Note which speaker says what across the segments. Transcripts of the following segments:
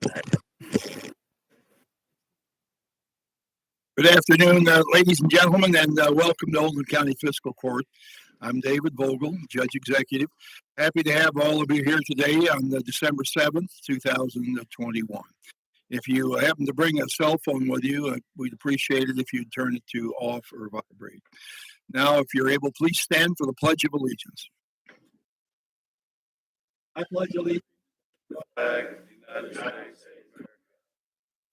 Speaker 1: Good afternoon, ladies and gentlemen, and welcome to Oldham County Fiscal Court. I'm David Vogel, Judge Executive. Happy to have all of you here today on December 7th, 2021. If you happen to bring a cell phone with you, we'd appreciate it if you'd turn it to off or vibrate. Now, if you're able, please stand for the Pledge of Allegiance. I pledge allegiance to the flag of the United States of America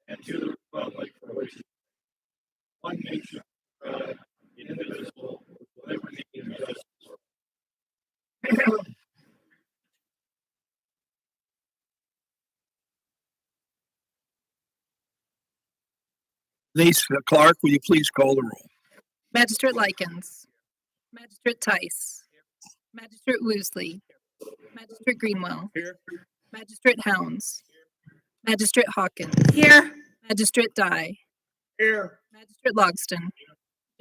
Speaker 1: and to the republic for which one nation, God, indivisible, with liberty and justice for all. Denise Clark, will you please call the roll?
Speaker 2: Magistrate Likens, Magistrate Tice, Magistrate Woosley, Magistrate Greenwell,
Speaker 1: Here.
Speaker 2: Magistrate Hounds, Magistrate Hawkins,
Speaker 3: Here.
Speaker 2: Magistrate Dye,
Speaker 1: Here.
Speaker 2: Magistrate Logston,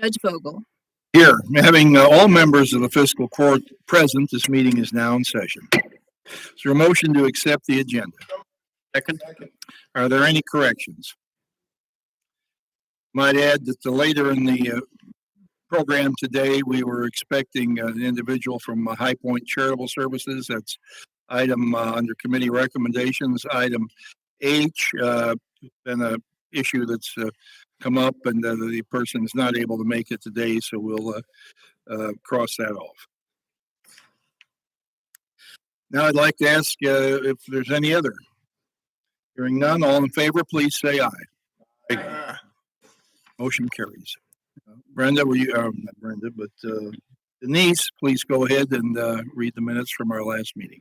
Speaker 2: Judge Vogel.
Speaker 1: Here. Having all members of the fiscal court present, this meeting is now in session. Is there a motion to accept the agenda? Second. Are there any corrections? Might add that later in the program today, we were expecting an individual from High Point Charitable Services. That's item under committee recommendations. Item H, been an issue that's come up, and the person is not able to make it today, so we'll cross that off. Now I'd like to ask if there's any other. Hearing none, all in favor, please say aye. Aye. Motion carries. Brenda, will you, not Brenda, but Denise, please go ahead and read the minutes from our last meeting.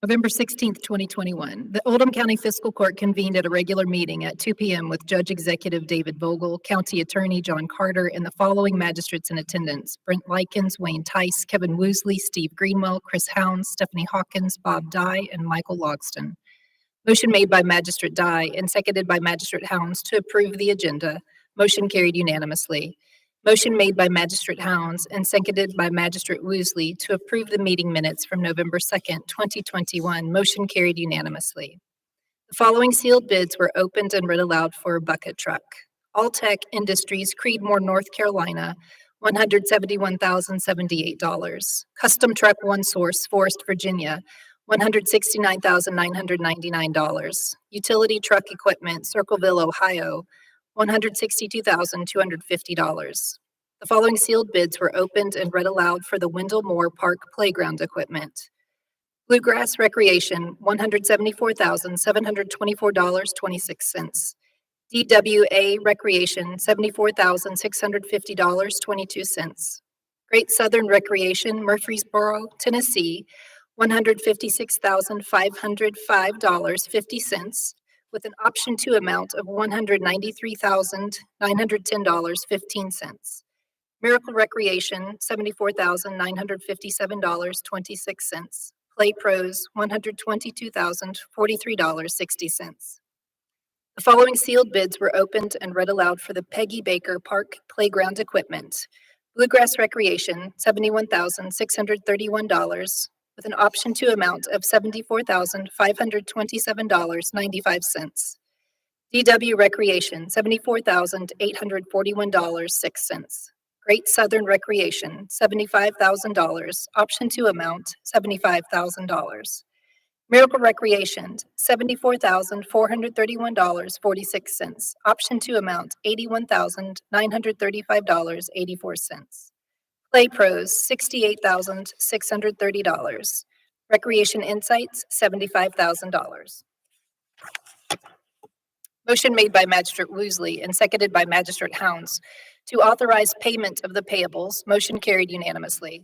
Speaker 2: November 16th, 2021. The Oldham County Fiscal Court convened at a regular meeting at 2 p.m. with Judge Executive David Vogel, County Attorney John Carter, and the following magistrates in attendance: Brent Likens, Wayne Tice, Kevin Woosley, Steve Greenwell, Chris Hounds, Stephanie Hawkins, Bob Dye, and Michael Logston. Motion made by Magistrate Dye and seconded by Magistrate Hounds to approve the agenda. Motion carried unanimously. Motion made by Magistrate Hounds and seconded by Magistrate Woosley to approve the meeting minutes from November 2nd, 2021. Motion carried unanimously. The following sealed bids were opened and read aloud for a bucket truck. Alltech Industries, Creedmoor, North Carolina, $171,078. Custom Truck One Source, Forest, Virginia, $169,999. Utility Truck Equipment, Circleville, Ohio, $162,250. The following sealed bids were opened and read aloud for the Wendell Moore Park Playground Equipment. Bluegrass Recreation, $174,724.26. DWA Recreation, $74,650.22. Great Southern Recreation, Murfreesboro, Tennessee, $156,505.50, with an option to amount of $193,910.15. Miracle Recreation, $74,957.26. Play Pros, $122,043.60. The following sealed bids were opened and read aloud for the Peggy Baker Park Playground Equipment. Bluegrass Recreation, $71,631, with an option to amount of $74,527.95. DW Recreation, $74,841.06. Great Southern Recreation, $75,000, option to amount $75,000. Miracle Recreation, $74,431.46, option to amount $81,935.84. Play Pros, $68,630. Recreation Insights, $75,000. Motion made by Magistrate Woosley and seconded by Magistrate Hounds to authorize payment of the payables. Motion carried unanimously.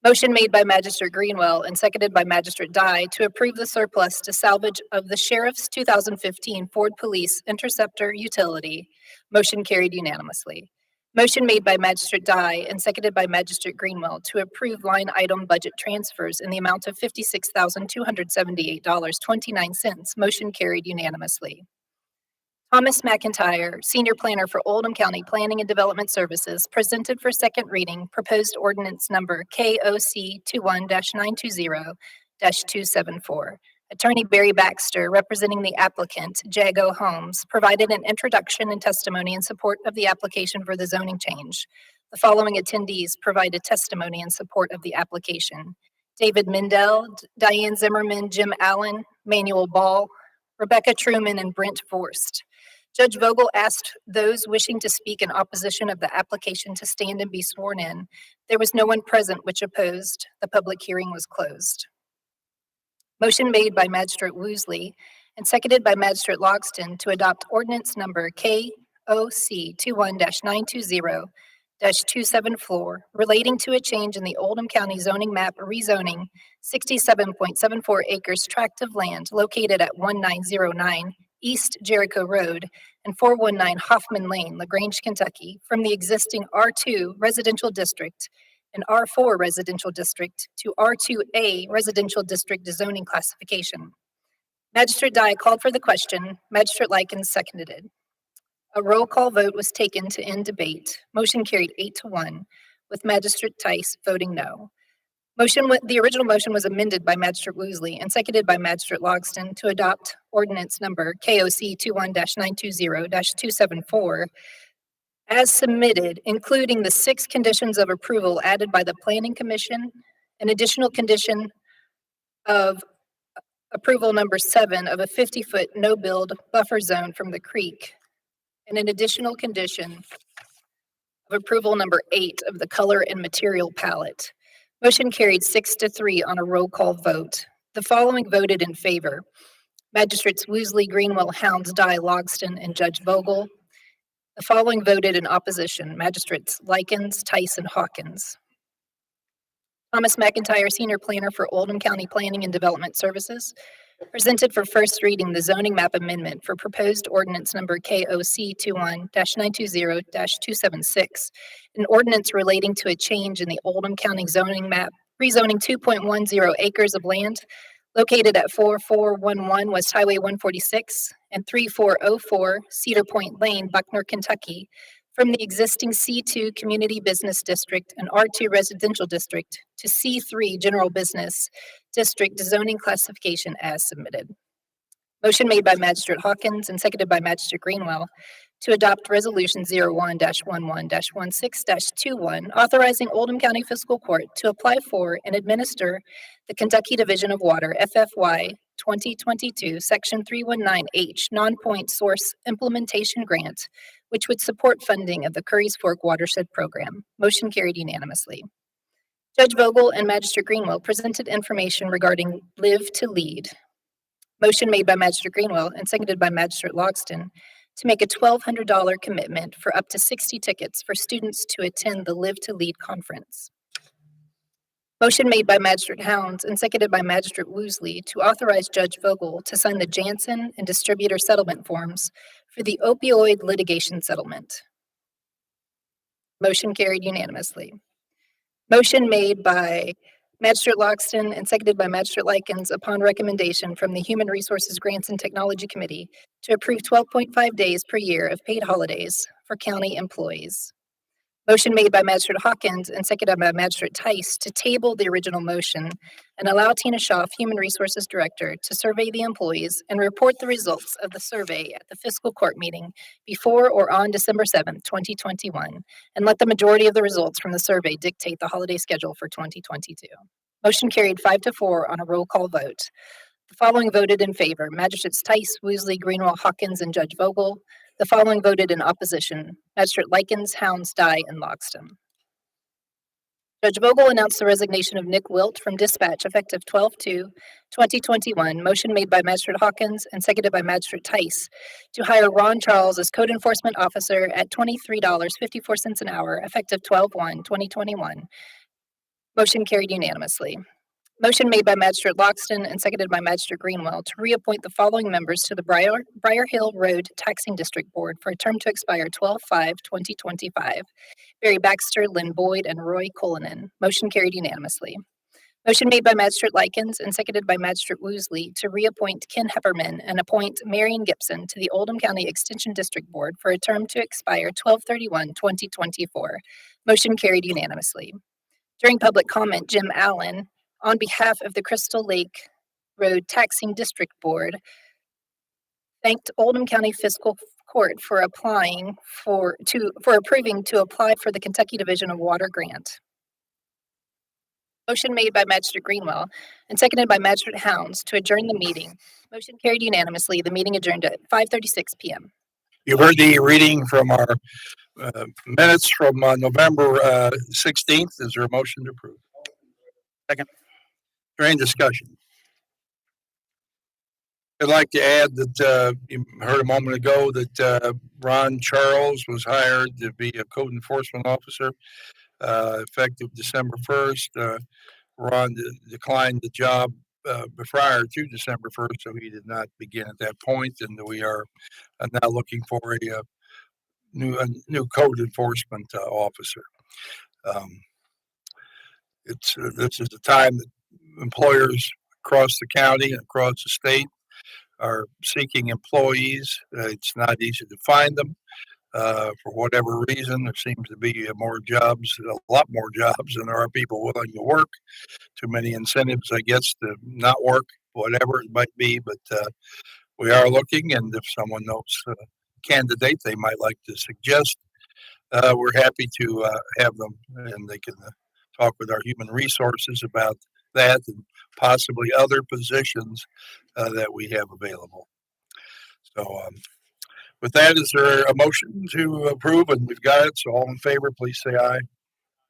Speaker 2: Motion made by Magistrate Greenwell and seconded by Magistrate Dye to approve the surplus to salvage of the Sheriff's 2015 Ford Police Interceptor utility. Motion carried unanimously. Motion made by Magistrate Dye and seconded by Magistrate Greenwell to approve line item budget transfers in the amount of $56,278.29. Motion carried unanimously. Thomas McIntyre, Senior Planner for Oldham County Planning and Development Services, presented for second reading proposed ordinance number KOC 21-920-274. Attorney Barry Baxter, representing the applicant, Jago Homes, provided an introduction and testimony in support of the application for the zoning change. The following attendees provided testimony in support of the application: David Mindell, Diane Zimmerman, Jim Allen, Manuel Ball, Rebecca Truman, and Brent Forst. Judge Vogel asked those wishing to speak in opposition of the application to stand and be sworn in. There was no one present which opposed. The public hearing was closed. Motion made by Magistrate Woosley and seconded by Magistrate Logston to adopt ordinance number KOC 21-920-274 relating to a change in the Oldham County zoning map rezoning 67.74 acres tract of land located at 1909 East Jericho Road and 419 Hoffman Lane, LaGrange, Kentucky, from the existing R2 residential district and R4 residential district to R2A residential district zoning classification. Magistrate Dye called for the question. Magistrate Likens seconded it. A roll call vote was taken to end debate. Motion carried 8-1, with Magistrate Tice voting no. The original motion was amended by Magistrate Woosley and seconded by Magistrate Logston to adopt ordinance number KOC 21-920-274 as submitted, including the 6 conditions of approval added by the Planning Commission, an additional condition of approval number 7 of a 50-foot no-build buffer zone from the creek, and an additional condition of approval number 8 of the color and material palette. Motion carried 6-3 on a roll call vote. The following voted in favor: Magistrates Woosley, Greenwell, Hounds, Dye, Logston, and Judge Vogel. The following voted in opposition: Magistrates Likens, Tice, and Hawkins. Thomas McIntyre, Senior Planner for Oldham County Planning and Development Services, presented for first reading the zoning map amendment for proposed ordinance number KOC 21-920-276, an ordinance relating to a change in the Oldham County zoning map, rezoning 2.10 acres of land located at 4411 West Highway 146 and 3404 Cedar Point Lane, Buckner, Kentucky, from the existing C2 Community Business District and R2 Residential District to C3 General Business District zoning classification as submitted. Motion made by Magistrate Hawkins and seconded by Magistrate Greenwell to adopt Resolution 01-11-16-21, authorizing Oldham County Fiscal Court to apply for and administer the Kentucky Division of Water FFY 2022 Section 319H Non-Point Source Implementation Grant, which would support funding of the Curry's Fork Watershed Program. Motion carried unanimously. Judge Vogel and Magistrate Greenwell presented information regarding Live to Lead. Motion made by Magistrate Greenwell and seconded by Magistrate Logston to make a $1,200 commitment for up to 60 tickets for students to attend the Live to Lead conference. Motion made by Magistrate Hounds and seconded by Magistrate Woosley to authorize Judge Vogel to sign the Janssen and distributor settlement forms for the opioid litigation settlement. Motion carried unanimously. Motion made by Magistrate Logston and seconded by Magistrate Likens upon recommendation from the Human Resources Grants and Technology Committee to approve 12.5 days per year of paid holidays for county employees. Motion made by Magistrate Hawkins and seconded by Magistrate Tice to table the original motion and allow Tina Schaaf, Human Resources Director, to survey the employees and report the results of the survey at the fiscal court meeting before or on December 7th, 2021, and let the majority of the results from the survey dictate the holiday schedule for 2022. Motion carried 5-4 on a roll call vote. The following voted in favor: Magistrates Tice, Woosley, Greenwell, Hawkins, and Judge Vogel. The following voted in opposition: Magistrate Likens, Hounds, Dye, and Logston. Judge Vogel announced the resignation of Nick Wilt from dispatch effective 12/2/2021. Motion made by Magistrate Hawkins and seconded by Magistrate Tice to hire Ron Charles as Code Enforcement Officer at $23.54 an hour effective 12/1/2021. Motion carried unanimously. Motion made by Magistrate Logston and seconded by Magistrate Greenwell to reappoint the following members to the Briar Hill Road Taxing District Board for a term to expire 12/5/2025. Barry Baxter, Lynn Boyd, and Roy Cullinan. Motion carried unanimously. Motion made by Magistrate Likens and seconded by Magistrate Woosley to reappoint Ken Hepperman and appoint Marion Gibson to the Oldham County Extension District Board for a term to expire 12/31/2024. Motion carried unanimously. During public comment, Jim Allen, on behalf of the Crystal Lake Road Taxing District Board thanked Oldham County Fiscal Court for applying for approving to apply for the Kentucky Division of Water grant. Motion made by Magistrate Greenwell and seconded by Magistrate Hounds to adjourn the meeting. Motion carried unanimously. The meeting adjourned at 5:36 p.m.
Speaker 1: You heard the reading from our minutes from November 16th. Is there a motion to approve? Second. During discussion. I'd like to add that you heard a moment ago that Ron Charles was hired to be a code enforcement officer effective December 1st. Ron declined the job prior to December 1st, so he did not begin at that point, and we are now looking for a new code enforcement officer. This is the time that employers across the county and across the state are seeking employees. It's not easy to find them. For whatever reason, there seems to be more jobs, a lot more jobs than there are people willing to work. Too many incentives, I guess, to not work, whatever it might be. But we are looking, and if someone knows a candidate they might like to suggest, we're happy to have them, and they can talk with our human resources about that and possibly other positions that we have available. So with that, is there a motion to approve? And we've got it, so all in favor, please say aye.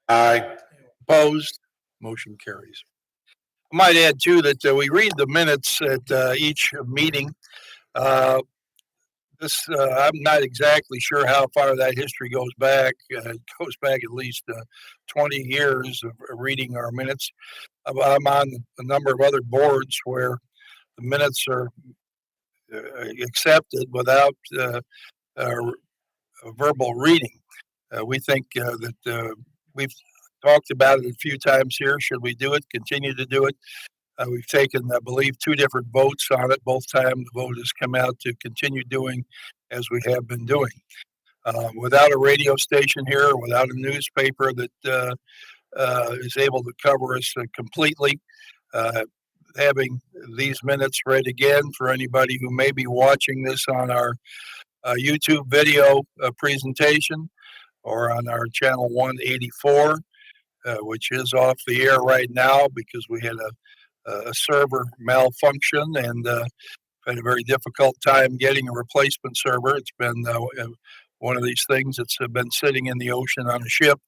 Speaker 1: Aye. Opposed? Motion carries. I might add too that we read the minutes at each meeting. I'm not exactly sure how far that history goes back. It goes back at least 20 years of reading our minutes. I'm on a number of other boards where the minutes are accepted without a verbal reading. We think that we've talked about it a few times here. Should we do it? Continue to do it? We've taken, I believe, 2 different votes on it. Both times the vote has come out to continue doing as we have been doing. Without a radio station here, without a newspaper that is able to cover us completely, having these minutes read again for anybody who may be watching this on our YouTube video presentation or on our channel 184, which is off the air right now because we had a server malfunction and had a very difficult time getting a replacement server. It's been one of these things that's been sitting in the ocean on a ship,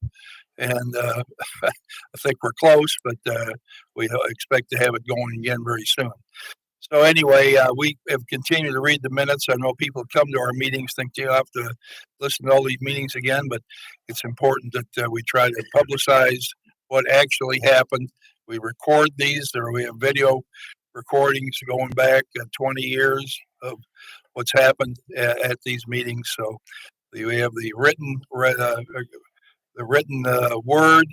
Speaker 1: and I think we're close, but we expect to have it going again very soon. So anyway, we have continued to read the minutes. I know people come to our meetings think you have to listen to all these meetings again, but it's important that we try to publicize what actually happened. We record these, or we have video recordings going back 20 years of what's happened at these meetings. So we have the written word,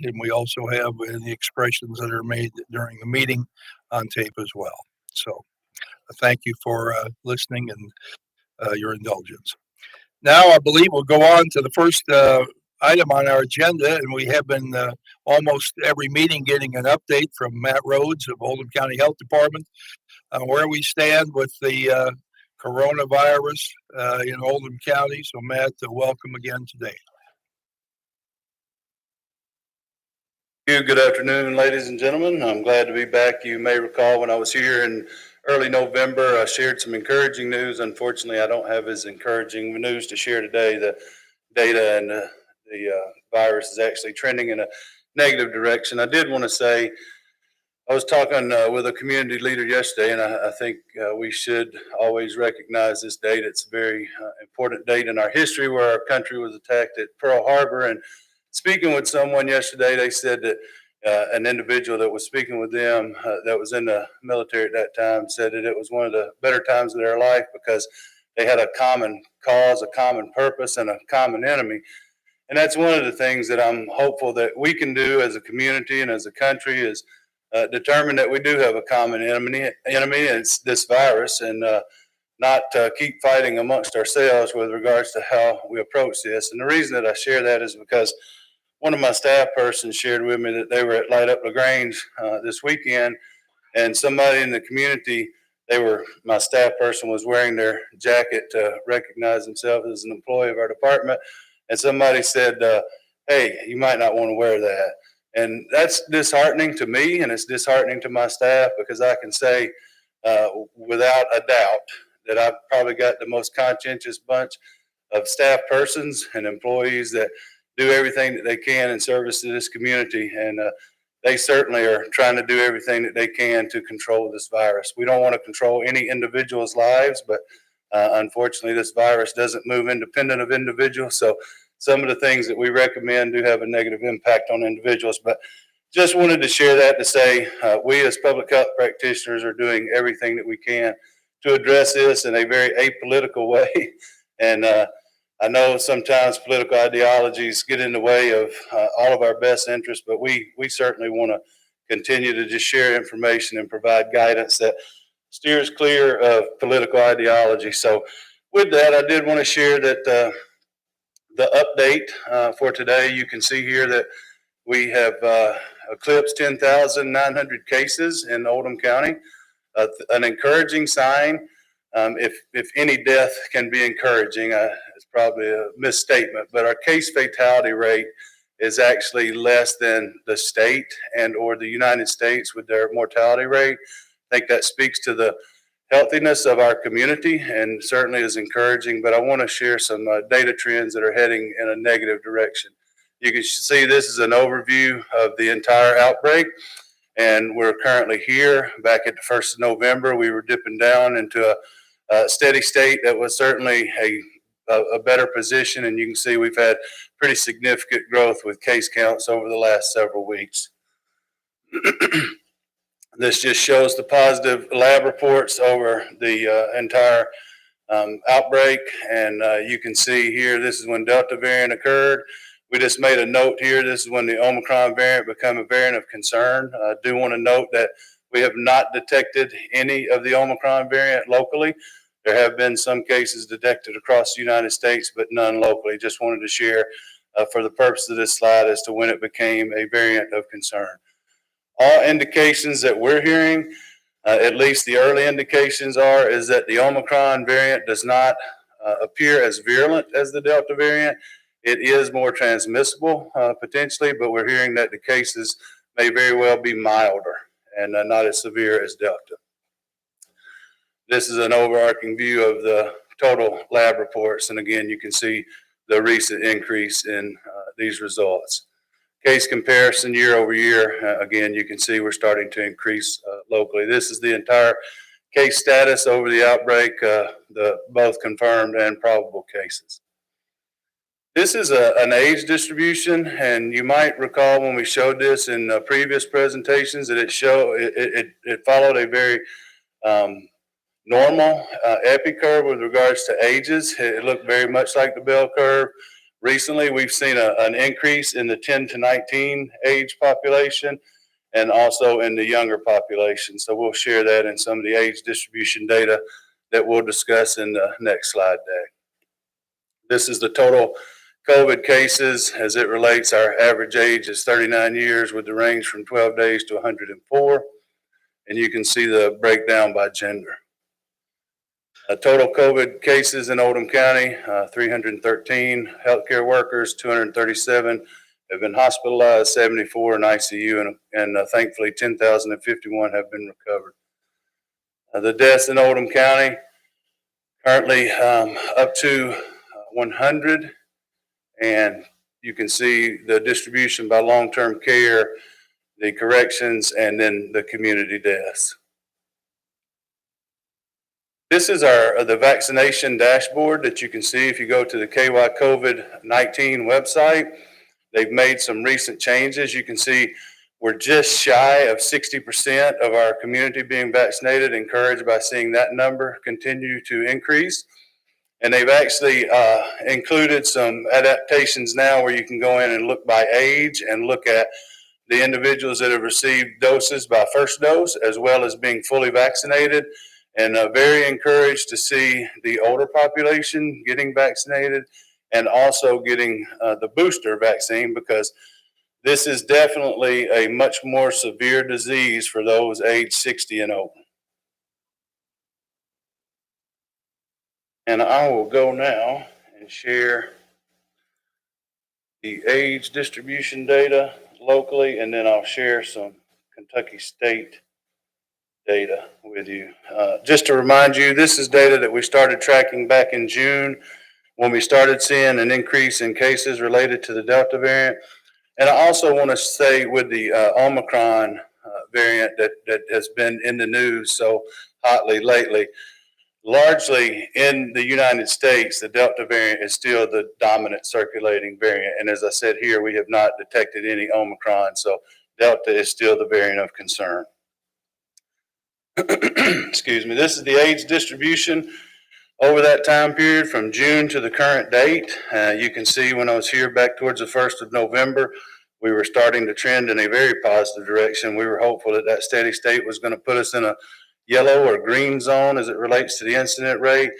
Speaker 1: and we also have the expressions that are made during the meeting on tape as well. So thank you for listening and your indulgence. Now I believe we'll go on to the first item on our agenda, and we have been almost every meeting getting an update from Matt Rhodes of Oldham County Health Department on where we stand with the coronavirus in Oldham County. So Matt, welcome again today.
Speaker 3: Good afternoon, ladies and gentlemen. I'm glad to be back. You may recall when I was here in early November, I shared some encouraging news. Unfortunately, I don't have as encouraging news to share today. The data and the virus is actually trending in a negative direction. I did want to say, I was talking with a community leader yesterday, and I think we should always recognize this date. It's a very important date in our history where our country was attacked at Pearl Harbor. And speaking with someone yesterday, they said that an individual that was speaking with them that was in the military at that time said that it was one of the better times of their life because they had a common cause, a common purpose, and a common enemy. And that's one of the things that I'm hopeful that we can do as a community and as a country is determine that we do have a common enemy. It's this virus, and not keep fighting amongst ourselves with regards to how we approach this. And the reason that I share that is because one of my staff persons shared with me that they were at Light Up LaGrange this weekend, and somebody in the community, my staff person was wearing their jacket to recognize themselves as an employee of our department. And somebody said, hey, you might not want to wear that. And that's disheartening to me, and it's disheartening to my staff, because I can say without a doubt that I've probably got the most conscientious bunch of staff persons and employees that do everything that they can in service to this community. And they certainly are trying to do everything that they can to control this virus. We don't want to control any individual's lives, but unfortunately, this virus doesn't move independent of individuals. So some of the things that we recommend do have a negative impact on individuals. But just wanted to share that to say we as public health practitioners are doing everything that we can to address this in a very apolitical way. And I know sometimes political ideologies get in the way of all of our best interests, but we certainly want to continue to just share information and provide guidance that steers clear of political ideology. So with that, I did want to share that the update for today, you can see here that we have eclipsed 10,900 cases in Oldham County, an encouraging sign. If any death can be encouraging, it's probably a misstatement, but our case fatality rate is actually less than the state and or the United States with their mortality rate. I think that speaks to the healthiness of our community and certainly is encouraging, but I want to share some data trends that are heading in a negative direction. You can see this is an overview of the entire outbreak, and we're currently here. Back at the 1st of November, we were dipping down into a steady state that was certainly a better position, and you can see we've had pretty significant growth with case counts over the last several weeks. This just shows the positive lab reports over the entire outbreak, and you can see here this is when Delta variant occurred. We just made a note here. This is when the Omicron variant became a variant of concern. I do want to note that we have not detected any of the Omicron variant locally. There have been some cases detected across the United States, but none locally. Just wanted to share for the purpose of this slide as to when it became a variant of concern. All indications that we're hearing, at least the early indications is that the Omicron variant does not appear as virulent as the Delta variant. It is more transmissible potentially, but we're hearing that the cases may very well be milder and not as severe as Delta. This is an overarching view of the total lab reports. And again, you can see the recent increase in these results. Case comparison year over year, again, you can see we're starting to increase locally. This is the entire case status over the outbreak, the both confirmed and probable cases. This is an age distribution, and you might recall when we showed this in previous presentations that it followed a very normal epi curve with regards to ages. It looked very much like the bell curve. Recently, we've seen an increase in the 10 to 19 age population and also in the younger population. So we'll share that in some of the age distribution data that we'll discuss in the next slide deck. This is the total COVID cases as it relates. Our average age is 39 years with the range from 12 days to 104. And you can see the breakdown by gender. Total COVID cases in Oldham County, 313 healthcare workers, 237 have been hospitalized, 74 in ICU, and thankfully 10,051 have been recovered. The deaths in Oldham County currently up to 100, and you can see the distribution by long-term care, the corrections, and then the community deaths. This is the vaccination dashboard that you can see if you go to the KY COVID-19 website. They've made some recent changes. You can see we're just shy of 60% of our community being vaccinated, encouraged by seeing that number continue to increase. And they've actually included some adaptations now where you can go in and look by age and look at the individuals that have received doses by first dose as well as being fully vaccinated. And very encouraged to see the older population getting vaccinated and also getting the booster vaccine, because This is definitely a much more severe disease for those age 60 and over. And I will go now and share the age distribution data locally, and then I'll share some Kentucky State data with you. Just to remind you, this is data that we started tracking back in June when we started seeing an increase in cases related to the Delta variant. And I also want to say with the Omicron variant that has been in the news so hotly lately, largely in the United States, the Delta variant is still the dominant circulating variant. And as I said here, we have not detected any Omicron, so Delta is still the variant of concern. Excuse me. This is the age distribution over that time period from June to the current date. You can see when I was here back towards the 1st of November, we were starting to trend in a very positive direction. We were hopeful that that steady state was going to put us in a yellow or green zone as it relates to the incident rate.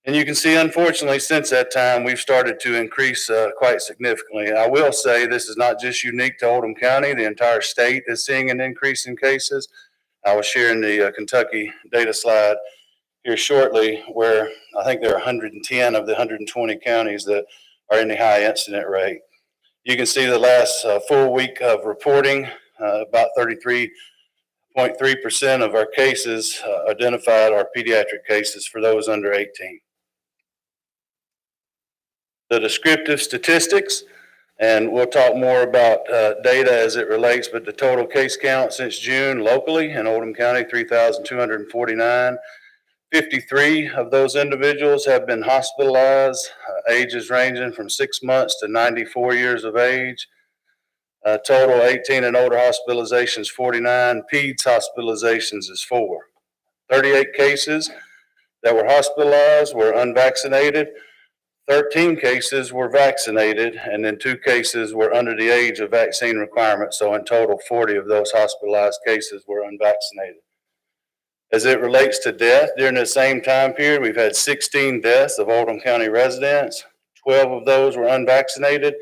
Speaker 3: And you can see, unfortunately, since that time, we've started to increase quite significantly. I will say this is not just unique to Oldham County. The entire state is seeing an increase in cases. I was sharing the Kentucky data slide here shortly, where I think there are 110 of the 120 counties that are in the high incident rate. You can see the last full week of reporting, about 33.3% of our cases identified are pediatric cases for those under 18. The descriptive statistics, and we'll talk more about data as it relates, but the total case count since June locally in Oldham County, 3,249. 53 of those individuals have been hospitalized, ages ranging from 6 months to 94 years of age. Total 18 and older hospitalizations, 49. PEDS hospitalizations is 4. 38 cases that were hospitalized were unvaccinated. 13 cases were vaccinated, and then 2 cases were under the age of vaccine requirement. So in total, 40 of those hospitalized cases were unvaccinated. As it relates to death, during the same time period, we've had 16 deaths of Oldham County residents. 12 of those were unvaccinated,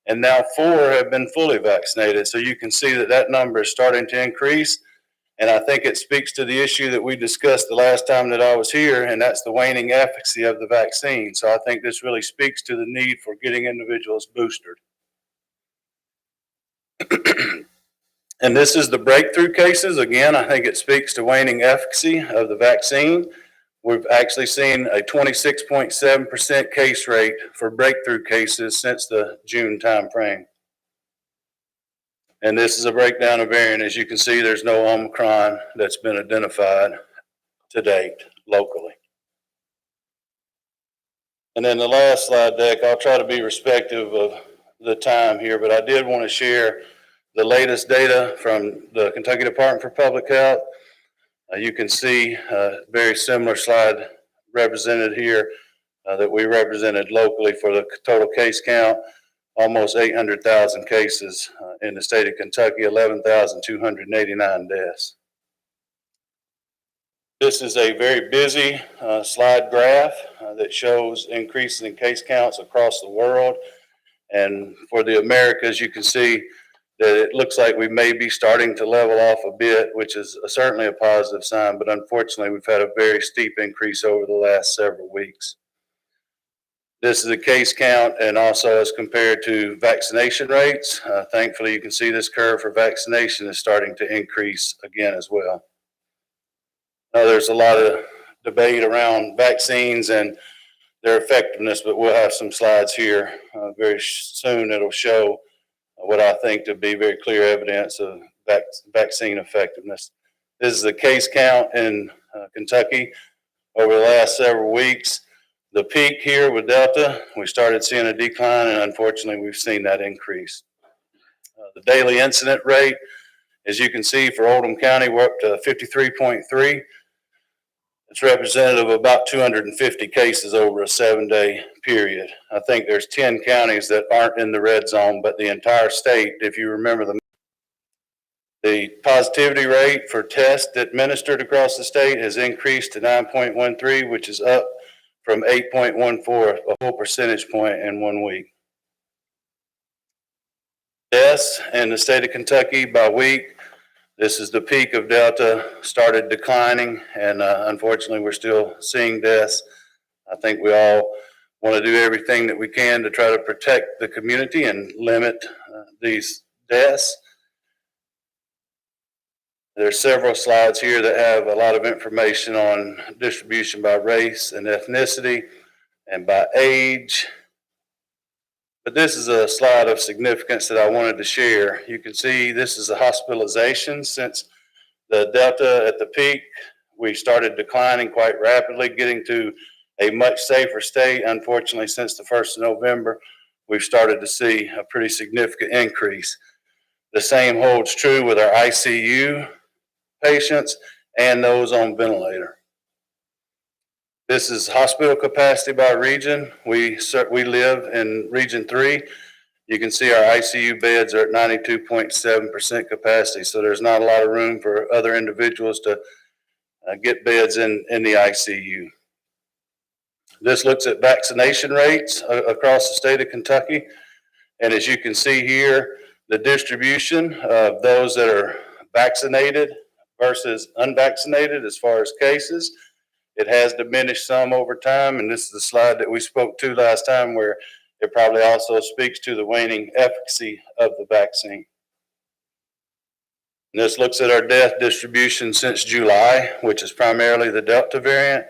Speaker 3: and now 4 have been fully vaccinated. So you can see that that number is starting to increase, and I think it speaks to the issue that we discussed the last time that I was here, and that's the waning efficacy of the vaccine. So I think this really speaks to the need for getting individuals boosted. And this is the breakthrough cases. Again, I think it speaks to waning efficacy of the vaccine. We've actually seen a 26.7% case rate for breakthrough cases since the June timeframe. And this is a breakdown of variant. As you can see, there's no Omicron that's been identified to date locally. And then the last slide deck, I'll try to be respectful of the time here, but I did want to share the latest data from the Kentucky Department for Public Health. You can see a very similar slide represented here that we represented locally for the total case count, almost 800,000 cases in the state of Kentucky, 11,289 deaths. This is a very busy slide graph that shows increases in case counts across the world. And for the Americas, you can see that it looks like we may be starting to level off a bit, which is certainly a positive sign, but unfortunately we've had a very steep increase over the last several weeks. This is a case count and also as compared to vaccination rates. Thankfully, you can see this curve for vaccination is starting to increase again as well. Now, there's a lot of debate around vaccines and their effectiveness, but we'll have some slides here very soon that'll show what I think to be very clear evidence of vaccine effectiveness. This is the case count in Kentucky over the last several weeks. The peak here with Delta, we started seeing a decline, and unfortunately, we've seen that increase. The daily incident rate, as you can see, for Oldham County, we're up to 53.3. It's representative of about 250 cases over a 7-day period. I think there's 10 counties that aren't in the red zone, but the entire state, if you remember the positivity rate for tests administered across the state has increased to 9.13, which is up from 8.14, a whole percentage point in 1 week. deaths in the state of Kentucky by week. This is the peak of Delta, started declining, and unfortunately, we're still seeing deaths. I think we all want to do everything that we can to try to protect the community and limit these deaths. There's several slides here that have a lot of information on distribution by race and ethnicity and by age. But this is a slide of significance that I wanted to share. You can see this is a hospitalization since the Delta at the peak. We started declining quite rapidly, getting to a much safer state. Unfortunately, since the 1st of November, we've started to see a pretty significant increase. The same holds true with our ICU patients and those on ventilator. This is hospital capacity by region. We live in Region 3. You can see our ICU beds are at 92.7% capacity, so there's not a lot of room for other individuals to get beds in the ICU. This looks at vaccination rates across the state of Kentucky. And as you can see here, the distribution of those that are vaccinated versus unvaccinated as far as cases. It has diminished some over time, and this is the slide that we spoke to last time where it probably also speaks to the waning efficacy of the vaccine. And this looks at our death distribution since July, which is primarily the Delta variant.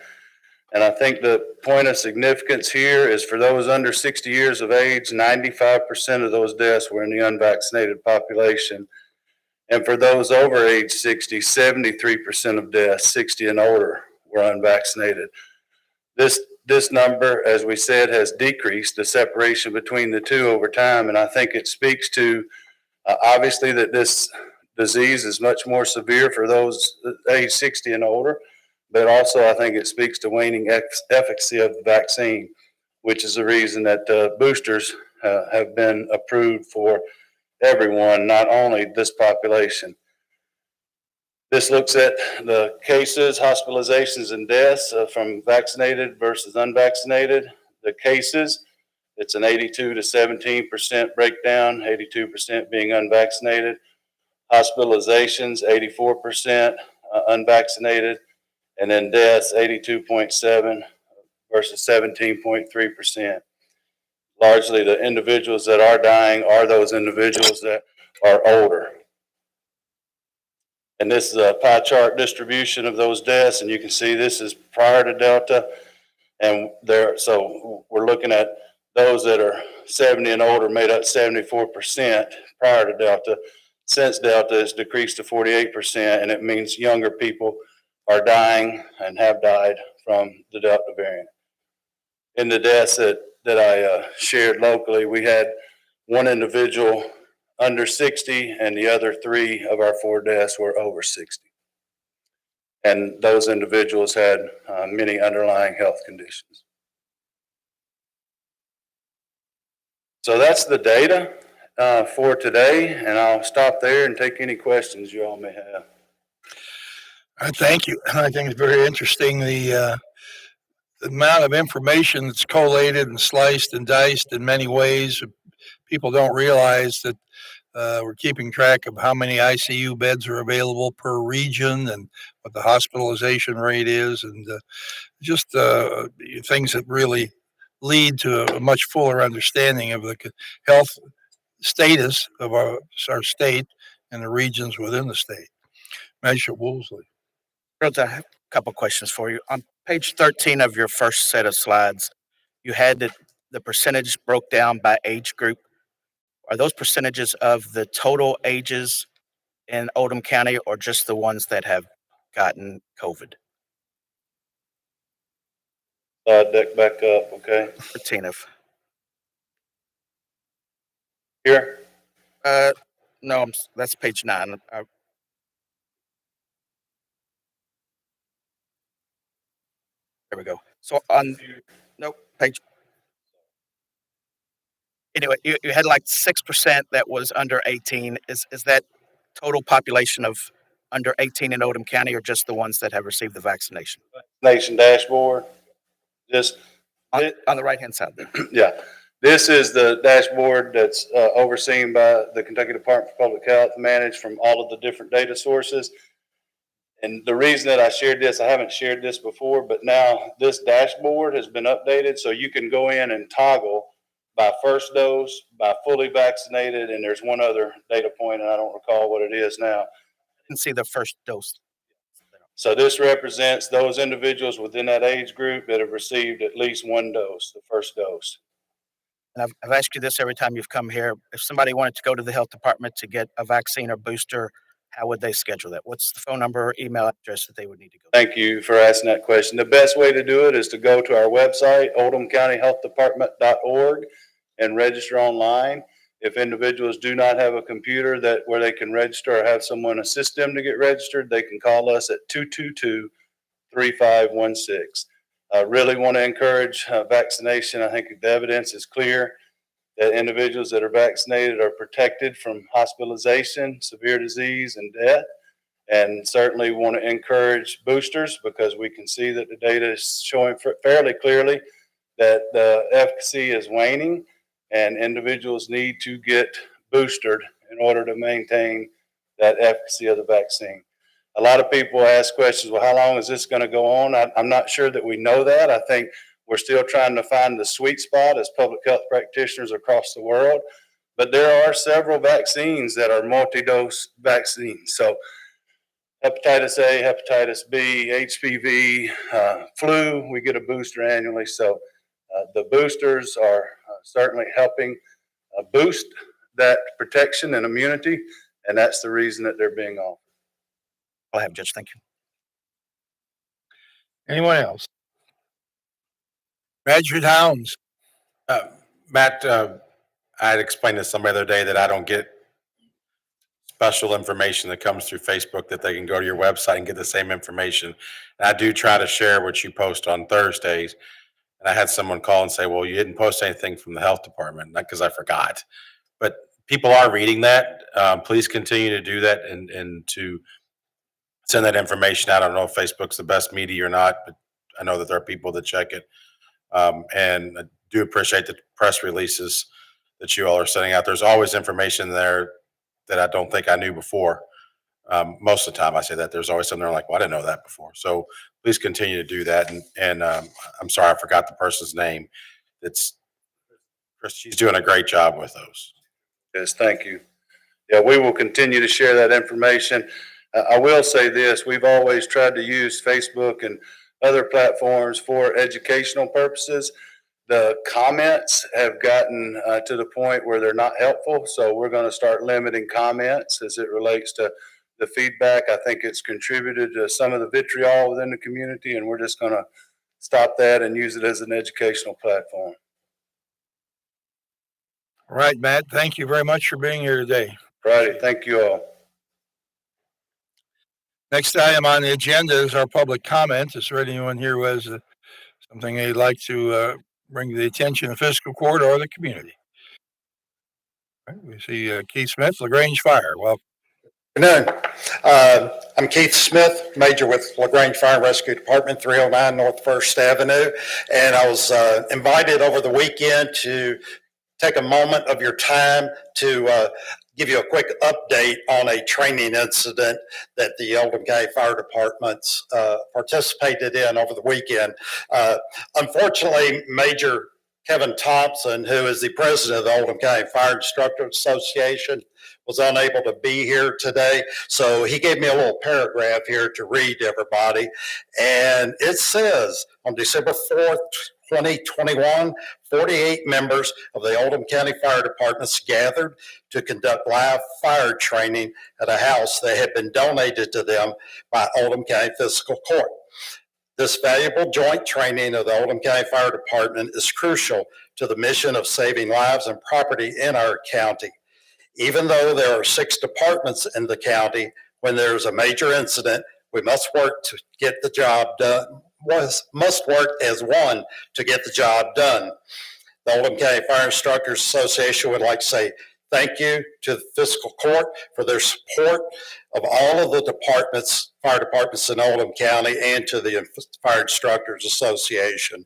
Speaker 3: And I think the point of significance here is for those under 60 years of age, 95% of those deaths were in the unvaccinated population. And for those over age 60, 73% of deaths, 60 and older, were unvaccinated. This number, as we said, has decreased the separation between the two over time. And I think it speaks to, obviously, that this disease is much more severe for those age 60 and older. But also, I think it speaks to waning efficacy of the vaccine, which is the reason that boosters have been approved for everyone, not only this population. This looks at the cases, hospitalizations, and deaths from vaccinated versus unvaccinated. The cases, it's an 82 to 17% breakdown, 82% being unvaccinated. Hospitalizations, 84% unvaccinated. And then deaths, 82.7 versus 17.3%. Largely the individuals that are dying are those individuals that are older. And this is a pie chart distribution of those deaths, and you can see this is prior to Delta. And so we're looking at those that are 70 and older made up 74% prior to Delta. Since Delta, it's decreased to 48%, and it means younger people are dying and have died from the Delta variant. In the deaths that I shared locally, we had one individual under 60, and the other 3 of our 4 deaths were over 60. And those individuals had many underlying health conditions. So that's the data for today, and I'll stop there and take any questions you all may have.
Speaker 1: Thank you. I think it's very interesting the amount of information that's collated and sliced and diced in many ways. People don't realize that we're keeping track of how many ICU beds are available per region and what the hospitalization rate is, and just things that really lead to a much fuller understanding of the health status of our state and the regions within the state. Measure Woolsey.
Speaker 4: I have a couple questions for you. On page 13 of your first set of slides, you had the percentage broke down by age group. Are those percentages of the total ages in Oldham County or just the ones that have gotten COVID?
Speaker 3: Deck back up, okay?
Speaker 4: 13 of.
Speaker 3: Here?
Speaker 4: No, that's page 9. There we go. So page. Anyway, you had like 6% that was under 18. Is that total population of under 18 in Oldham County or just the ones that have received the vaccination?
Speaker 3: Nation dashboard. Just
Speaker 4: on the right-hand side there.
Speaker 3: Yeah. This is the dashboard that's overseen by the Kentucky Department for Public Health, managed from all of the different data sources. And the reason that I shared this, I haven't shared this before, but now this dashboard has been updated, so you can go in and toggle by first dose, by fully vaccinated, and there's one other data point, and I don't recall what it is now.
Speaker 4: Can see the first dose.
Speaker 3: So this represents those individuals within that age group that have received at least one dose, the first dose.
Speaker 4: And I've asked you this every time you've come here. If somebody wanted to go to the health department to get a vaccine or booster, how would they schedule that? What's the phone number or email address that they would need to go?
Speaker 3: Thank you for asking that question. The best way to do it is to go to our website, oldhamcountyhealthdepartment.org, and register online. If individuals do not have a computer where they can register or have someone assist them to get registered, they can call us at 222-3516. I really want to encourage vaccination. I think the evidence is clear that individuals that are vaccinated are protected from hospitalization, severe disease, and death. And certainly want to encourage boosters, because we can see that the data is showing fairly clearly that the efficacy is waning, and individuals need to get boosted in order to maintain that efficacy of the vaccine. A lot of people ask questions, well, how long is this going to go on? I'm not sure that we know that. I think we're still trying to find the sweet spot as public health practitioners across the world. But there are several vaccines that are multi-dose vaccines. So hepatitis A, hepatitis B, HPV, flu, we get a booster annually. So the boosters are certainly helping boost that protection and immunity, and that's the reason that they're being offered.
Speaker 4: I'll have Judge. Thank you.
Speaker 1: Anyone else? Badger Downs.
Speaker 5: Matt, I had explained to somebody the other day that I don't get special information that comes through Facebook, that they can go to your website and get the same information. And I do try to share what you post on Thursdays. And I had someone call and say, well, you didn't post anything from the health department, not because I forgot. But people are reading that. Please continue to do that and to send that information out. I don't know if Facebook's the best media or not, but I know that there are people that check it. And I do appreciate the press releases that you all are sending out. There's always information there that I don't think I knew before. Most of the time I say that. There's always something there like, well, I didn't know that before. So please continue to do that. And I'm sorry, I forgot the person's name. She's doing a great job with those.
Speaker 3: Yes, thank you. Yeah, we will continue to share that information. I will say this, we've always tried to use Facebook and other platforms for educational purposes. The comments have gotten to the point where they're not helpful, so we're going to start limiting comments as it relates to the feedback. I think it's contributed to some of the vitriol within the community, and we're just going to stop that and use it as an educational platform.
Speaker 1: All right, Matt, thank you very much for being here today.
Speaker 3: Righty, thank you all.
Speaker 1: Next item on the agenda is our public comment. Is there anyone here who has something they'd like to bring to the attention of fiscal court or the community? All right, we see Keith Smith, LaGrange Fire. Well,
Speaker 6: Good afternoon. I'm Keith Smith, major with LaGrange Fire and Rescue Department, 309 North First Avenue. And I was invited over the weekend to take a moment of your time to give you a quick update on a training incident that the Oldham County Fire Departments participated in over the weekend. Unfortunately, Major Kevin Thompson, who is the president of the Oldham County Fire Instructor Association, was unable to be here today. So he gave me a little paragraph here to read to everybody. And it says, on December 4th, 2021, 48 members of the Oldham County Fire Departments gathered to conduct live fire training at a house that had been donated to them by Oldham County Fiscal Court. This valuable joint training of the Oldham County Fire Department is crucial to the mission of saving lives and property in our county. Even though there are 6 departments in the county, when there is a major incident, we must work to get the job done. Must work as one to get the job done. The Oldham County Fire Instructors Association would like to say thank you to the Fiscal Court for their support of all of the departments, fire departments in Oldham County, and to the Fire Instructors Association.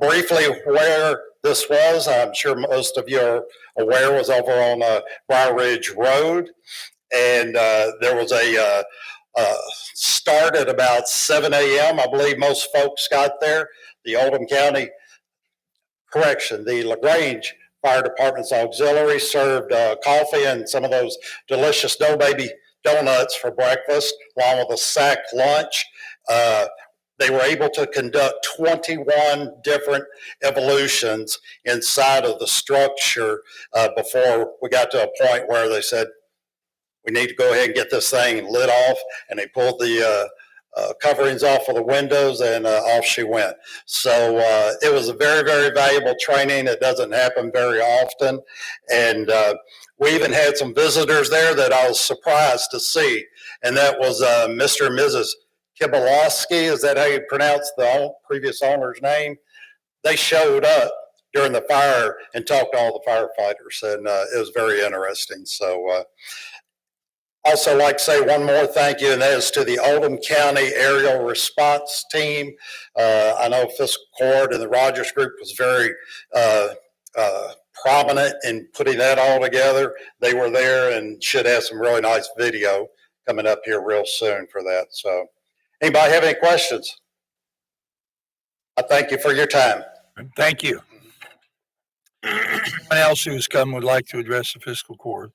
Speaker 6: Briefly, where this was, I'm sure most of you are aware, was over on Briar Ridge Road. And there was a start at about 7 a.m. I believe most folks got there. The Oldham County, the LaGrange Fire Department's auxiliary served coffee and some of those delicious Dough Baby donuts for breakfast, along with a sack lunch. They were able to conduct 21 different evolutions inside of the structure before we got to a point where they said, we need to go ahead and get this thing lit off. And they pulled the coverings off of the windows, and off she went. So it was a very, very valuable training. It doesn't happen very often. And we even had some visitors there that I was surprised to see. And that was Mr. and Mrs. Kibalowski. Is that how you pronounce the previous owner's name? They showed up during the fire and talked to all the firefighters, and it was very interesting. So also like to say one more thank you, and that is to the Oldham County Aerial Response Team. I know Fiscal Court and the Rogers Group was very prominent in putting that all together. They were there and should have some really nice video coming up here real soon for that. So anybody have any questions? I thank you for your time.
Speaker 1: Thank you. Anyone else who's come would like to address the fiscal court?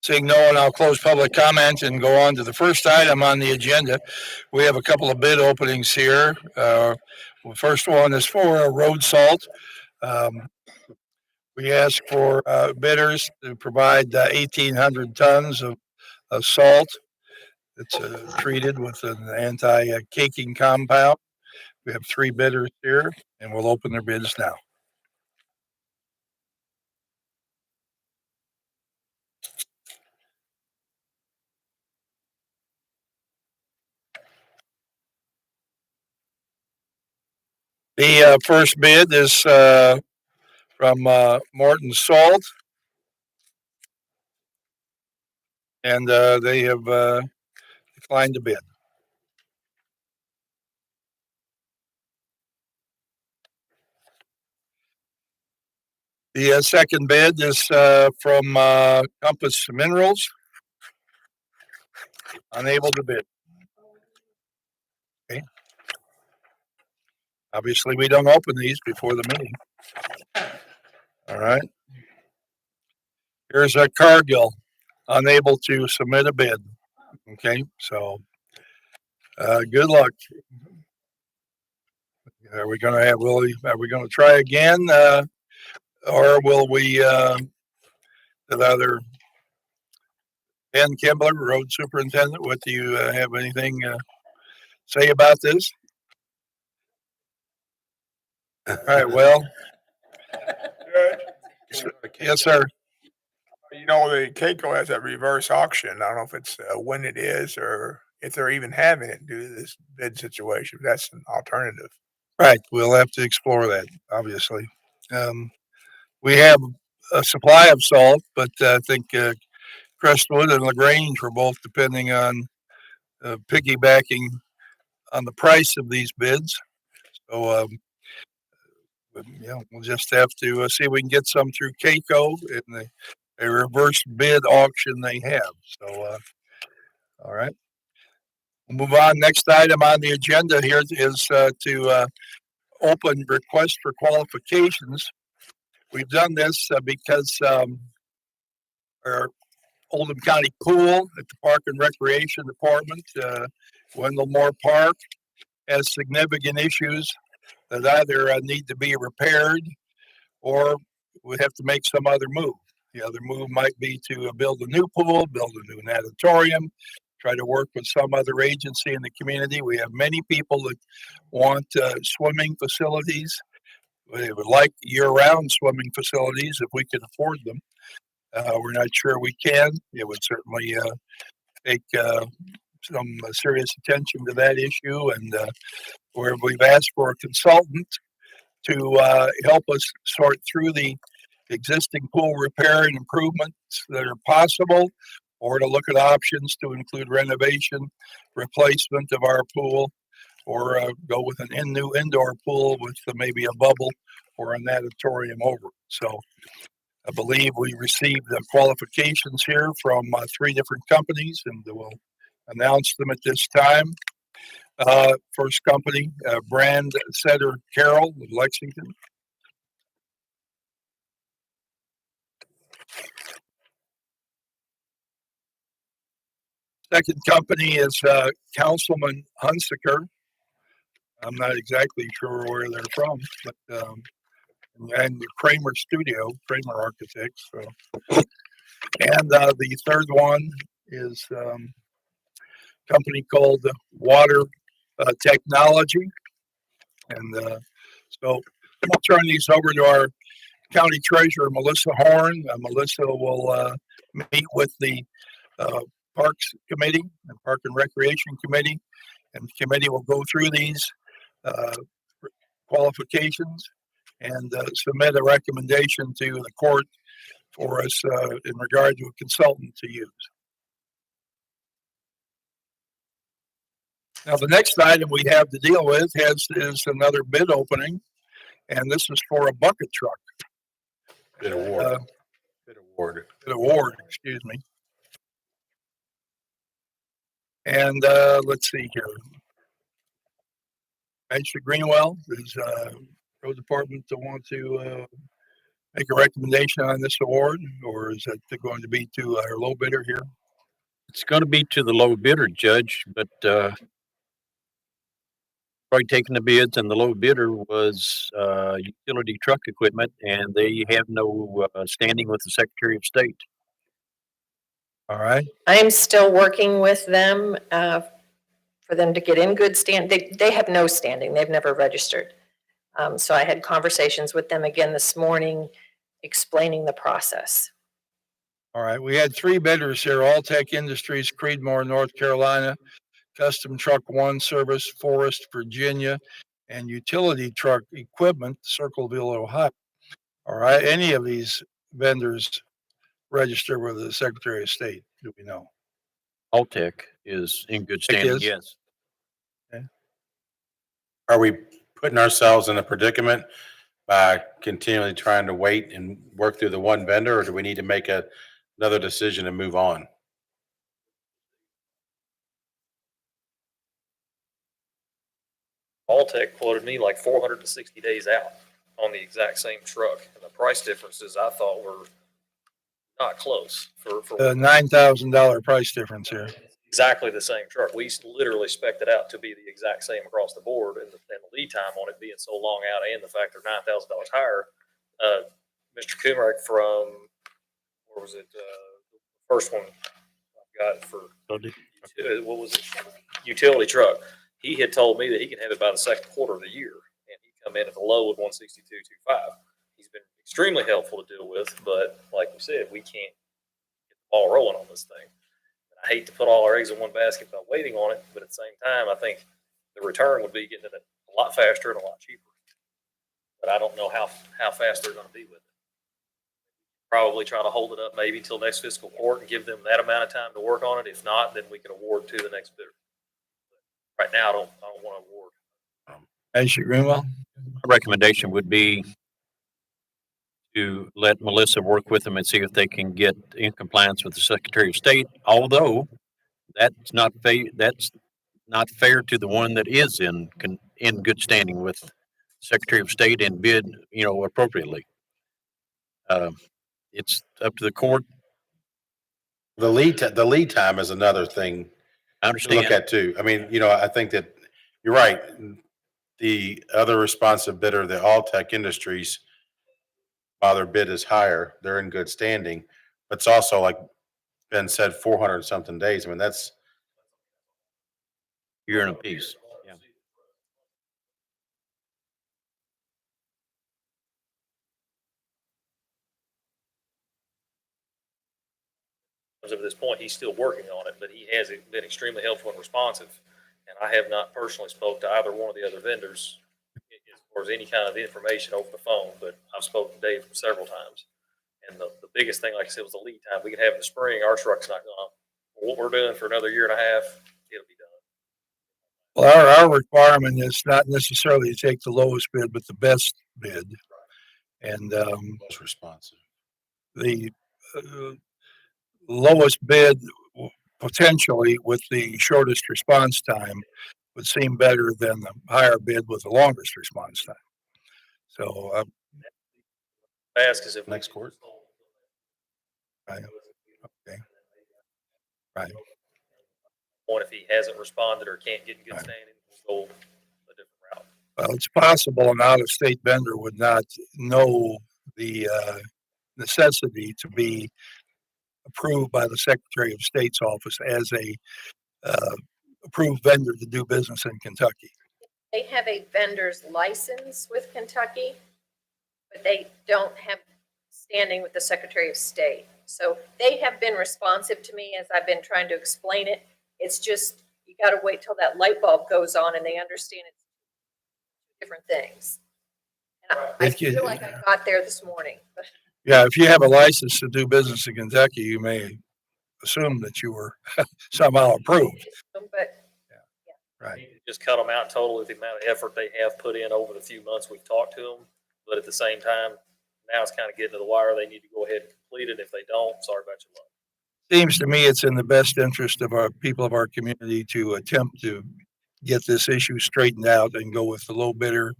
Speaker 1: Seeing no one, I'll close public comment and go on to the first item on the agenda. We have a couple of bid openings here. The first one is for road salt. We ask for bidders to provide 1,800 tons of salt. It's treated with an anti-caking compound. We have 3 bidders here, and we'll open their bids now. The first bid is from Morton Salt, and they have declined to bid. The second bid is from Compass Minerals, unable to bid. Okay. Obviously, we don't open these before the meeting. All right. Here's a Cargill, unable to submit a bid. Okay, so good luck. Are we going to have? Are we going to try again, or will we? Another Ben Kimbler, road superintendent. What do you have anything say about this? All right. Well, yes, sir.
Speaker 7: You know, the Keiko has a reverse auction. I don't know if it's when it is or if they're even having it due to this bid situation. That's an alternative.
Speaker 1: Right. We'll have to explore that, obviously. We have a supply of salt, but I think Crestwood and LaGrange were both depending on piggybacking on the price of these bids. So, we'll just have to see if we can get some through Keiko in a reverse bid auction they have. So, all right. We'll move on. Next item on the agenda here is to open request for qualifications. We've done this because our Oldham County Pool at the Park and Recreation Department, Wendell Park, has significant issues that either need to be repaired or we have to make some other move. The other move might be to build a new pool, build a new natatorium, try to work with some other agency in the community. We have many people that want swimming facilities. They would like year-round swimming facilities if we can afford them. We're not sure we can. It would certainly take some serious attention to that issue, and where we've asked for a consultant to help us sort through the existing pool repair and improvements that are possible, or to look at options to include renovation, replacement of our pool, or go with an new indoor pool with maybe a bubble or a natatorium over it. So I believe we received the qualifications here from 3 different companies, and we'll announce them at this time. First company, Brand Setter Carroll of Lexington. Second company is Councilman Hunsaker. I'm not exactly sure where they're from, but and the Kramer Studio, Kramer Architects. So. And the third one is company called Water Technology. And so I'll turn these over to our County Treasurer, Melissa Horn. Melissa will meet with the Parks Committee and Park and Recreation Committee, and the committee will go through these qualifications and submit a recommendation to the court for us in regard to a consultant to use. Now, the next item we have to deal with is another bid opening, and this is for a bucket truck.
Speaker 5: Bid award. Bid
Speaker 1: Award, excuse me. And let's see here. Mr. Greenwell, is road department to want to make a recommendation on this award, or is it going to be to our low bidder here?
Speaker 8: It's going to be to the low bidder, Judge, but probably taking the bids, and the low bidder was utility truck equipment, and they have no standing with the Secretary of State.
Speaker 1: All right.
Speaker 9: I'm still working with them for them to get in good stand. They have no standing. They've never registered. So I had conversations with them again this morning, explaining the process.
Speaker 1: All right. We had 3 bidders here: Alltech Industries, Creedmoor, North Carolina; Custom Truck One Service, Forest, Virginia; and Utility Truck Equipment, Circleville, Ohio. All right. Any of these vendors register with the Secretary of State? Do we know?
Speaker 8: Alltech is in good standing,
Speaker 1: is?
Speaker 8: yes.
Speaker 5: Are we putting ourselves in a predicament by continually trying to wait and work through the one vendor, or do we need to make another decision and move on?
Speaker 10: Alltech quoted me like 460 days out on the exact same truck, and the price differences I thought were not close for
Speaker 1: The $9,000 price difference here.
Speaker 10: exactly the same truck. We literally spec'd it out to be the exact same across the board, and the lead time on it being so long out, and the fact they're $9,000 higher. Mr. Kumrick from, where was it? The first one I've got for what was it? Utility truck. He had told me that he can have it by the second quarter of the year, and he come in at the low with 162.25. He's been extremely helpful to deal with, but like we said, we can't get the ball rolling on this thing. I hate to put all our eggs in one basket by waiting on it, but at the same time, I think the return would be getting it a lot faster and a lot cheaper. But I don't know how fast they're going to be with it. Probably try to hold it up maybe till next fiscal court and give them that amount of time to work on it. If not, then we can award to the next bidder. But right now, I don't want to award.
Speaker 1: Mr. Greenwell?
Speaker 8: My recommendation would be to let Melissa work with them and see if they can get in compliance with the Secretary of State, although that's not fair to the one that is in good standing with Secretary of State and bid, appropriately. It's up to the court.
Speaker 5: The lead time is another thing
Speaker 8: I
Speaker 5: to
Speaker 8: understand.
Speaker 5: look at too. I mean, I think that you're right. The other responsive bidder, the Alltech Industries, while their bid is higher, they're in good standing. But it's also, like Ben said, 400 something days. I mean, that's
Speaker 8: Year and a piece. Yeah.
Speaker 10: As of this point, he's still working on it, but he has been extremely helpful and responsive. And I have not personally spoke to either one of the other vendors as far as any kind of information over the phone, but I've spoken to Dave several times. And the biggest thing, like I said, was the lead time. We can have it in the spring. Our truck's not going to, what we're doing for another year and a half, it'll be done.
Speaker 1: Well, our requirement is not necessarily to take the lowest bid, but the best bid. And
Speaker 5: Most responsive.
Speaker 1: the lowest bid potentially with the shortest response time would seem better than the higher bid with the longest response time. So,
Speaker 10: Ask is if.
Speaker 5: Next court.
Speaker 1: right, okay, right.
Speaker 10: Point if he hasn't responded or can't get in good
Speaker 1: Right.
Speaker 10: standing, we'll go a different route.
Speaker 1: Well, it's possible an out-of-state vendor would not know the necessity to be approved by the Secretary of State's office as a approved vendor to do business in Kentucky.
Speaker 9: They have a vendor's license with Kentucky, but they don't have standing with the Secretary of State. So they have been responsive to me as I've been trying to explain it. It's just, you got to wait till that light bulb goes on and they understand it's different things. And I
Speaker 1: If you-
Speaker 9: feel like I got there this morning.
Speaker 1: Yeah, if you have a license to do business in Kentucky, you may assume that you were somehow approved.
Speaker 9: But
Speaker 1: Right.
Speaker 10: Just cut them out totally with the amount of effort they have put in over the few months we've talked to them. But at the same time, now it's kind of getting to the wire. They need to go ahead and complete it. If they don't, sorry about your luck.
Speaker 1: Seems to me it's in the best interest of our people of our community to attempt to get this issue straightened out and go with the low bidder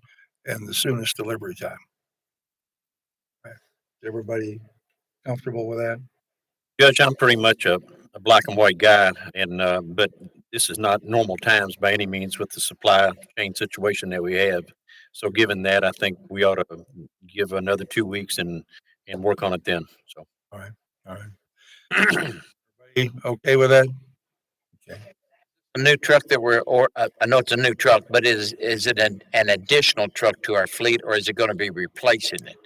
Speaker 1: and the soonest delivery time. Right. Everybody comfortable with that?
Speaker 8: Judge, I'm pretty much a black and white guy, and but this is not normal times by any means with the supply chain situation that we have. So given that, I think we ought to give another 2 weeks and work on it then. So.
Speaker 1: All right. Everybody okay with that? Okay.
Speaker 11: A new truck that I know it's a new truck, but is it an additional truck to our fleet, or is it going to be replacing it?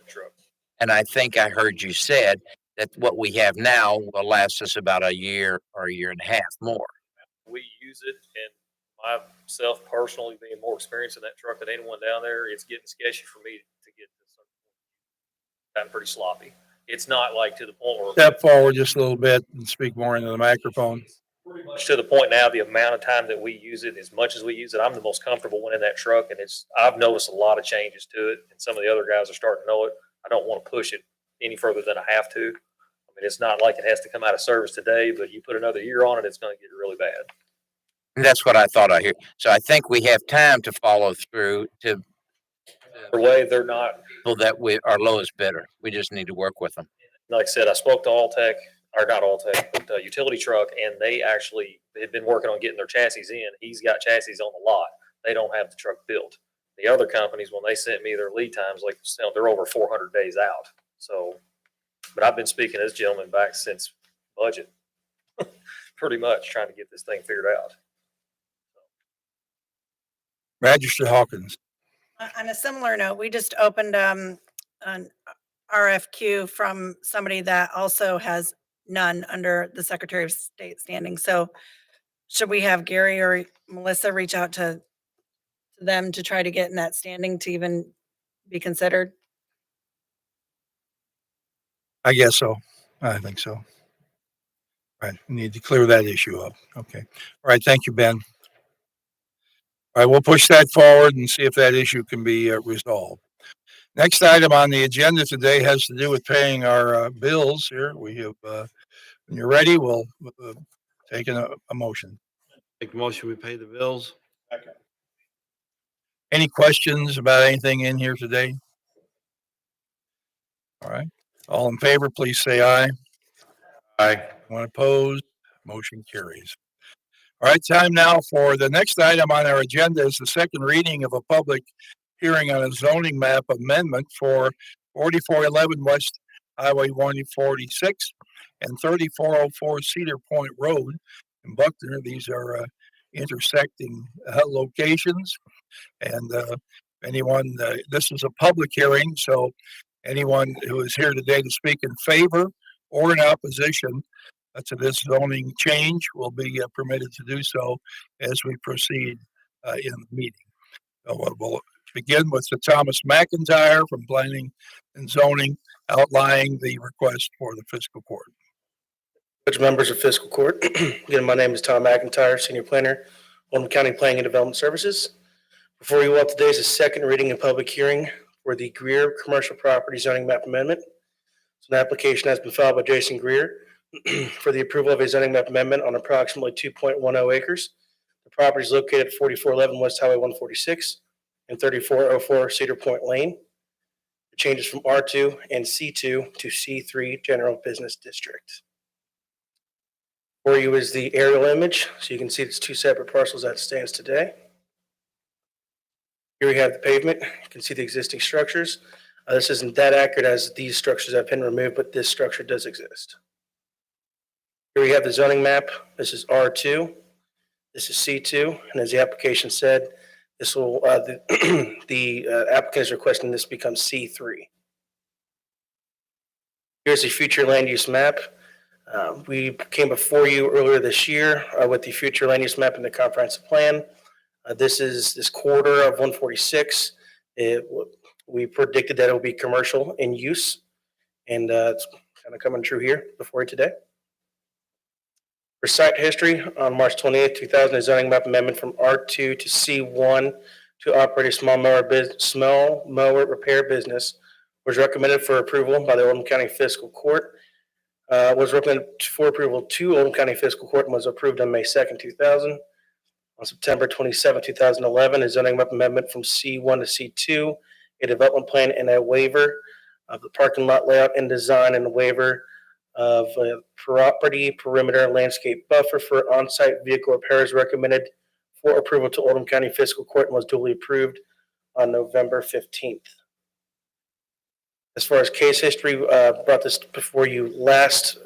Speaker 10: Truck.
Speaker 11: And I think I heard you said that what we have now will last us about a year or a year and a half more.
Speaker 10: We use it, and myself personally being more experienced in that truck than anyone down there, it's getting sketchy for me to get this. I'm pretty sloppy. It's not like to the point where.
Speaker 1: Step forward just a little bit and speak more into the microphone.
Speaker 10: Pretty much to the point now, the amount of time that we use it, as much as we use it, I'm the most comfortable one in that truck, and I've noticed a lot of changes to it, and some of the other guys are starting to know it. I don't want to push it any further than I have to. I mean, it's not like it has to come out of service today, but you put another year on it, it's going to get really bad.
Speaker 11: And that's what I thought I heard. So I think we have time to follow through to
Speaker 10: The way they're not,
Speaker 11: people that we our lowest bidder. We just need to work with them.
Speaker 10: like I said, I spoke to Alltech, or not Alltech, but Utility Truck, and they actually had been working on getting their chassis in. He's got chassis on the lot. They don't have the truck built. The other companies, when they sent me their lead times, like they're over 400 days out. So, but I've been speaking to this gentleman back since budget, pretty much trying to get this thing figured out.
Speaker 1: Magistrate Hawkins.
Speaker 12: On a similar note, we just opened an RFQ from somebody that also has none under the Secretary of State standing. So should we have Gary or Melissa reach out to them to try to get in that standing to even be considered?
Speaker 1: I guess so. I think so. Right. We need to clear that issue up. Okay. All right. Thank you, Ben. All right. We'll push that forward and see if that issue can be resolved. Next item on the agenda today has to do with paying our bills here. We have, when you're ready, we'll take a motion.
Speaker 13: Make a motion, we pay the bills.
Speaker 1: Any questions about anything in here today? All right. All in favor, please say aye.
Speaker 5: Aye.
Speaker 1: One opposed, motion carries. All right, time now for the next item on our agenda is the second reading of a public hearing on a zoning map amendment for 4411 West Highway 146 and 3404 Cedar Point Road in Buckner. These are intersecting locations. And anyone, this is a public hearing, so anyone who is here today to speak in favor or in opposition to this zoning change will be permitted to do so as we proceed in the meeting. So we'll begin with the Thomas McIntyre from Planning and Zoning outlining the request for the fiscal court.
Speaker 14: Judge, members of fiscal court, again, my name is Tom McIntyre, senior planner Oldham County Planning and Development Services. Before you all today is a second reading and public hearing for the Greer Commercial Property Zoning Map Amendment. So an application has been filed by Jason Greer for the approval of a zoning map amendment on approximately 2.10 acres. The property is located at 4411 West Highway 146 and 3404 Cedar Point Lane. The changes from R2 and C2 to C3 General Business District. For you is the aerial image, so you can see it's two separate parcels as it stands today. Here we have the pavement. You can see the existing structures. This isn't that accurate as these structures have been removed, but this structure does exist. Here we have the zoning map. This is R2. This is C2, and as the application said, this will the applicant is requesting this become C3. Here's the future land use map. We came before you earlier this year with the future land use map and the comprehensive plan. This is this quarter of 146. We predicted that it will be commercial in use, and it's kind of coming true here before you today. For site history, on March 28, 2000, a zoning map amendment from R2 to C1 to operate a small mower repair business was recommended for approval by the Oldham County Fiscal Court. Was recommended for approval to Oldham County Fiscal Court and was approved on May 2nd, 2000. On September 27, 2011, a zoning map amendment from C1 to C2, a development plan and a waiver of the parking lot layout and design and a waiver of a property perimeter landscape buffer for on-site vehicle repairs recommended for approval to Oldham County Fiscal Court and was duly approved on November 15th. As far as case history, brought this before you last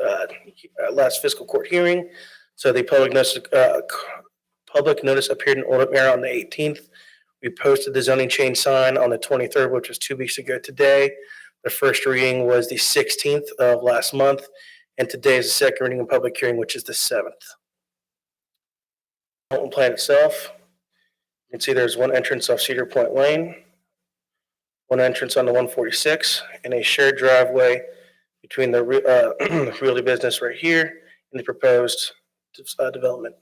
Speaker 14: fiscal court hearing. So the public notice appeared in Oldham Mirror on the 18th. We posted the zoning change sign on the 23rd, which was 2 weeks ago today. The first reading was the 16th of last month, and today is the second reading and public hearing, which is the 7th. Oldham plan itself, you can see there's one entrance off Cedar Point Lane, one entrance on the 146, and a shared driveway between the Realty business right here and the proposed development.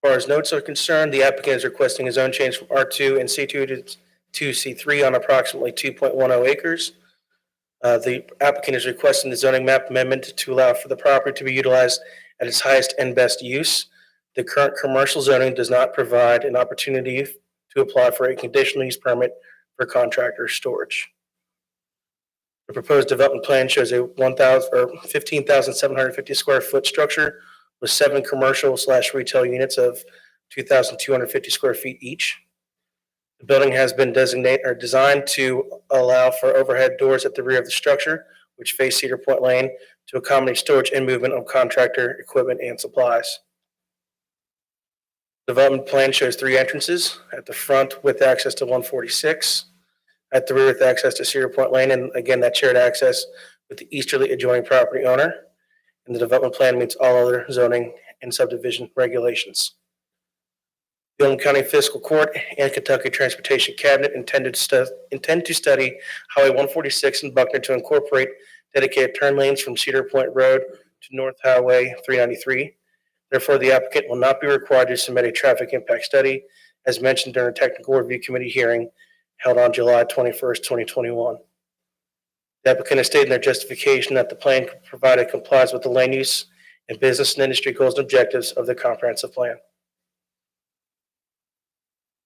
Speaker 14: As far as notes are concerned, the applicant is requesting a zone change from R2 and C2 to C3 on approximately 2.10 acres. The applicant is requesting the zoning map amendment to allow for the property to be utilized at its highest and best use. The current commercial zoning does not provide an opportunity to apply for a conditional use permit for contractor storage. The proposed development plan shows a 15,750 square foot structure with 7 commercial/retail units of 2,250 square feet each. The building has been designed to allow for overhead doors at the rear of the structure, which face Cedar Point Lane, to accommodate storage and movement of contractor equipment and supplies. Development plan shows 3 entrances at the front with access to 146, at the rear with access to Cedar Point Lane, and again, that shared access with the easterly adjoining property owner. And the development plan meets all other zoning and subdivision regulations. The Oldham County Fiscal Court and Kentucky Transportation Cabinet intend to study Highway 146 in Buckner to incorporate dedicated turn lanes from Cedar Point Road to North Highway 393. Therefore, the applicant will not be required to submit a traffic impact study as mentioned during a technical review committee hearing held on July 21st, 2021. The applicant has stated in their justification that the plan provided complies with the land use and business and industry goals and objectives of the comprehensive plan.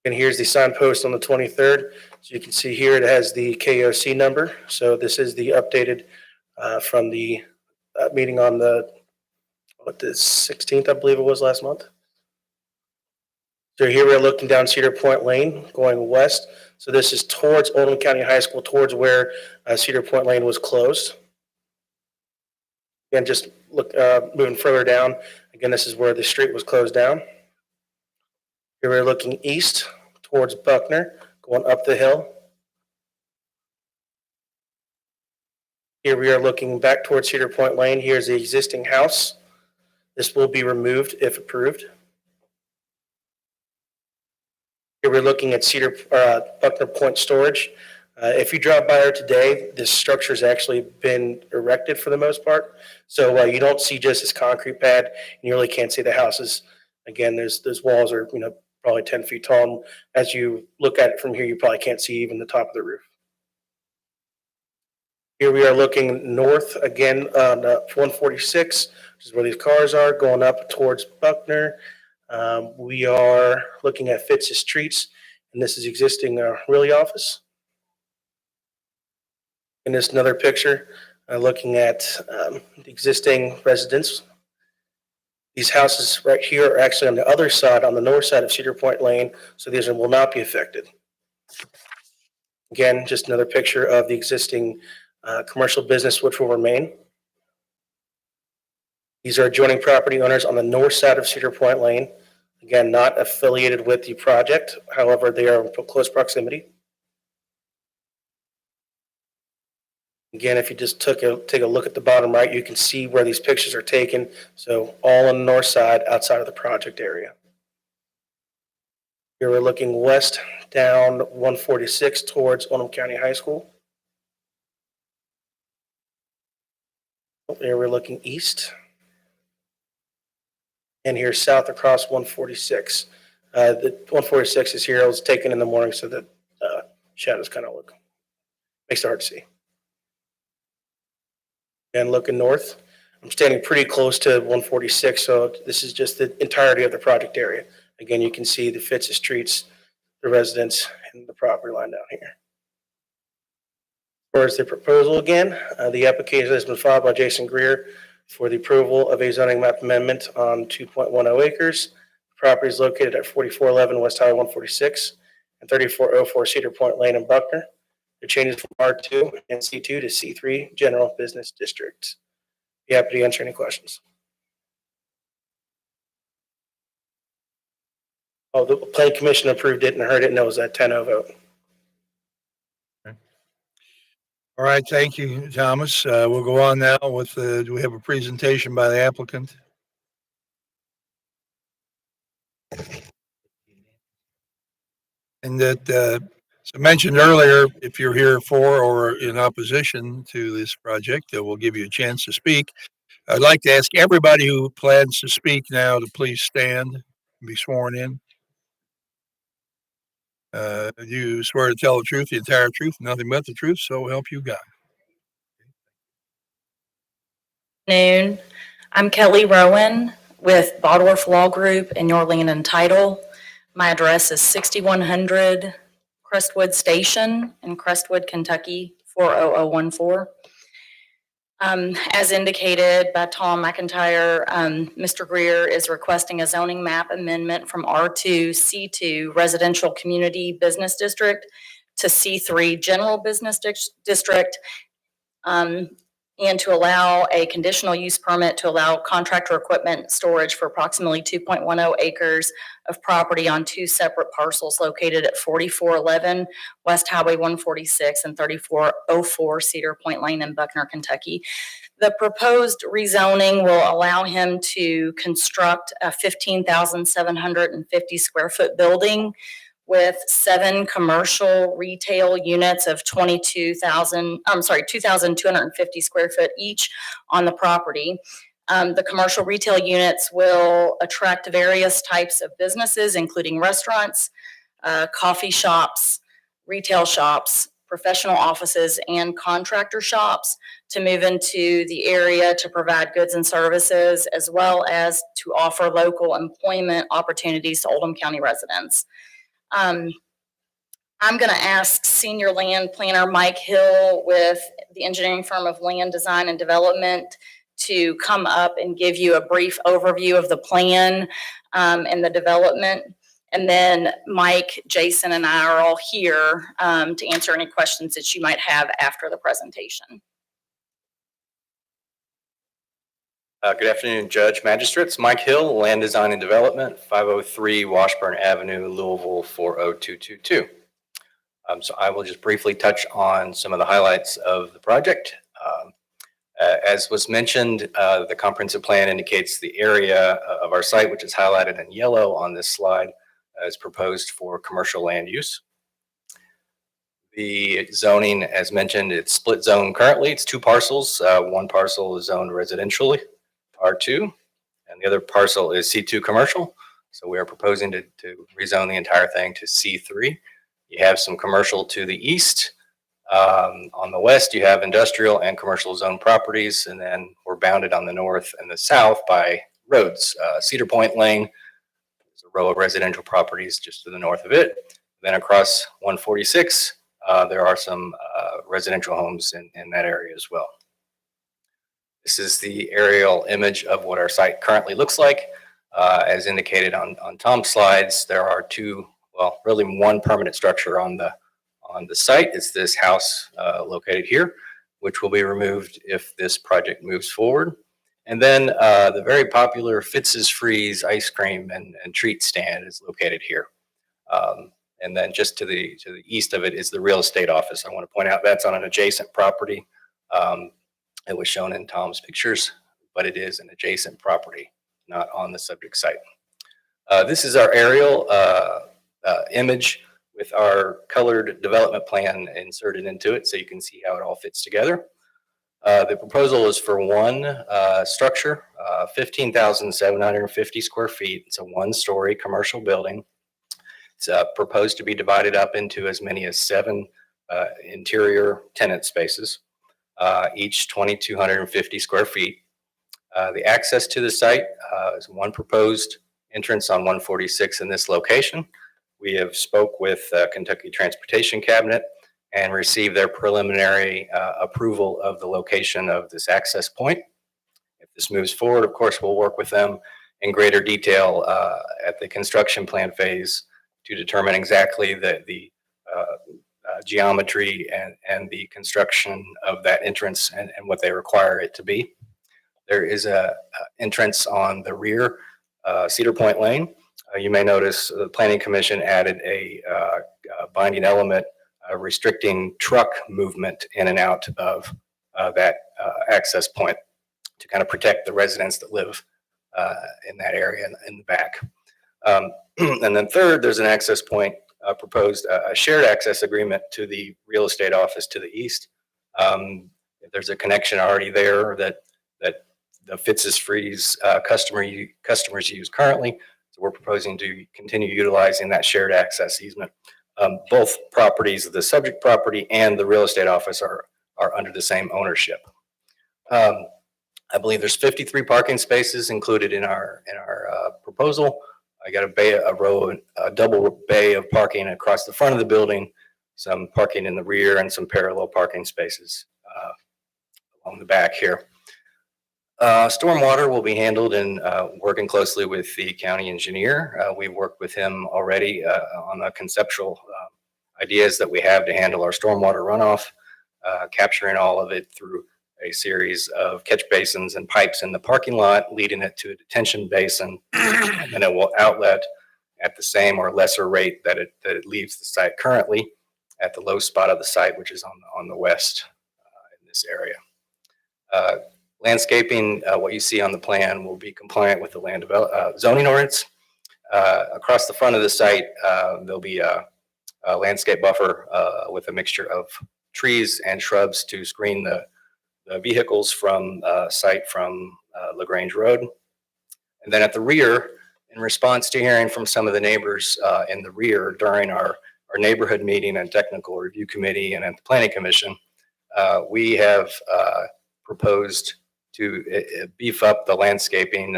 Speaker 14: And here's the signpost on the 23rd. So you can see here it has the KOC number. So this is the updated from the meeting on the 16th, I believe it was last month. So here we're looking down Cedar Point Lane going west. So this is towards Oldham County High School, towards where Cedar Point Lane was closed. And just look moving further down. Again, this is where the street was closed down. Here we're looking east towards Buckner, going up the hill. Here we are looking back towards Cedar Point Lane. Here's the existing house. This will be removed if approved. Here we're looking at Buckner Point Storage. If you drive by here today, this structure has actually been erected for the most part. So you don't see just this concrete pad, and you really can't see the houses Again, those walls are, probably 10 feet tall. And as you look at it from here, you probably can't see even the top of the roof. Here we are looking north again on 146, which is where these cars are going up towards Buckner. We are looking at Fitz's Streets, and this is existing Really office. And this another picture looking at the existing residence. These houses right here are actually on the other side, on the north side of Cedar Point Lane, so these will not be affected. Again, just another picture of the existing commercial business, which will remain. These are adjoining property owners on the north side of Cedar Point Lane. Again, not affiliated with the project. However, they are in close proximity. Again, if you just take a look at the bottom right, you can see where these pictures are taken. So all on the north side outside of the project area. Here we're looking west down 146 towards Oldham County High School. Here we're looking east. And here south across 146. The 146 is here. It was taken in the morning so that shadows kind of makes it hard to see. And looking north, I'm standing pretty close to 146, so this is just the entirety of the project area. Again, you can see the Fitz's Streets, the residents, and the property line down here. As far as the proposal again, the application has been filed by Jason Greer for the approval of a zoning map amendment on 2.10 acres. The property is located at 4411 West Highway 146 and 3404 Cedar Point Lane in Buckner. The changes from R2 and C2 to C3 General Business District. Be happy to answer any questions. Oh, the Planning Commission approved it and heard it, and it was a 10-0 vote.
Speaker 1: All right, thank you, Thomas. We'll go on now with, do we have a presentation by the applicant? And that, as I mentioned earlier, if you're here for or in opposition to this project, we'll give you a chance to speak. I'd like to ask everybody who plans to speak now to please stand and be sworn in. You swear to tell the truth, the entire truth, nothing but the truth, so help you God.
Speaker 15: Noon. I'm Kelly Rowan with Baldorf Law Group in your land and title. My address is 6100 Crestwood Station in Crestwood, Kentucky, 40014. As indicated by Tom McIntyre, Mr. Greer is requesting a zoning map amendment from R2 C2 Residential Community Business District to C3 General Business District, and to allow a conditional use permit to allow contractor equipment storage for approximately 2.10 acres of property on two separate parcels located at 4411 West Highway 146 and 3404 Cedar Point Lane in Buckner, Kentucky. The proposed rezoning will allow him to construct a 15,750 square foot building with 7 commercial retail units of 2,250 square foot each on the property. The commercial retail units will attract various types of businesses, including restaurants, coffee shops, retail shops, professional offices, and contractor shops to move into the area to provide goods and services, as well as to offer local employment opportunities to Oldham County residents. I'm going to ask Senior Land Planner Mike Hill with the engineering firm of Land Design and Development to come up and give you a brief overview of the plan and the development. And then Mike, Jason, and I are all here to answer any questions that you might have after the presentation.
Speaker 16: Good afternoon, Judge Magistrates. Mike Hill, Land Design and Development, 503 Washburn Avenue, Louisville, 40222. So I will just briefly touch on some of the highlights of the project. As was mentioned, the comprehensive plan indicates the area of our site, which is highlighted in yellow on this slide, is proposed for commercial land use. The zoning, as mentioned, it's split zone currently. It's 2 parcels. One parcel is zoned residentially, R2, and the other parcel is C2 commercial. So we are proposing to rezone the entire thing to C3. You have some commercial to the east. On the west, you have industrial and commercial zone properties, and then we're bounded on the north and the south by roads. Cedar Point Lane, there's a row of residential properties just to the north of it. Then across 146, there are some residential homes in that area as well. This is the aerial image of what our site currently looks like. As indicated on Tom's slides, there are two, well, really one permanent structure on the site. It's this house located here, which will be removed if this project moves forward. And then the very popular Fitz's Freeze ice cream and treat stand is located here. And then just to the east of it is the real estate office. I want to point out that's on an adjacent property. It was shown in Tom's pictures, but it is an adjacent property, not on the subject site. This is our aerial image with our colored development plan inserted into it, so you can see how it all fits together. The proposal is for one structure, 15,750 square feet. It's a one-story commercial building. It's proposed to be divided up into as many as 7 interior tenant spaces, each 2,250 square feet. The access to the site is one proposed entrance on 146 in this location. We have spoke with Kentucky Transportation Cabinet and received their preliminary approval of the location of this access point. If this moves forward, of course, we'll work with them in greater detail at the construction plan phase to determine exactly the geometry and the construction of that entrance and what they require it to be. There is a entrance on the rear Cedar Point Lane. You may notice the Planning Commission added a binding element restricting truck movement in and out of that access point to kind of protect the residents that live in that area in the back. And then third, there's an access point proposed, a shared access agreement to the real estate office to the east. There's a connection already there that the Fitz's Freeze customers use currently. So we're proposing to continue utilizing that shared access easement. Both properties, the subject property and the real estate office are under the same ownership. I believe there's 53 parking spaces included in our proposal. I got a double bay of parking across the front of the building, some parking in the rear, and some parallel parking spaces along the back here. Stormwater will be handled in working closely with the county engineer. We've worked with him already on the conceptual ideas that we have to handle our stormwater runoff, capturing all of it through a series of catch basins and pipes in the parking lot, leading it to a detention basin, and then it will outlet at the same or lesser rate that it leaves the site currently at the low spot of the site, which is on the west in this area. Landscaping, what you see on the plan will be compliant with the land zoning ordinance. Across the front of the site, there'll be a landscape buffer with a mixture of trees and shrubs to screen the vehicles from site from LaGrange Road. And then at the rear, in response to hearing from some of the neighbors in the rear during our neighborhood meeting and technical review committee and at the Planning Commission, we have proposed to beef up the landscaping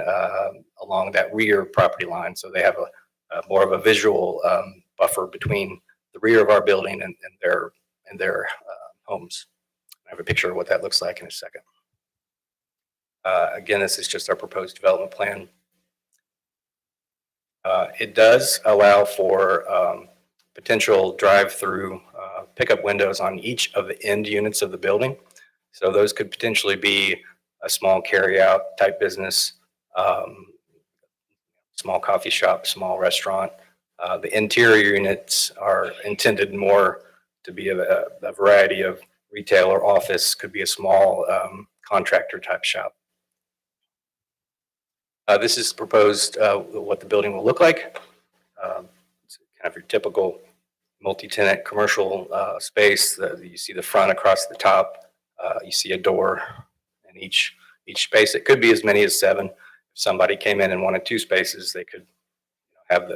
Speaker 16: along that rear property line. So they have a more of a visual buffer between the rear of our building and their homes. I have a picture of what that looks like in a second. Again, this is just our proposed development plan. It does allow for potential drive-through pickup windows on each of the end units of the building. So those could potentially be a small carry-out type business, small coffee shop, small restaurant. The interior units are intended more to be a variety of retail or office, could be a small contractor type shop. This is proposed what the building will look like. It's kind of your typical multi-tenant commercial space. You see the front across the top. You see a door in each space. It could be as many as 7. If somebody came in and wanted 2 spaces, they could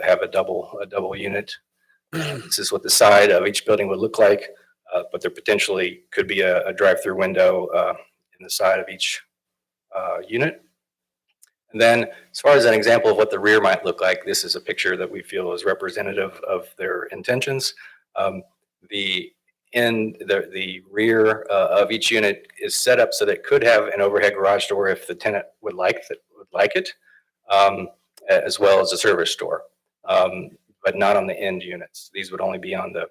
Speaker 16: have a double unit. This is what the side of each building would look like, but there potentially could be a drive-through window in the side of each unit. And then as far as an example of what the rear might look like, this is a picture that we feel is representative of their intentions. The rear of each unit is set up so that it could have an overhead garage door if the tenant would like it, as well as a service door, but not on the end units. These would only be on the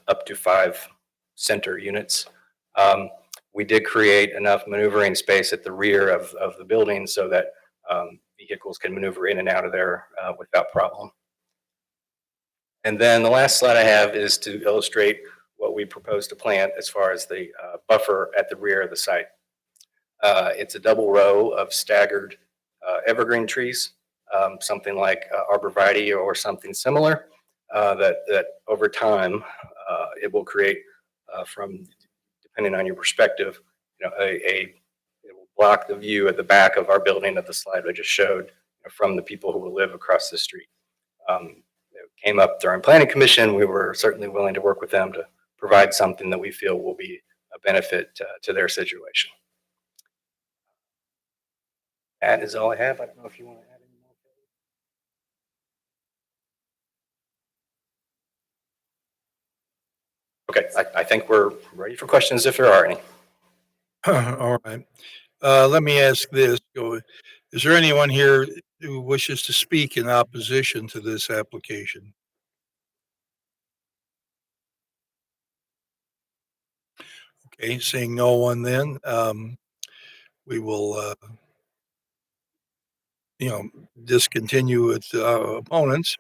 Speaker 16: up to five center units. We did create enough maneuvering space at the rear of the building so that vehicles can maneuver in and out of there without problem. And then the last slide I have is to illustrate what we propose to plant as far as the buffer at the rear of the site. It's a double row of staggered evergreen trees, something like arborvitae or something similar, that over time it will create depending on your perspective, it will block the view at the back of our building of the slide I just showed from the people who will live across the street. It came up during planning commission. We were certainly willing to work with them to provide something that we feel will be a benefit to their situation. That is all I have. I don't know if you want to add any more. Okay, I think we're ready for questions if there are any.
Speaker 1: All right. Let me ask this. Is there anyone here who wishes to speak in opposition to this application? Okay, seeing no one then, we will, discontinue with opponents.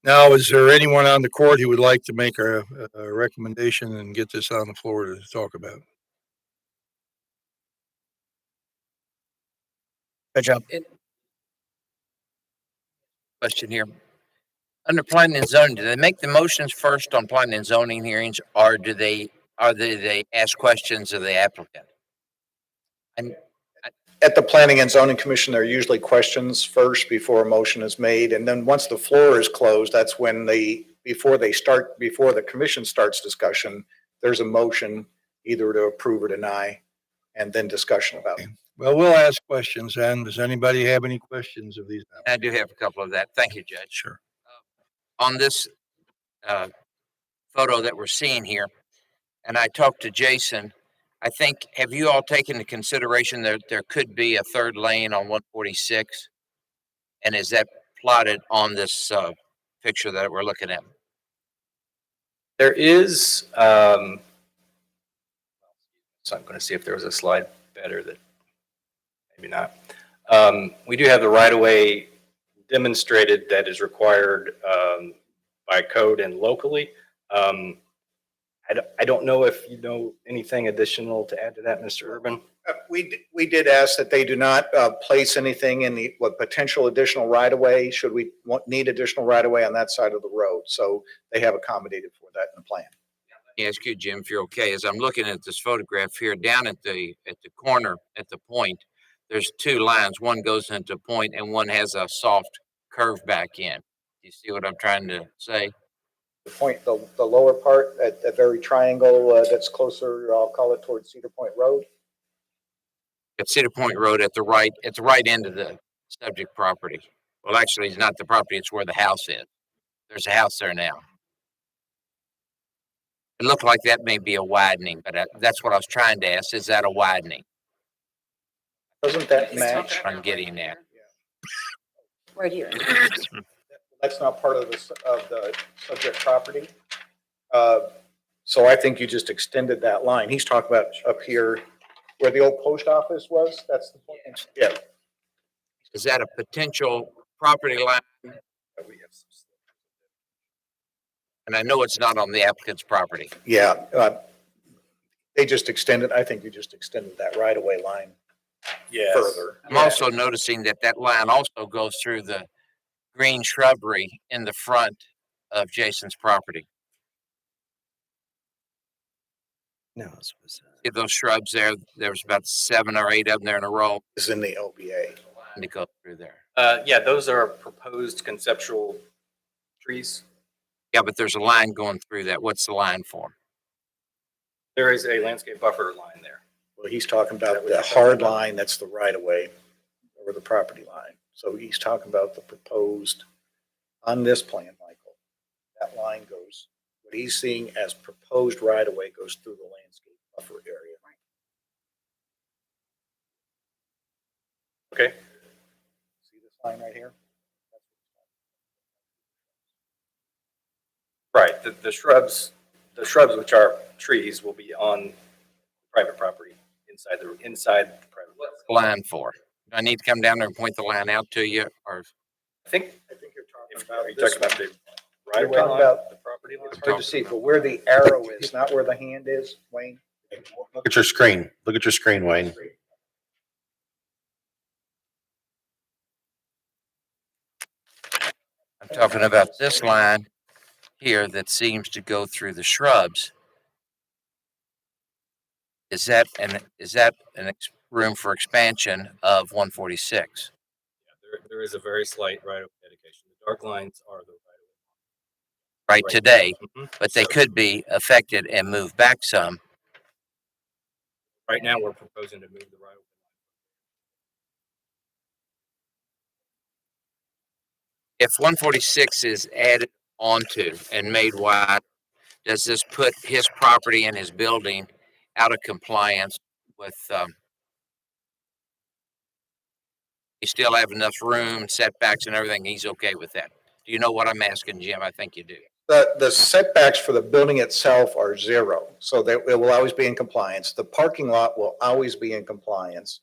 Speaker 1: Now, is there anyone on the court who would like to make a recommendation and get this on the floor to talk about?
Speaker 4: Good job.
Speaker 11: Question here. Under planning and zoning, do they make the motions first on planning and zoning hearings, or do they ask questions of the applicant? And
Speaker 17: At the Planning and Zoning Commission, there are usually questions first before a motion is made. And then once the floor is closed, that's when before the commission starts discussion, there's a motion either to approve or deny, and then discussion about it.
Speaker 1: Well, we'll ask questions. And does anybody have any questions of these?
Speaker 11: I do have a couple of that. Thank you, Judge.
Speaker 1: Sure.
Speaker 11: On this photo that we're seeing here, and I talked to Jason, I think, have you all taken into consideration that there could be a third lane on 146? And is that plotted on this picture that we're looking at?
Speaker 16: There is, so I'm going to see if there was a slide better that maybe not. We do have the right-of-way demonstrated that is required by code and locally. I don't know if you know anything additional to add to that, Mr. Urban.
Speaker 17: We did ask that they do not place anything in the potential additional right-of-way should we need additional right-of-way on that side of the road. So they have accommodated for that in the plan.
Speaker 11: Let me ask you, Jim, if you're okay. As I'm looking at this photograph here, down at the corner, at the point, there's two lines. One goes into point and one has a soft curve back in. Do you see what I'm trying to say?
Speaker 17: The point, the lower part at the very triangle that's closer, I'll call it towards Cedar Point Road.
Speaker 11: At Cedar Point Road at the right end of the subject property. Well, actually, it's not the property, it's where the house is. There's a house there now. It looked like that may be a widening, but that's what I was trying to ask. Is that a widening?
Speaker 17: Doesn't that match?
Speaker 11: I'm getting there.
Speaker 9: Right here.
Speaker 17: That's not part of the subject property. So I think you just extended that line. He's talking about up here where the old post office was. That's the point. Yeah.
Speaker 11: Is that a potential property line? And I know it's not on the applicant's property.
Speaker 17: Yeah. They just extended, I think you just extended that right-of-way line further.
Speaker 11: I'm also noticing that line also goes through the green shrubbery in the front of Jason's property.
Speaker 4: No,
Speaker 11: See those shrubs there? There's about 7 or 8 of them there in a row.
Speaker 17: Is in the OBA.
Speaker 11: And they go through there.
Speaker 16: Yeah, those are proposed conceptual trees.
Speaker 11: Yeah, but there's a line going through that. What's the line for?
Speaker 16: There is a landscape buffer line there.
Speaker 17: Well, he's talking about the hard line, that's the right of way over the property line. So he's talking about the proposed, on this plan, Michael, that line goes, what he's seeing as proposed right of way goes through the landscape buffer area.
Speaker 16: Okay.
Speaker 17: See this line right here?
Speaker 16: Right, the shrubs, which are trees, will be on private property inside the private.
Speaker 11: Line for? Do I need to come down there and point the line out to you, or?
Speaker 16: I think
Speaker 17: you're talking
Speaker 16: are you talking about the right
Speaker 17: You're
Speaker 16: of way
Speaker 17: talking
Speaker 16: line,
Speaker 17: about-
Speaker 16: the property line?
Speaker 17: It's hard to see, but where the arrow is, not where the hand is, Wayne.
Speaker 5: Look at your screen. Look at your screen, Wayne.
Speaker 11: I'm talking about this line here that seems to go through the shrubs. Is that room for expansion of 146?
Speaker 16: There is a very slight right of way dedication. The dark lines are the
Speaker 11: Right today,
Speaker 16: Mhm.
Speaker 11: but they
Speaker 16: So,
Speaker 11: could be affected and moved back some.
Speaker 16: right now, we're proposing to move the right of way.
Speaker 11: If 146 is added onto and made wide, does this put his property and his building out of compliance with, you still have enough room, setbacks and everything, he's okay with that? Do you know what I'm asking, Jim? I think you do.
Speaker 17: The setbacks for the building itself are zero, so that it will always be in compliance. The parking lot will always be in compliance.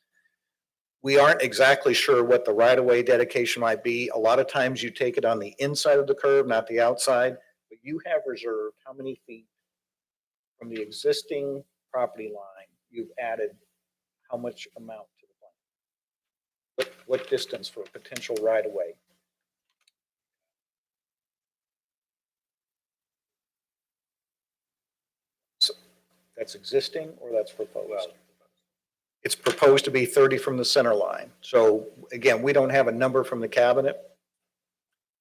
Speaker 17: We aren't exactly sure what the right-of-way dedication might be. A lot of times you take it on the inside of the curb, not the outside, but you have reserved how many feet from the existing property line you've added how much amount to the plan? What distance for a potential right-of-way? That's existing or that's proposed? It's proposed to be 30 from the center line. So again, we don't have a number from the cabinet.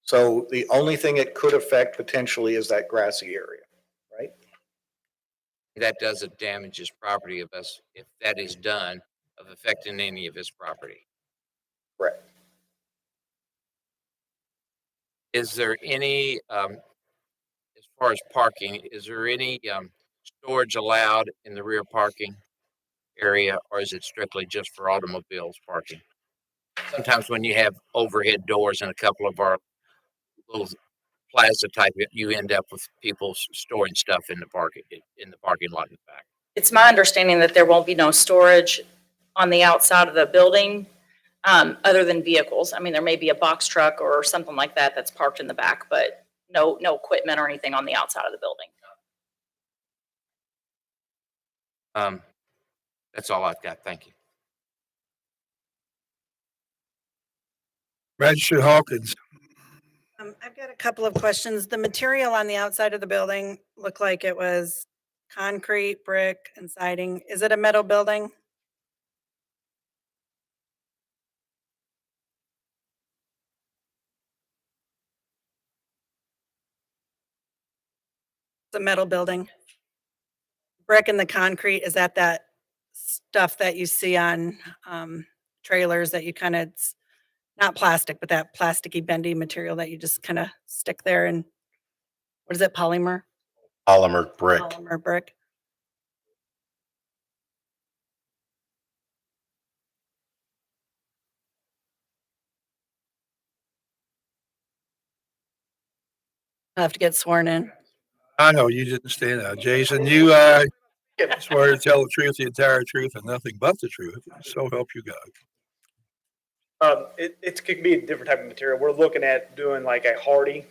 Speaker 17: So the only thing it could affect potentially is that grassy area, right?
Speaker 11: That doesn't damage his property of us, if that is done, of affecting any of his property.
Speaker 17: Correct.
Speaker 11: Is there any, as far as parking, is there any storage allowed in the rear parking area, or is it strictly just for automobiles parking? Sometimes when you have overhead doors in a couple of our little plaza type, you end up with people storing stuff in the parking lot in the back.
Speaker 15: It's my understanding that there won't be no storage on the outside of the building, other than vehicles. I mean, there may be a box truck or something like that that's parked in the back, but no equipment or anything on the outside of the building.
Speaker 11: That's all I've got. Thank you.
Speaker 1: Magistrate Hawkins.
Speaker 12: I've got a couple of questions. The material on the outside of the building looked like it was concrete, brick, and siding. Is it a metal building? It's a metal building. Brick and the concrete, is that stuff that you see on trailers that you kind of, not plastic, but that plasticky bendy material that you just kind of stick there and, what is it, polymer?
Speaker 5: Polymer brick.
Speaker 12: Polymer brick. I have to get sworn in.
Speaker 1: I know you didn't stand out. Jason, you swear to tell the truth, the entire truth, and nothing but the truth. So help you God.
Speaker 18: It could be a different type of material. We're looking at doing like a hardy,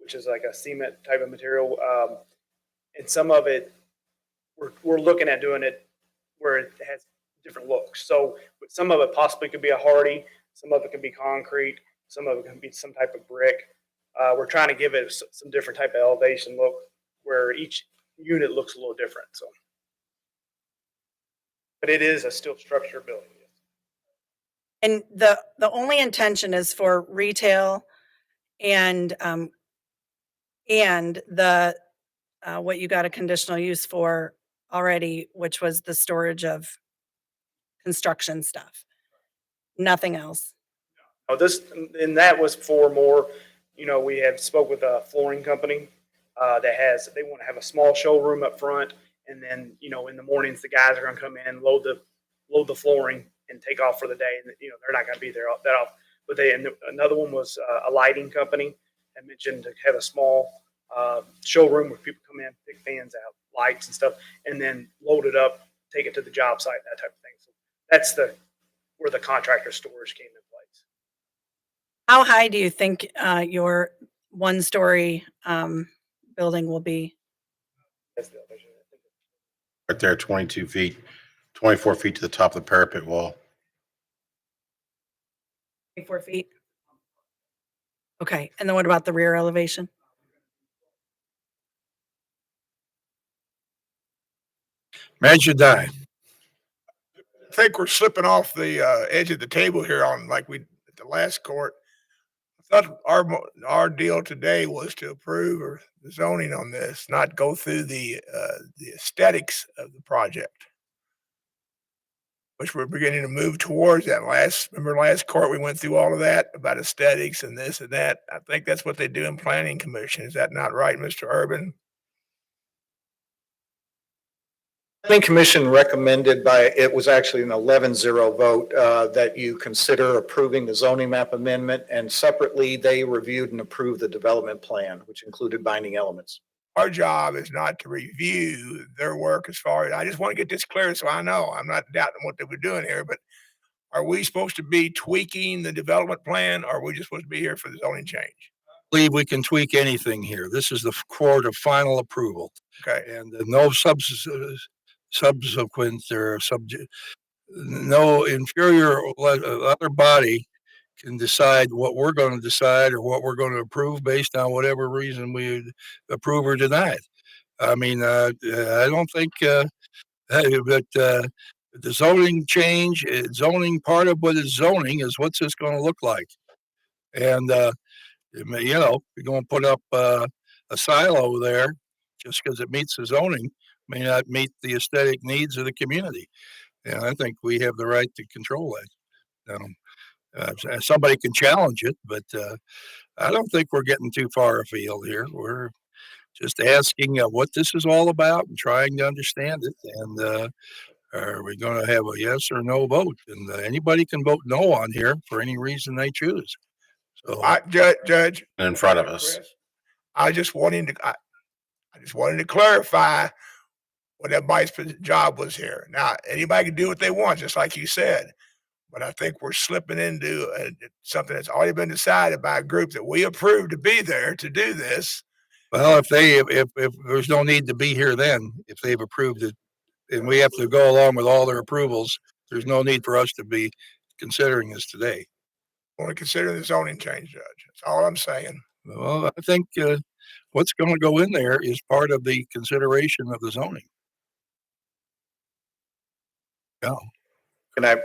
Speaker 18: which is like a cement type of material. And some of it, we're looking at doing it where it has different looks. So some of it possibly could be a hardy, some of it could be concrete, some of it can be some type of brick. We're trying to give it some different type of elevation look where each unit looks a little different. So, but it is a steel structure building.
Speaker 12: And the only intention is for retail and the, what you got a conditional use for already, which was the storage of construction stuff. Nothing else.
Speaker 18: Oh, and that was for more, we have spoke with a flooring company, they want to have a small showroom up front. And then, in the mornings, the guys are going to come in, load the flooring and take off for the day. And, they're not going to be there that often. But and another one was a lighting company. I mentioned to have a small showroom where people come in, pick fans out, lights and stuff, and then load it up, take it to the job site, that type of thing. So that's where the contractor storage came in place.
Speaker 12: How high do you think your one-story building will be?
Speaker 5: Right there, 22 feet, 24 feet to the top of the parapet wall.
Speaker 12: 24 feet? Okay, and then what about the rear elevation?
Speaker 1: Man should die.
Speaker 7: I think we're slipping off the edge of the table here on like we at the last court. I thought our deal today was to approve or the zoning on this, not go through the aesthetics of the project, which we're beginning to move towards that. Remember last court we went through all of that about aesthetics and this and that. I think that's what they do in planning commission. Is that not right, Mr. Urban?
Speaker 17: Planning Commission recommended it was actually an 11-0 vote that you consider approving the zoning map amendment, and separately they reviewed and approved the development plan, which included binding elements.
Speaker 7: Our job is not to review their work as far as, I just want to get this clear so I know. I'm not doubting what they were doing here, but are we supposed to be tweaking the development plan, or are we just supposed to be here for the zoning change?
Speaker 1: Believe we can tweak anything here. This is the court of final approval.
Speaker 7: Okay.
Speaker 1: And no subsequent or no inferior other body can decide what we're going to decide or what we're going to approve based on whatever reason we approve or deny it. I mean, I don't think, but the zoning change, zoning, part of what is zoning is what's this going to look like. And, you're going to put up a silo there just because it meets the zoning may not meet the aesthetic needs of the community. And I think we have the right to control that. Somebody can challenge it, but I don't think we're getting too far afield here. We're just asking what this is all about and trying to understand it. And are we going to have a yes or no vote? And anybody can vote no on here for any reason they choose. So,
Speaker 7: Judge,
Speaker 5: in front of us.
Speaker 7: I just wanted to clarify what everybody's job was here. Now, anybody can do what they want, just like you said. But I think we're slipping into something that's already been decided by a group that we approved to be there to do this.
Speaker 1: Well, if there's no need to be here, then if they've approved it, and we have to go along with all their approvals, there's no need for us to be considering this today.
Speaker 7: I want to consider the zoning change, Judge. That's all I'm saying.
Speaker 1: Well, I think what's going to go in there is part of the consideration of the zoning. Yeah.
Speaker 17: And I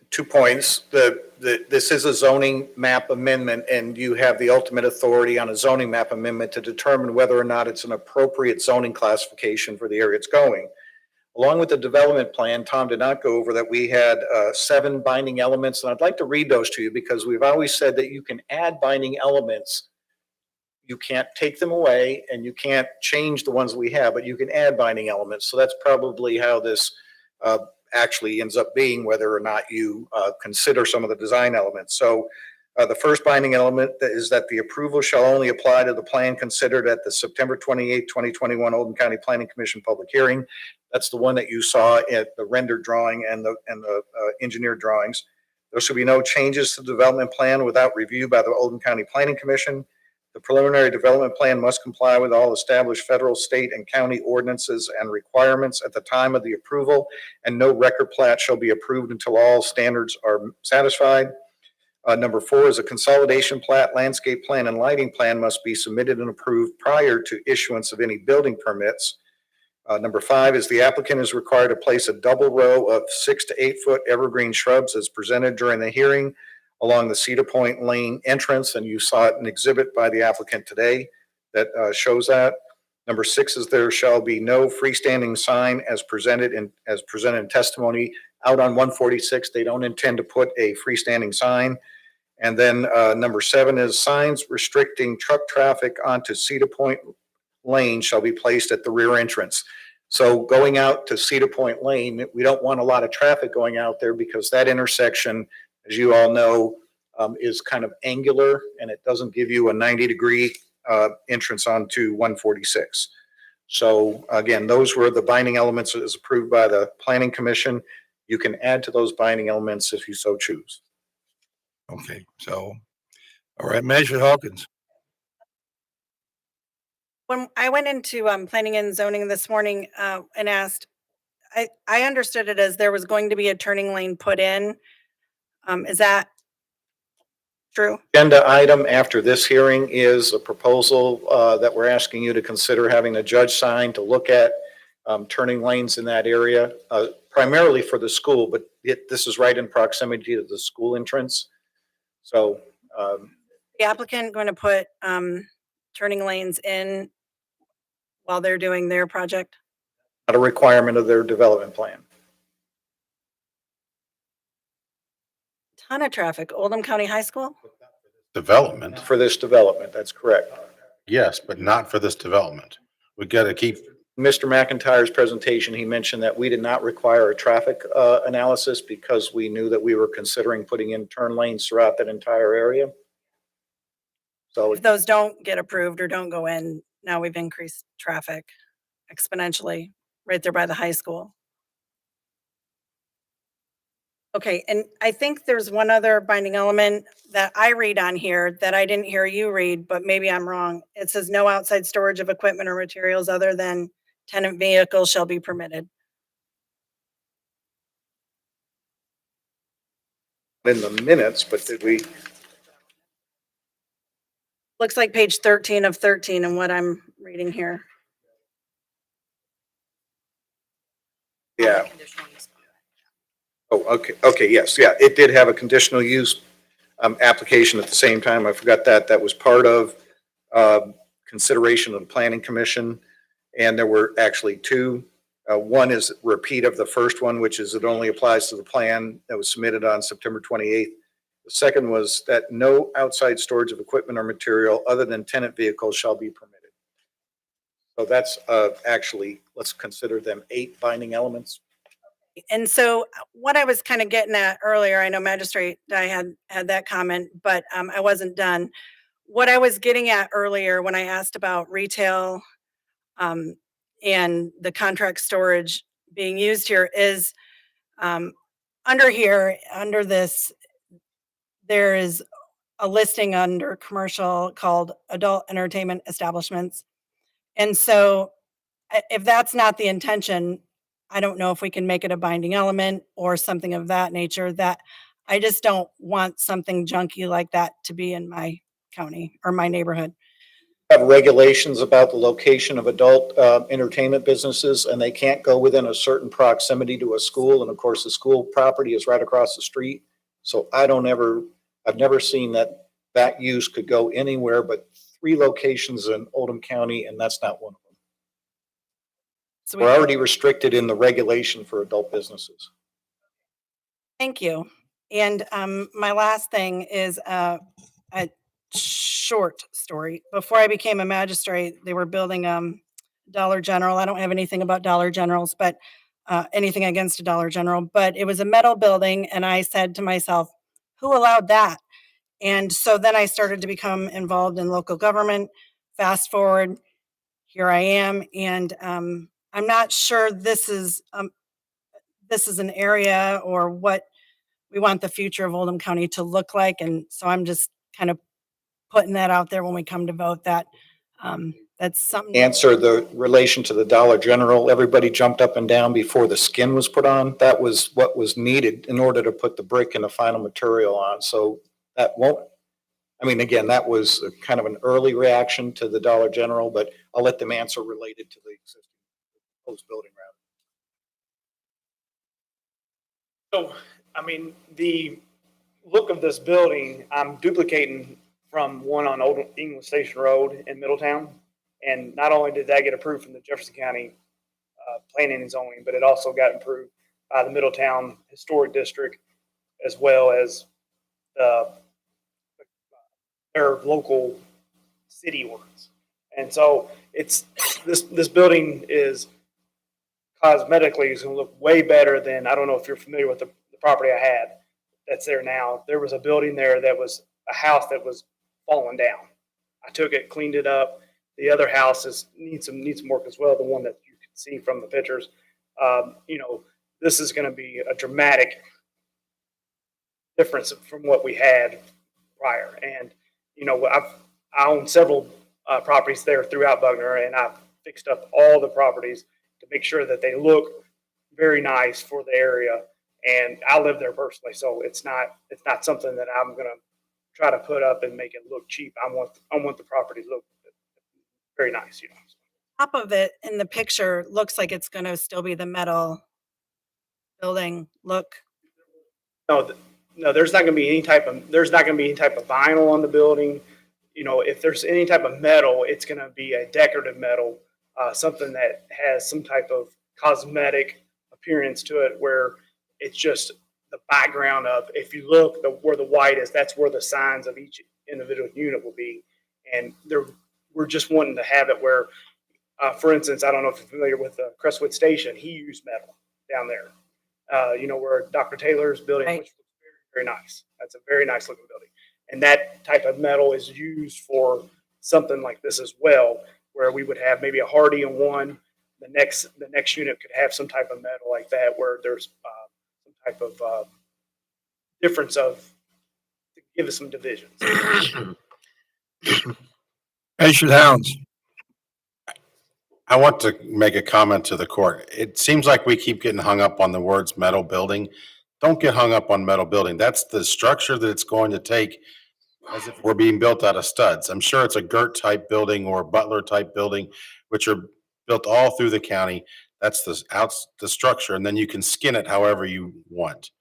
Speaker 17: 2 points. This is a zoning map amendment, and you have the ultimate authority on a zoning map amendment to determine whether or not it's an appropriate zoning classification for the area it's going. Along with the development plan, Tom did not go over that. We had 7 binding elements, and I'd like to read those to you because we've always said that you can add binding elements. You can't take them away, and you can't change the ones we have, but you can add binding elements. So that's probably how this actually ends up being, whether or not you consider some of the design elements. So the first binding element is that the approval shall only apply to the plan considered at the September 28, 2021 Oldham County Planning Commission public hearing. That's the one that you saw at the rendered drawing and the engineered drawings. There should be no changes to the development plan without review by the Oldham County Planning Commission. The preliminary development plan must comply with all established federal, state, and county ordinances and requirements at the time of the approval, and no record plat shall be approved until all standards are satisfied. Number 4 is a consolidation plat, landscape plan, and lighting plan must be submitted and approved prior to issuance of any building permits. Number 5 is the applicant is required to place a double row of 6 to 8 foot evergreen shrubs as presented during the hearing along the Cedar Point Lane entrance, and you saw it in exhibit by the applicant today that shows that. Number 6 is there shall be no freestanding sign as presented in testimony out on 146. They don't intend to put a freestanding sign. And then number 7 is signs restricting truck traffic onto Cedar Point Lane shall be placed at the rear entrance. So going out to Cedar Point Lane, we don't want a lot of traffic going out there because that intersection, as you all know, is kind of angular and it doesn't give you a 90-degree entrance onto 146. So again, those were the binding elements as approved by the Planning Commission. You can add to those binding elements if you so choose.
Speaker 1: Okay, so, all right, Measure Hawkins.
Speaker 12: When I went into planning and zoning this morning and asked, I understood it as there was going to be a turning lane put in. Is that true?
Speaker 17: Agenda item after this hearing is a proposal that we're asking you to consider having a judge sign to look at turning lanes in that area, primarily for the school, but this is right in proximity to the school entrance. So
Speaker 12: The applicant going to put turning lanes in while they're doing their project?
Speaker 17: not a requirement of their development plan.
Speaker 12: Ton of traffic. Oldham County High School?
Speaker 5: Development,
Speaker 17: For this development, that's correct.
Speaker 5: yes, but not for this development. We got to keep,
Speaker 17: Mr. McIntyre's presentation, he mentioned that we did not require a traffic analysis because we knew that we were considering putting in turn lanes throughout that entire area. So
Speaker 12: If those don't get approved or don't go in, now we've increased traffic exponentially right there by the high school. Okay, and I think there's one other binding element that I read on here that I didn't hear you read, but maybe I'm wrong. It says no outside storage of equipment or materials other than tenant vehicles shall be permitted.
Speaker 17: in the minutes, but did we?
Speaker 12: Looks like page 13 of 13 and what I'm reading here.
Speaker 17: Yeah. Oh, okay, okay, yes, yeah, it did have a conditional use application at the same time. I forgot that. That was part of consideration of the Planning Commission. And there were actually two. One is repeat of the first one, which is it only applies to the plan that was submitted on September 28th. The second was that no outside storage of equipment or material other than tenant vehicles shall be permitted. So that's actually, let's consider them 8 binding elements.
Speaker 12: And so what I was kind of getting at earlier, I know Magistrate, I had that comment, but I wasn't done. What I was getting at earlier when I asked about retail and the contract storage being used here is under this, there is a listing under commercial called adult entertainment establishments. And so if that's not the intention, I don't know if we can make it a binding element or something of that nature. That I just don't want something junky like that to be in my county or my neighborhood.
Speaker 17: Have regulations about the location of adult entertainment businesses, and they can't go within a certain proximity to a school. And of course, the school property is right across the street. So I've never seen that use could go anywhere but 3 locations in Oldham County, and that's not one of them.
Speaker 12: So
Speaker 17: We're already restricted in the regulation for adult businesses.
Speaker 12: Thank you. And my last thing is a short story. Before I became a magistrate, they were building Dollar General. I don't have anything about Dollar Generals, but anything against a Dollar General, but it was a metal building. And I said to myself, who allowed that? And so then I started to become involved in local government. Fast forward, here I am. And I'm not sure this is an area or what we want the future of Oldham County to look like. And so I'm just kind of putting that out there when we come to vote that that's something.
Speaker 17: Answer the relation to the Dollar General. Everybody jumped up and down before the skin was put on. That was what was needed in order to put the brick and the final material on. So that won't, I mean, again, that was kind of an early reaction to the Dollar General, but I'll let them answer related to the existing. proposed building
Speaker 18: So, I mean, the look of this building, I'm duplicating from one on Old English Station Road in Middletown. And not only did that get approved from the Jefferson County Planning and Zoning, but it also got approved by the Middletown Historic District as well as their local city ordinance. And so it's this building is cosmetically is going to look way better than, I don't know if you're familiar with the property I had that's there now. There was a building there that was a house that was falling down. I took it, cleaned it up. The other house needs some work as well. The one that you can see from the pictures. This is going to be a dramatic difference from what we had prior. And I own several properties there throughout Bugner, and I've fixed up all the properties to make sure that they look very nice for the area. And I live there personally, so it's not something that I'm going to try to put up and make it look cheap. I want the property to look very nice.
Speaker 12: Top of it in the picture looks like it's going to still be the metal building look.
Speaker 18: No, there's not going to be any type of vinyl on the building. If there's any type of metal, it's going to be a decorative metal, something that has some type of cosmetic appearance to it, where it's just the background of, if you look where the white is, that's where the signs of each individual unit will be. And we're just wanting to have it where, for instance, I don't know if you're familiar with Crestwood Station, he used metal down there. Where Dr. Taylor's building, which was very, very nice. That's a very nice looking building. And that type of metal is used for something like this as well, where we would have maybe a hardy in one. The next unit could have some type of metal like that, where there's some type of difference to give us some divisions.
Speaker 1: Commissioner Towns.
Speaker 5: I want to make a comment to the court. It seems like we keep getting hung up on the words metal building. Don't get hung up on metal building. That's the structure that it's going to take, as if we're being built out of studs. I'm sure it's a Gert type building or Butler type building, which are built all through the county. That's the structure, and then you can skin it however you want.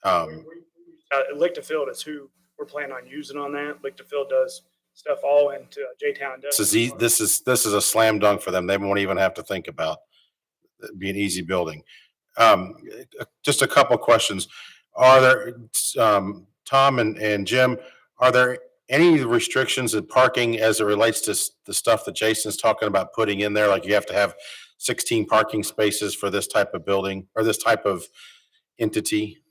Speaker 18: Lichterfield is who we're planning on using on that. Lichterfield does stuff all into J-Town.
Speaker 5: This is a slam dunk for them. They won't even have to think about it being easy building. Just a couple questions. Are there, Tom and Jim, are there any restrictions in parking as it relates to the stuff that Jason's talking about putting in there? Like you have to have 16 parking spaces for this type of building or this type of entity?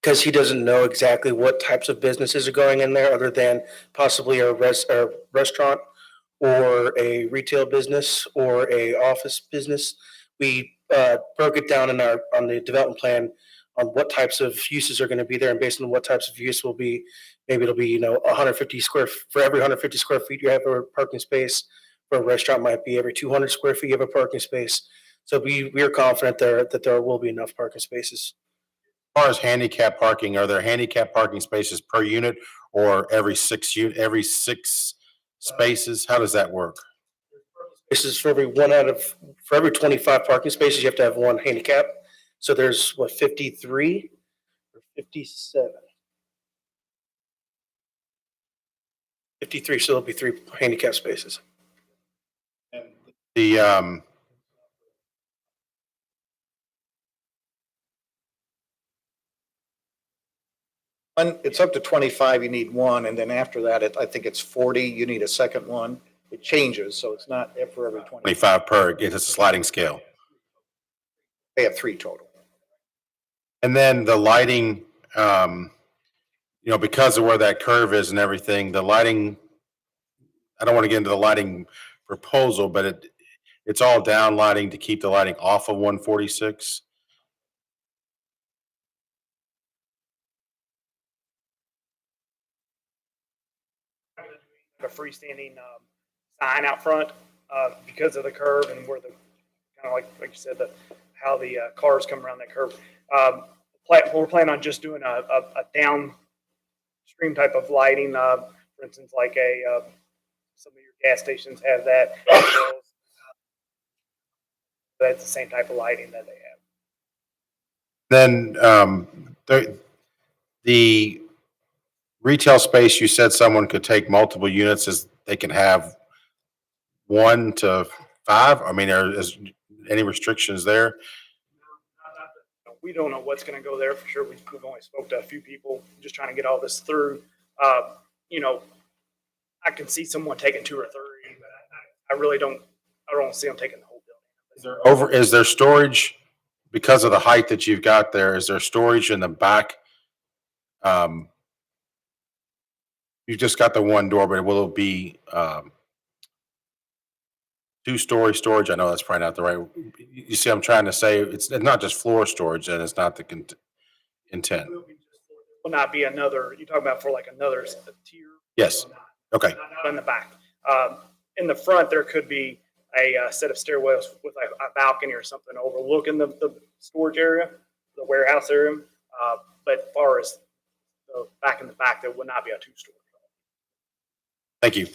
Speaker 14: Because he doesn't know exactly what types of businesses are going in there, other than possibly a restaurant or a retail business or a office business. We broke it down on the development plan on what types of uses are going to be there, and based on what types of use will be, maybe it'll be 150 for every 150 square feet you have a parking space. For a restaurant, might be every 200 square feet you have a parking space. So we are confident that there will be enough parking spaces.
Speaker 5: As far as handicap parking, are there handicap parking spaces per unit or every six spaces? How does that work?
Speaker 14: This is for every 25 parking spaces, you have to have one handicap. So there's 53 or 57? 53, so there'll be 3 handicap spaces.
Speaker 17: It's up to 25, you need one, and then after that, I think it's 40, you need a second one. It changes, so it's not for every 20.
Speaker 5: 25 per, it's a sliding scale.
Speaker 17: They have 3 total.
Speaker 5: And then the lighting, because of where that curve is and everything, the lighting, I don't want to get into the lighting proposal, but it's all down lighting to keep the lighting off of 146.
Speaker 18: A freestanding sign out front because of the curve and where the kind of like you said, how the cars come around that curve. We're planning on just doing a downstream type of lighting. For instance, like some of your gas stations have that. That's the same type of lighting that they have.
Speaker 5: Then the retail space, you said someone could take multiple units, is they can have 1 to 5? I mean, is any restrictions there?
Speaker 18: We don't know what's going to go there for sure. We've only spoke to a few people, just trying to get all this through. You know, I can see someone taking 2 or 3, but I really don't. I don't see them taking the whole building.
Speaker 5: Is there storage because of the height that you've got there? Is there storage in the back? You just got the one door, but will it be 2-story storage? I know that's probably not the right. You see, I'm trying to say it's not just floor storage, and it's not the intent.
Speaker 18: Will not be another. You talking about for like another tier?
Speaker 5: Yes. Okay.
Speaker 18: Not in the back. In the front, there could be a set of stairwells with a balcony or something overlooking the storage area, the warehouse area. But as far as the back in the back, there would not be a 2-story.
Speaker 5: Thank you.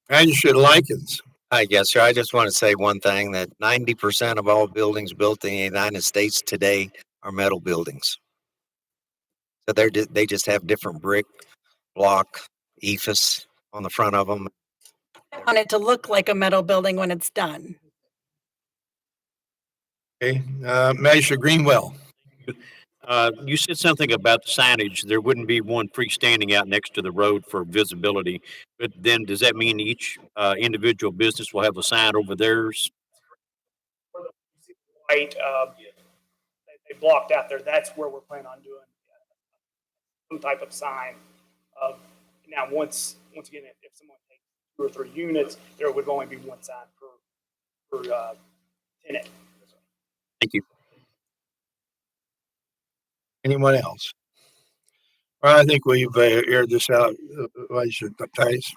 Speaker 1: Magistrate Likens.
Speaker 19: Hi, yes, sir. I just want to say one thing, that 90% of all buildings built in the United States today are metal buildings. So they just have different brick, block, ephes on the front of them.
Speaker 12: I want it to look like a metal building when it's done.
Speaker 1: Okay, Magistrate Greenwell.
Speaker 8: You said something about the signage. There wouldn't be one freestanding out next to the road for visibility. But then does that mean each individual business will have a sign over theirs?
Speaker 18: Right, they blocked out there. That's where we're planning on doing some type of sign. Now, once again, if someone takes 2 or 3 units, there would only be one sign per tenant.
Speaker 8: Thank you.
Speaker 1: Anyone else? Well, I think we've aired this out. Magistrate Tice.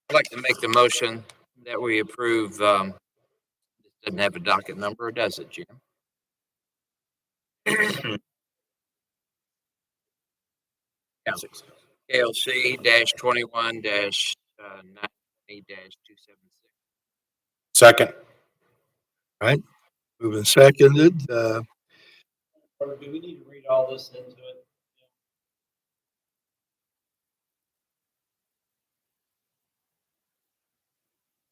Speaker 11: I'd like to make the motion that we approve, it doesn't have a docket number, or does it, Jim? KLC -21 -920 -276.
Speaker 5: Second.
Speaker 1: All right, moving seconded.
Speaker 13: Do we need to read all this into it?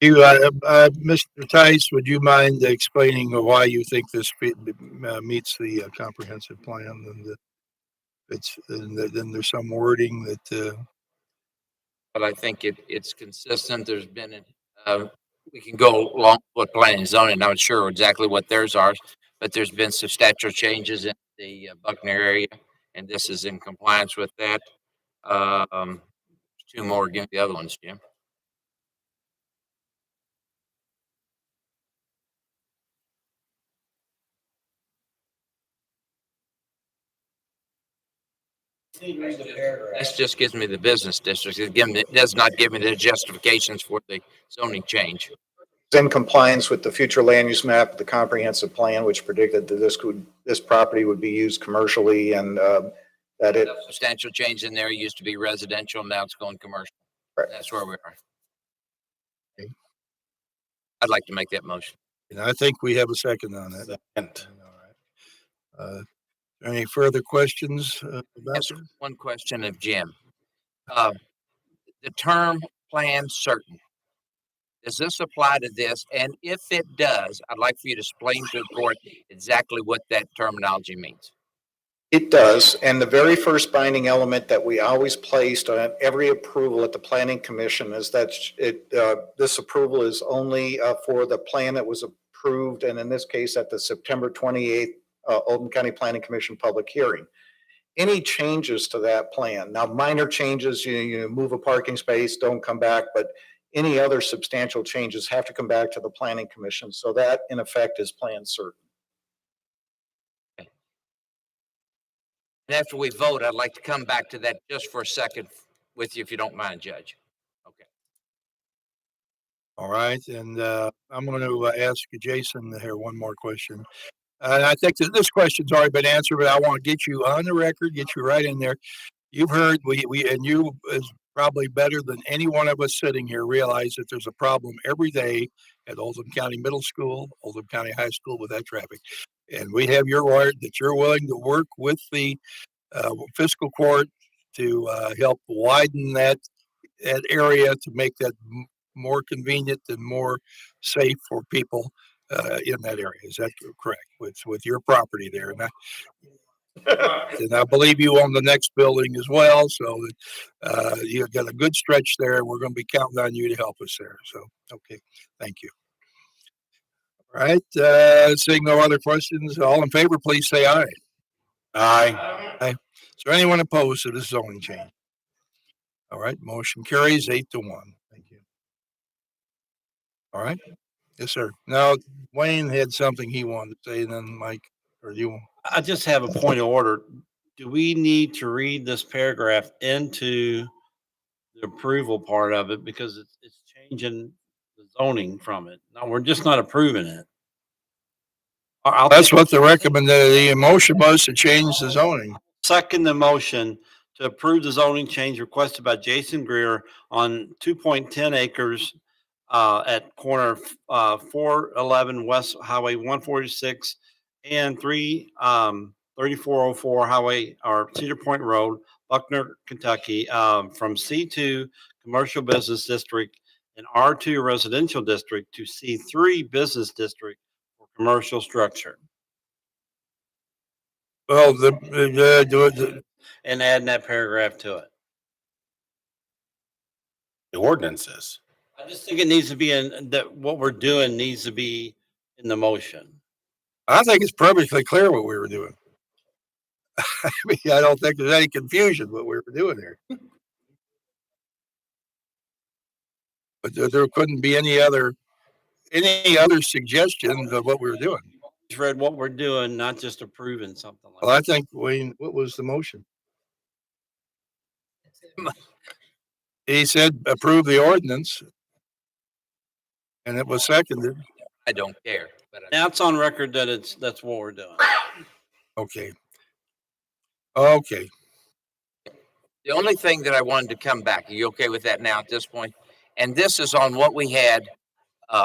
Speaker 1: Mr. Tice, would you mind explaining why you think this meets the comprehensive plan, and then there's some wording that.
Speaker 11: But I think it's consistent. There's been, we can go along with planning and zoning. I'm not sure exactly what theirs are, but there's been substantial changes in the Buckner area, and this is in compliance with that. 2 more, give me the other ones, Jim. This just gives me the business district. It does not give me the justifications for the zoning change.
Speaker 17: It's in compliance with the future land use map of the comprehensive plan, which predicted that this property would be used commercially, and that it.
Speaker 11: Substantial change in there. It used to be residential, now it's going commercial.
Speaker 17: Right.
Speaker 11: That's where we are.
Speaker 1: Okay.
Speaker 11: I'd like to make that motion.
Speaker 1: And I think we have a second on that.
Speaker 5: Second.
Speaker 1: All right. Any further questions about
Speaker 11: Yes,
Speaker 1: this?
Speaker 11: one question of Jim. The term plan certain, does this apply to this? And if it does, I'd like for you to explain to the court exactly what that terminology means.
Speaker 17: It does, and the very first binding element that we always placed on every approval at the Planning Commission is that this approval is only for the plan that was approved, and in this case, at the September 28th Oldham County Planning Commission public hearing. Any changes to that plan, now minor changes, you move a parking space, don't come back, but any other substantial changes have to come back to the Planning Commission. So that, in effect, is plan certain.
Speaker 11: And after we vote, I'd like to come back to that just for a second with you, if you don't mind, Judge. Okay.
Speaker 1: All right, and I'm going to ask Jason here one more question. And I think that this question's already been answered, but I want to get you on the record, get you right in there. You've heard, and you is probably better than any one of us sitting here realize that there's a problem every day at Oldham County Middle School, Oldham County High School with that traffic. And we have your word that you're willing to work with the fiscal court to help widen that area to make that more convenient and more safe for people in that area. Is that correct? With your property there, and I believe you own the next building as well. So you've got a good stretch there. We're going to be counting on you to help us there. So okay, thank you. All right. Seeing no other questions, all in favor, please say aye.
Speaker 5: Aye.
Speaker 1: Aye. Is there anyone opposed to this zoning change? All right, motion carries 8-1. Thank you. All right. Yes, sir. Now, Wayne had something he wanted to say, and then Mike, or you.
Speaker 13: I just have a point of order. Do we need to read this paragraph into the approval part of it because it's changing the zoning from it? No, we're just not approving it.
Speaker 1: That's what the motion was, to change the zoning.
Speaker 13: Second the motion to approve the zoning change requested by Jason Greer on 2.10 acres at corner 411 West Highway 146 and 3404 Highway or Cedar Point Road, Buckner, Kentucky, from C2 Commercial Business District and R2 Residential District to C3 Business District for commercial structure.
Speaker 1: Well,
Speaker 13: and adding that paragraph to it.
Speaker 5: The ordinances.
Speaker 13: I just think it needs to be that what we're doing needs to be in the motion.
Speaker 1: I think it's perfectly clear what we were doing. I mean, I don't think there's any confusion what we were doing here. But there couldn't be any other suggestions of what we were doing.
Speaker 13: Just read what we're doing, not just approving something like
Speaker 1: that. Well, I think, Wayne, what was the motion? He said approve the ordinance, and it was seconded.
Speaker 11: I don't care. But
Speaker 13: now it's on record that that's what we're doing.
Speaker 1: Okay. Okay.
Speaker 11: The only thing that I wanted to come back, are you okay with that now at this point? And this is on what we had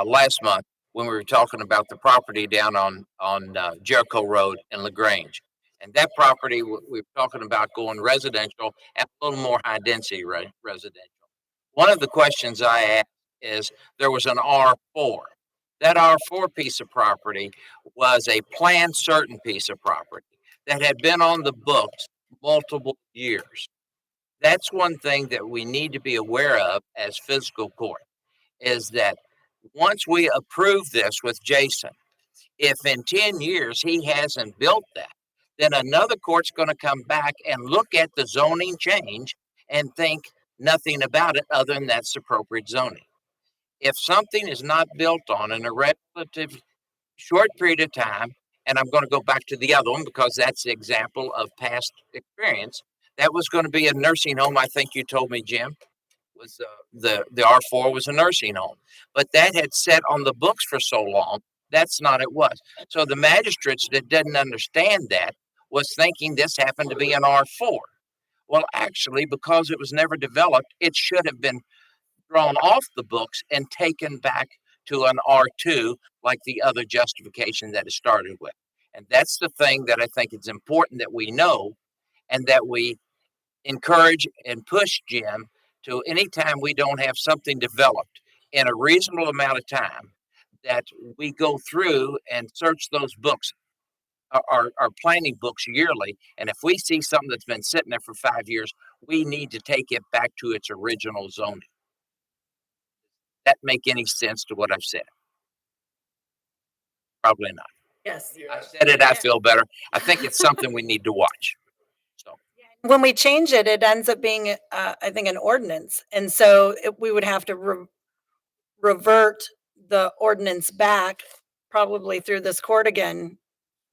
Speaker 11: last month when we were talking about the property down on Jericho Road in LaGrange. And that property, we were talking about going residential and a little more high density residential. One of the questions I asked is there was an R4. That R4 piece of property was a planned certain piece of property that had been on the books multiple years. That's one thing that we need to be aware of as fiscal court, is that once we approve this with Jason, if in 10 years he hasn't built that, then another court's going to come back and look at the zoning change and think nothing about it other than that's appropriate zoning. If something is not built on in a relative short period of time, and I'm going to go back to the other one because that's the example of past experience, that was going to be a nursing home, I think you told me, Jim, was the R4 was a nursing home. But that had sat on the books for so long, that's not it was. So the magistrates that didn't understand that was thinking this happened to be an R4. Well, actually, because it was never developed, it should have been drawn off the books and taken back to an R2 like the other justification that it started with. And that's the thing that I think it's important that we know and that we encourage and push Jim to anytime we don't have something developed in a reasonable amount of time, that we go through and search those books, our planning books yearly. And if we see something that's been sitting there for 5 years, we need to take it back to its original zoning. That make any sense to what I've said? Probably not.
Speaker 12: Yes.
Speaker 11: I said it, I feel better. I think it's something we need to watch. So
Speaker 12: when we change it, it ends up being, I think, an ordinance. And so we would have to revert the ordinance back probably through this court again,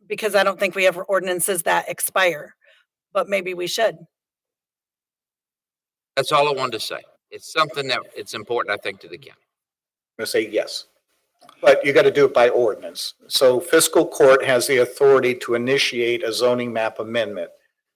Speaker 12: because I don't think we have ordinances that expire, but maybe we should.
Speaker 11: That's all I wanted to say. It's something that it's important, I think, to the county.
Speaker 17: I'm going to say yes, but you got to do it by ordinance. So fiscal court has the authority to initiate a zoning map amendment.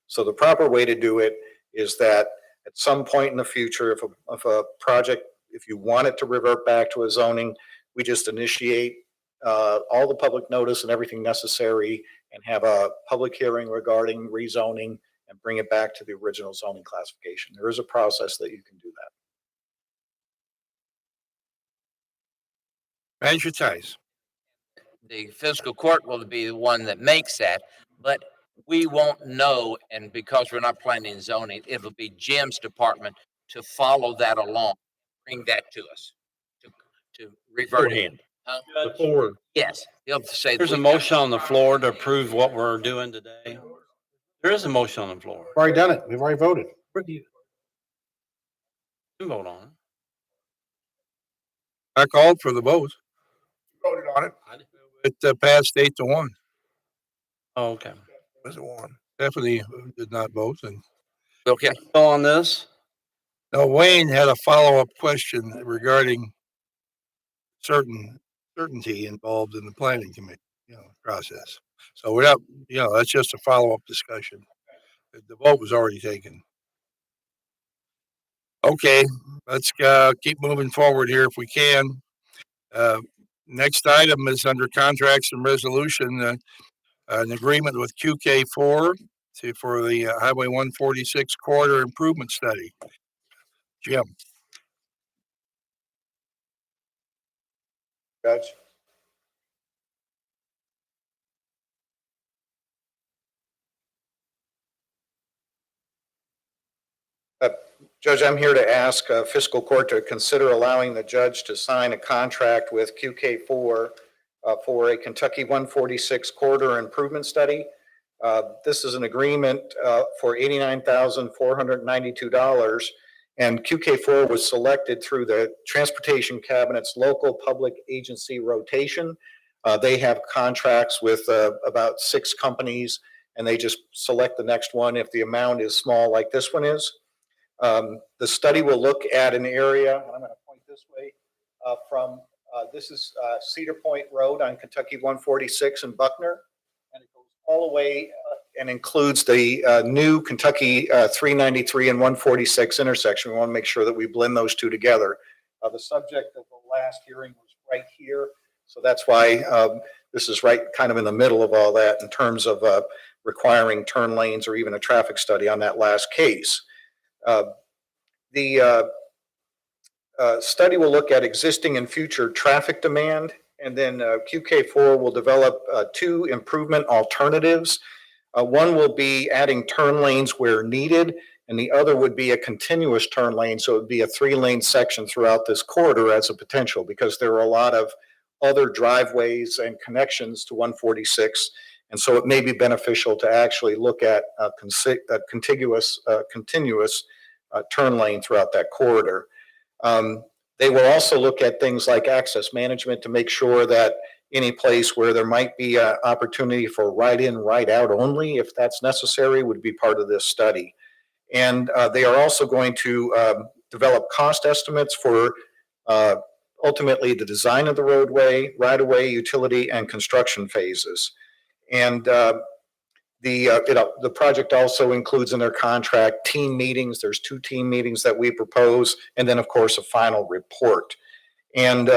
Speaker 17: So the proper way to do it is that at some point in the future, if a project, if you want it to revert back to a zoning, We just initiate all the public notice and everything necessary and have a public hearing regarding rezoning and bring it back to the original zoning classification. There is a process that you can do that.
Speaker 1: Manager Tice.
Speaker 11: The fiscal court will be the one that makes that, but we won't know, and because we're not planning zoning, it'll be Jim's department to follow that along, bring that to us, to revert it.
Speaker 13: Before.
Speaker 11: Yes, he'll say.
Speaker 13: There's a motion on the floor to approve what we're doing today. There is a motion on the floor.
Speaker 5: We've already done it. We've already voted.
Speaker 13: You can vote on it.
Speaker 1: I called for the vote.
Speaker 7: Voted on it.
Speaker 1: It passed 8-1.
Speaker 13: Oh, okay.
Speaker 7: Was it one?
Speaker 1: Stephanie did not vote. And
Speaker 11: Okay.
Speaker 13: Still on this?
Speaker 1: now Wayne had a follow-up question regarding certainty involved in the planning committee, process. So we're not, that's just a follow-up discussion. The vote was already taken. Okay, let's keep moving forward here if we can. Next item is under contracts and resolution, an agreement with QK4 for the Highway 146 corridor improvement study. Jim.
Speaker 17: Judge? Judge, I'm here to ask fiscal court to consider allowing the judge to sign a contract with QK4 for a Kentucky 146 corridor improvement study. This is an agreement for $89,492, and QK4 was selected through the Transportation Cabinet's local public agency rotation. They have contracts with about 6 companies, and they just select the next one if the amount is small like this one is. The study will look at an area, and I'm going to point this way, this is Cedar Point Road on Kentucky 146 in Buckner, and it goes all the way and includes the new Kentucky 393 and 146 intersection. We want to make sure that we blend those two together. The subject of the last hearing was right here, so that's why this is right kind of in the middle of all that in terms of requiring turn lanes or even a traffic study on that last case. The study will look at existing and future traffic demand, and then QK4 will develop 2 improvement alternatives. One will be adding turn lanes where needed, and the other would be a continuous turn lane, so it would be a 3-lane section throughout this corridor as a potential, because there are a lot of other driveways and connections to 146, and so it may be beneficial to actually look at a continuous turn lane throughout that corridor. They will also look at things like access management to make sure that any place where there might be an opportunity for right in, right out only, if that's necessary, would be part of this study. And they are also going to develop cost estimates for ultimately the design of the roadway, right-of-way, utility, and construction phases. And the project also includes in their contract team meetings. There's 2 team meetings that we propose, and then of course a final report. And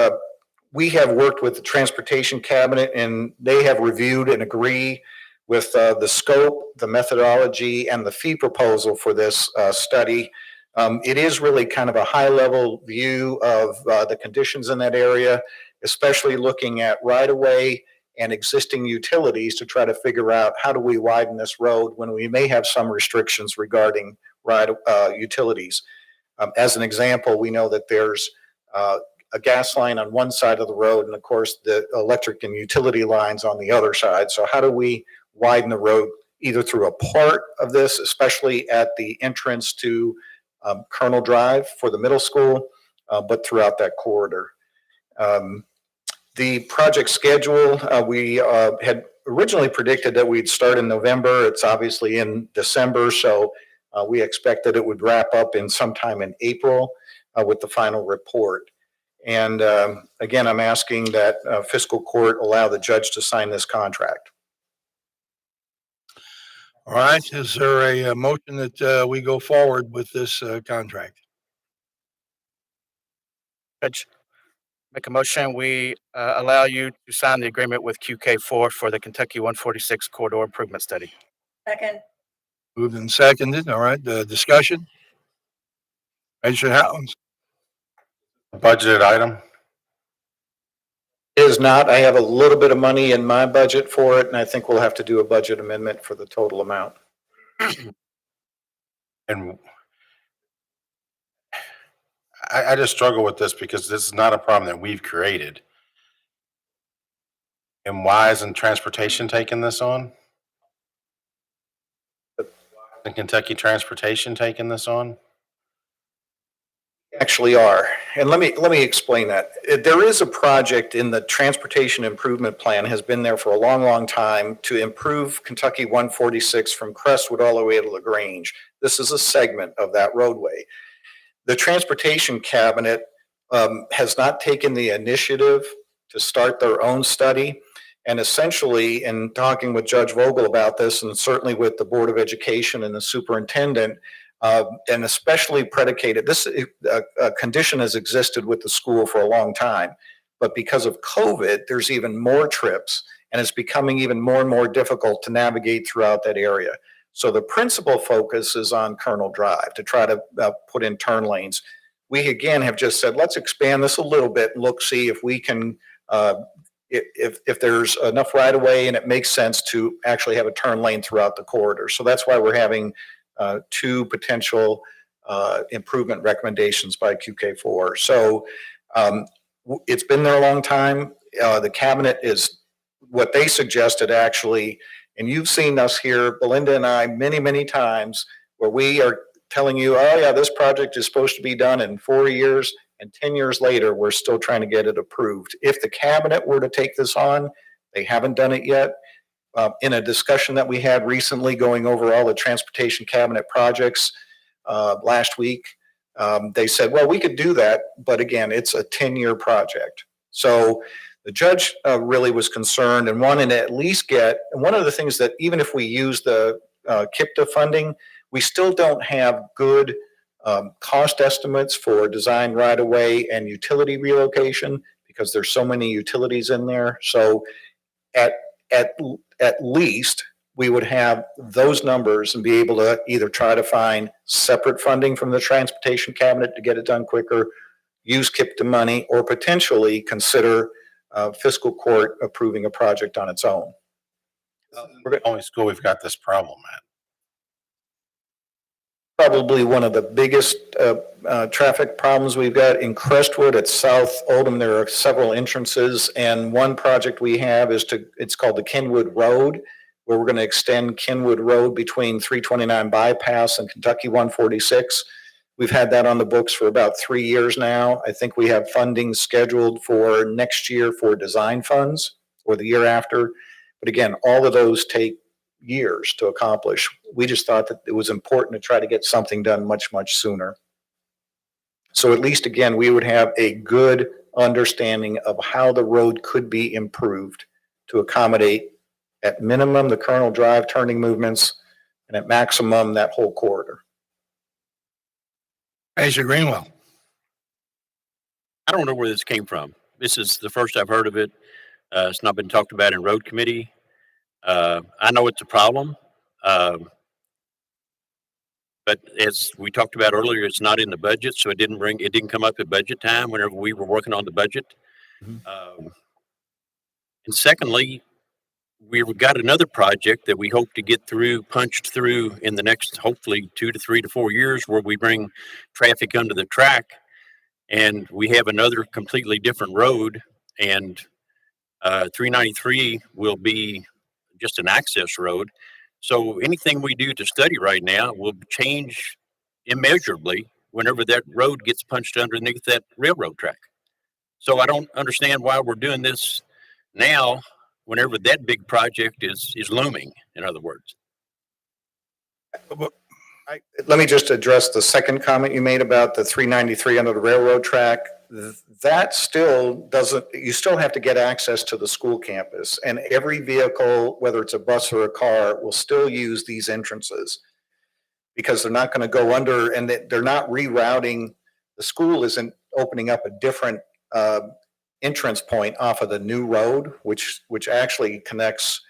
Speaker 17: we have worked with the Transportation Cabinet, and they have reviewed and agree with the scope, the methodology, and the fee proposal for this study. It is really kind of a high-level view of the conditions in that area, especially looking at right-of-way and existing utilities to try to figure out how do we widen this road when we may have some restrictions regarding utilities. As an example, we know that there's a gas line on one side of the road and of course the electric and utility lines on the other side. So how do we widen the road either through a part of this, especially at the entrance to Colonel Drive for the middle school, but throughout that corridor. The project schedule, we had originally predicted that we'd start in November. It's obviously in December, so we expect that it would wrap up in sometime in April with the final report. And again, I'm asking that fiscal court allow the judge to sign this contract.
Speaker 1: All right, is there a motion that we go forward with this contract?
Speaker 4: Judge, Make a motion, we allow you to sign the agreement with QK4 for the Kentucky 146 corridor improvement study.
Speaker 12: Second.
Speaker 1: Moved and seconded. All right, discussion? Magistrate Hollins?
Speaker 5: Budgeted item.
Speaker 17: It is not. I have a little bit of money in my budget for it, and I think we'll have to do a budget amendment for the total amount.
Speaker 5: And I just struggle with this because this is not a problem that we've created. And why isn't transportation taking this on? And Kentucky Transportation taking this on?
Speaker 17: Actually are. And let me explain that. There is a project in the Transportation Improvement Plan, has been there for a long, long time, to improve Kentucky 146 from Crestwood all the way to LaGrange. This is a segment of that roadway. The Transportation Cabinet has not taken the initiative to start their own study. And essentially, in talking with Judge Vogel about this, and certainly with the Board of Education and the superintendent, and especially predicated, this condition has existed with the school for a long time. But because of COVID, there's even more trips, and it's becoming even more and more difficult to navigate throughout that area. So the principal focus is on Colonel Drive to try to put in turn lanes. We again have just said, let's expand this a little bit and look, see if we can, if there's enough right of way and it makes sense to actually have a turn lane throughout the corridor. So that's why we're having two potential improvement recommendations by QK4. So it's been there a long time. The cabinet is what they suggested actually, and you've seen us here, Belinda and I, many, many times where we are telling you, oh yeah, this project is supposed to be done in 4 years, and 10 years later, we're still trying to get it approved. If the cabinet were to take this on, they haven't done it yet. In a discussion that we had recently going over all the transportation cabinet projects last week, they said, well, we could do that, but again, it's a 10-year project. So the judge really was concerned and wanted to at least get, and one of the things that even if we use the KIPTA funding, we still don't have good cost estimates for design right of way and utility relocation because there's so many utilities in there. So at least we would have those numbers and be able to either try to find separate funding from the transportation cabinet to get it done quicker, use KIPTA money, or potentially consider fiscal court approving a project on its own.
Speaker 5: We're the only school we've got this problem at.
Speaker 17: Probably one of the biggest traffic problems we've got in Crestwood at South Oldham. There are several entrances, and one project we have is it's called the Kenwood Road, where we're going to extend Kenwood Road between 329 Bypass and Kentucky 146. We've had that on the books for about 3 years now. I think we have funding scheduled for next year for design funds or the year after. But again, all of those take years to accomplish. We just thought that it was important to try to get something done much, much sooner. So at least, again, we would have a good understanding of how the road could be improved to accommodate at minimum the Colonel Drive turning movements and at maximum that whole corridor.
Speaker 1: Mr. Greenwell?
Speaker 8: I don't know where this came from. This is the first I've heard of it. It's not been talked about in road committee. I know it's a problem. But as we talked about earlier, it's not in the budget, so it didn't come up at budget time whenever we were working on the budget. And secondly, we've got another project that we hope to get punched through in the next, hopefully 2 to 3 to 4 years, where we bring traffic under the track, and we have another completely different road, and 393 will be just an access road. So anything we do to study right now will change immeasurably whenever that road gets punched underneath that railroad track. So I don't understand why we're doing this now whenever that big project is looming, in other words.
Speaker 17: Let me just address the second comment you made about the 393 under the railroad track. That still doesn't, you still have to get access to the school campus, and every vehicle, whether it's a bus or a car, will still use these entrances because they're not going to go under, and they're not rerouting. The school isn't opening up a different entrance point off of the new road, which actually connects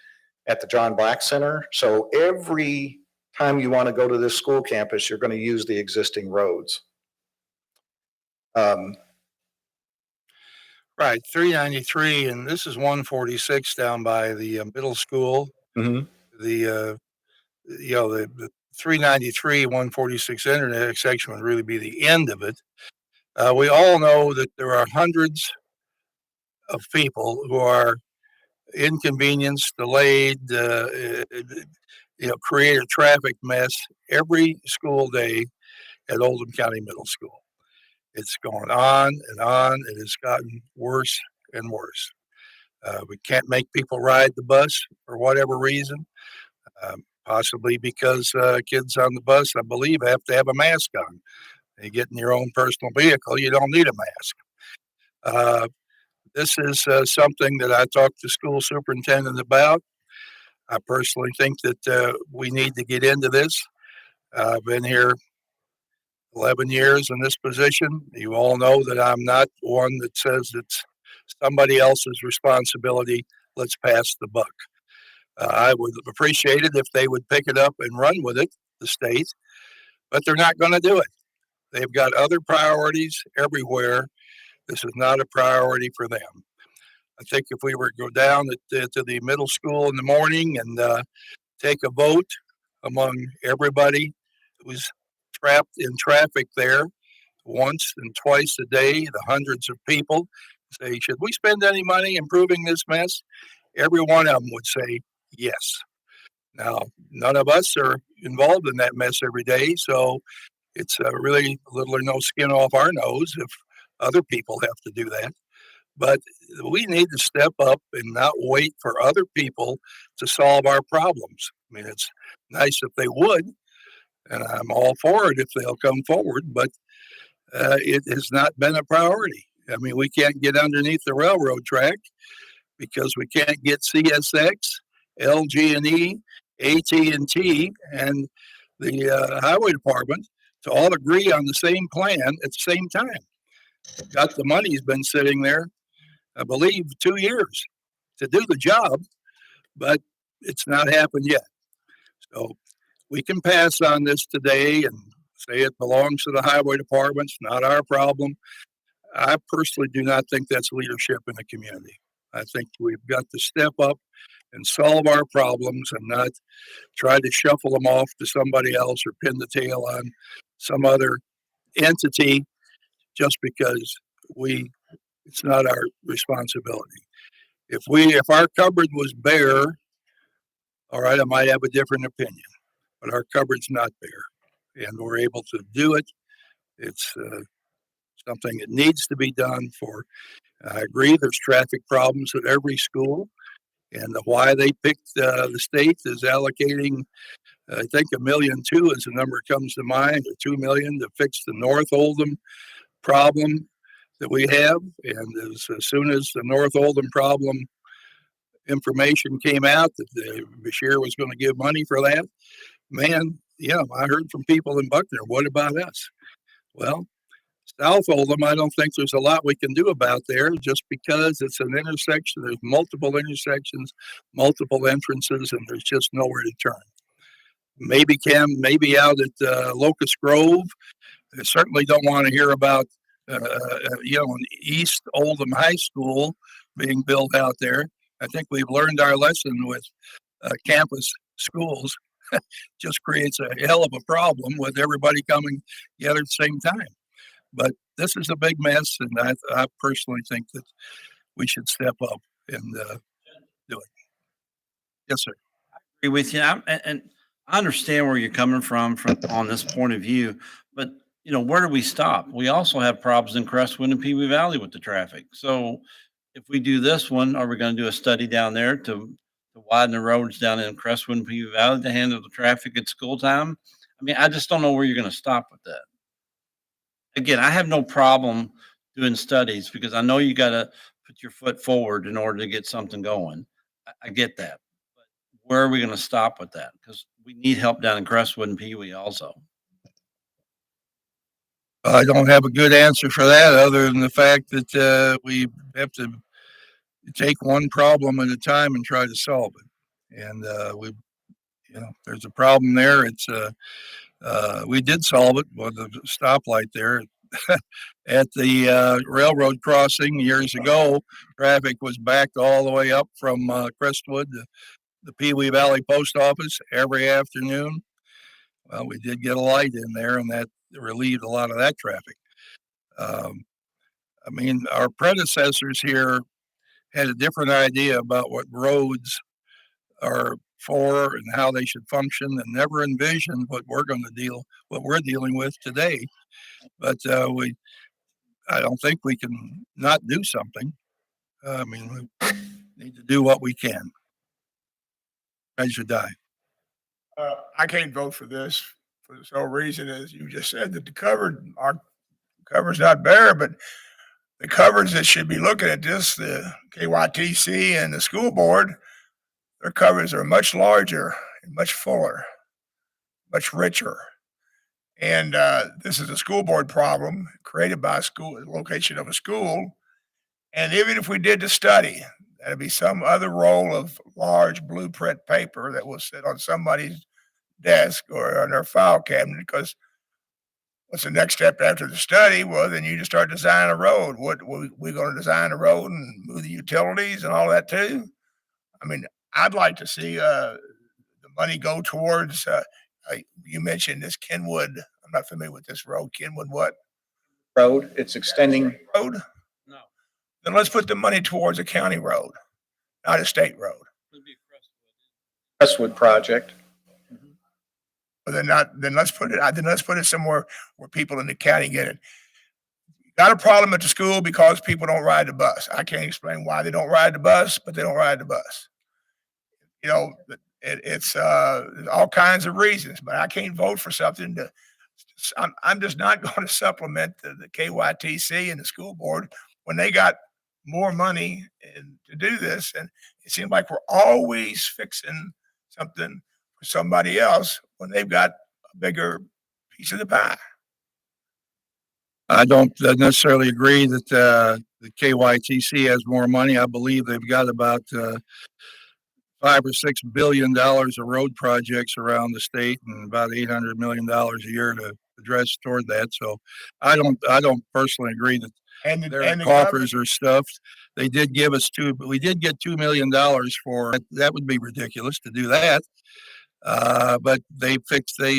Speaker 17: at the John Black Center. So every time you want to go to this school campus, you're going to use the existing roads.
Speaker 1: Right, 393, and this is 146 down by the middle school.
Speaker 17: Mhm.
Speaker 1: The 393, 146 intersection would really be the end of it. We all know that there are hundreds of people who are inconvenienced, delayed, create a traffic mess every school day at Oldham County Middle School. It's gone on, and it's gotten worse and worse. We can't make people ride the bus for whatever reason, possibly because kids on the bus, I believe, have to have a mask on. You get in your own personal vehicle, you don't need a mask. This is something that I talked to school superintendent about. I personally think that we need to get into this. I've been here 11 years in this position. You all know that I'm not one that says it's somebody else's responsibility. Let's pass the buck. I would appreciate it if they would pick it up and run with it, the state, but they're not going to do it. They've got other priorities everywhere. This is not a priority for them. I think if we were to go down to the middle school in the morning and take a vote among everybody who's trapped in traffic there once and twice a day, the hundreds of people, say, should we spend any money improving this mess? Every one of them would say yes. Now, none of us are involved in that mess every day, so it's really little or no skin off our nose if other people have to do that. But we need to step up and not wait for other people to solve our problems. I mean, it's nice if they would, and I'm all for it if they'll come forward, but it has not been a priority. I mean, we can't get underneath the railroad track because we can't get CSX, LG&E, AT&T, and the highway department to all agree on the same plan at the same time. Got the money's been sitting there, I believe, 2 years to do the job, but it's not happened yet. So we can pass on this today and say it belongs to the highway department. It's not our problem. I personally do not think that's leadership in the community. I think we've got to step up and solve our problems and not try to shuffle them off to somebody else or pin the tail on some other entity just because it's not our responsibility. If our cupboard was bare, all right, I might have a different opinion, but our cupboard's not bare, and we're able to do it. It's something that needs to be done I agree, there's traffic problems at every school, and why they picked the state is allocating, I think $1.2 million is the number that comes to mind, or $2 million to fix the North Oldham problem that we have. And as soon as the North Oldham problem information came out that Bashir was going to give money for that, man, yeah, I heard from people in Buckner, what about us? Well, South Oldham, I don't think there's a lot we can do about there just because it's an intersection. There's multiple intersections, multiple entrances, and there's just nowhere to turn. Maybe out at Locust Grove. I certainly don't want to hear about, an East Oldham High School being built out there. I think we've learned our lesson with campus schools. Just creates a hell of a problem with everybody coming together at the same time. But this is a big mess, and I personally think that we should step up and do it. Yes, sir.
Speaker 13: Agree with you. And I understand where you're coming from on this point of view, but where do we stop? We also have problems in Crestwood and Pee Wee Valley with the traffic. So if we do this one, are we going to do a study down there to widen the roads down in Crestwood and Pee Wee Valley to handle the traffic at school time? I mean, I just don't know where you're going to stop with that. Again, I have no problem doing studies because I know you got to put your foot forward in order to get something going. I get that. But where are we going to stop with that? Because we need help down in Crestwood and Pee Wee also.
Speaker 1: I don't have a good answer for that other than the fact that we have to take one problem at a time and try to solve it. And there's a problem there. We did solve it with a stoplight there at the railroad crossing years ago. Traffic was backed all the way up from Crestwood to the Pee Wee Valley Post Office every afternoon. Well, we did get a light in there, and that relieved a lot of that traffic. Our predecessors here had a different idea about what roads are for and how they should function, and never envisioned what we're dealing with today. But I don't think we can not do something. We need to do what we can. I should die.
Speaker 7: I can't vote for this for the sole reason, as you just said, that our cover's not bare, but the covers that should be looking at this, the KYTC and the school board, their covers are much larger and much fuller, much richer. And this is a school board problem created by the location of a school. And even if we did the study, that'd be some other roll of large blueprint paper that will sit on somebody's desk or on their file cabinet, because what's the next step after the study? Well, then you just start designing a road. What we going to design a road and move the utilities and all that too? I'd like to see the money go towards. You mentioned this Kenwood. I'm not familiar with this road. Kenwood what?
Speaker 17: Road, it's extending.
Speaker 7: Road? No. Then let's put the money towards a county road, not a state road.
Speaker 17: Crestwood project.
Speaker 7: But then let's put it somewhere where people in the county get it. Got a problem at the school because people don't ride the bus. I can't explain why they don't ride the bus, but they don't ride the bus. It's all kinds of reasons, but I can't vote for something I'm just not going to supplement the KYTC and the school board when they got more money to do this. And it seems like we're always fixing something for somebody else when they've got a bigger piece of the pie.
Speaker 1: I don't necessarily agree that the KYTC has more money. I believe they've got about $5 or $6 billion of road projects around the state, and about $800 million a year to address toward that. So I don't personally agree that their coffers are stuffed. They did give us we did get $2 million for that. Would be ridiculous to do that. But they've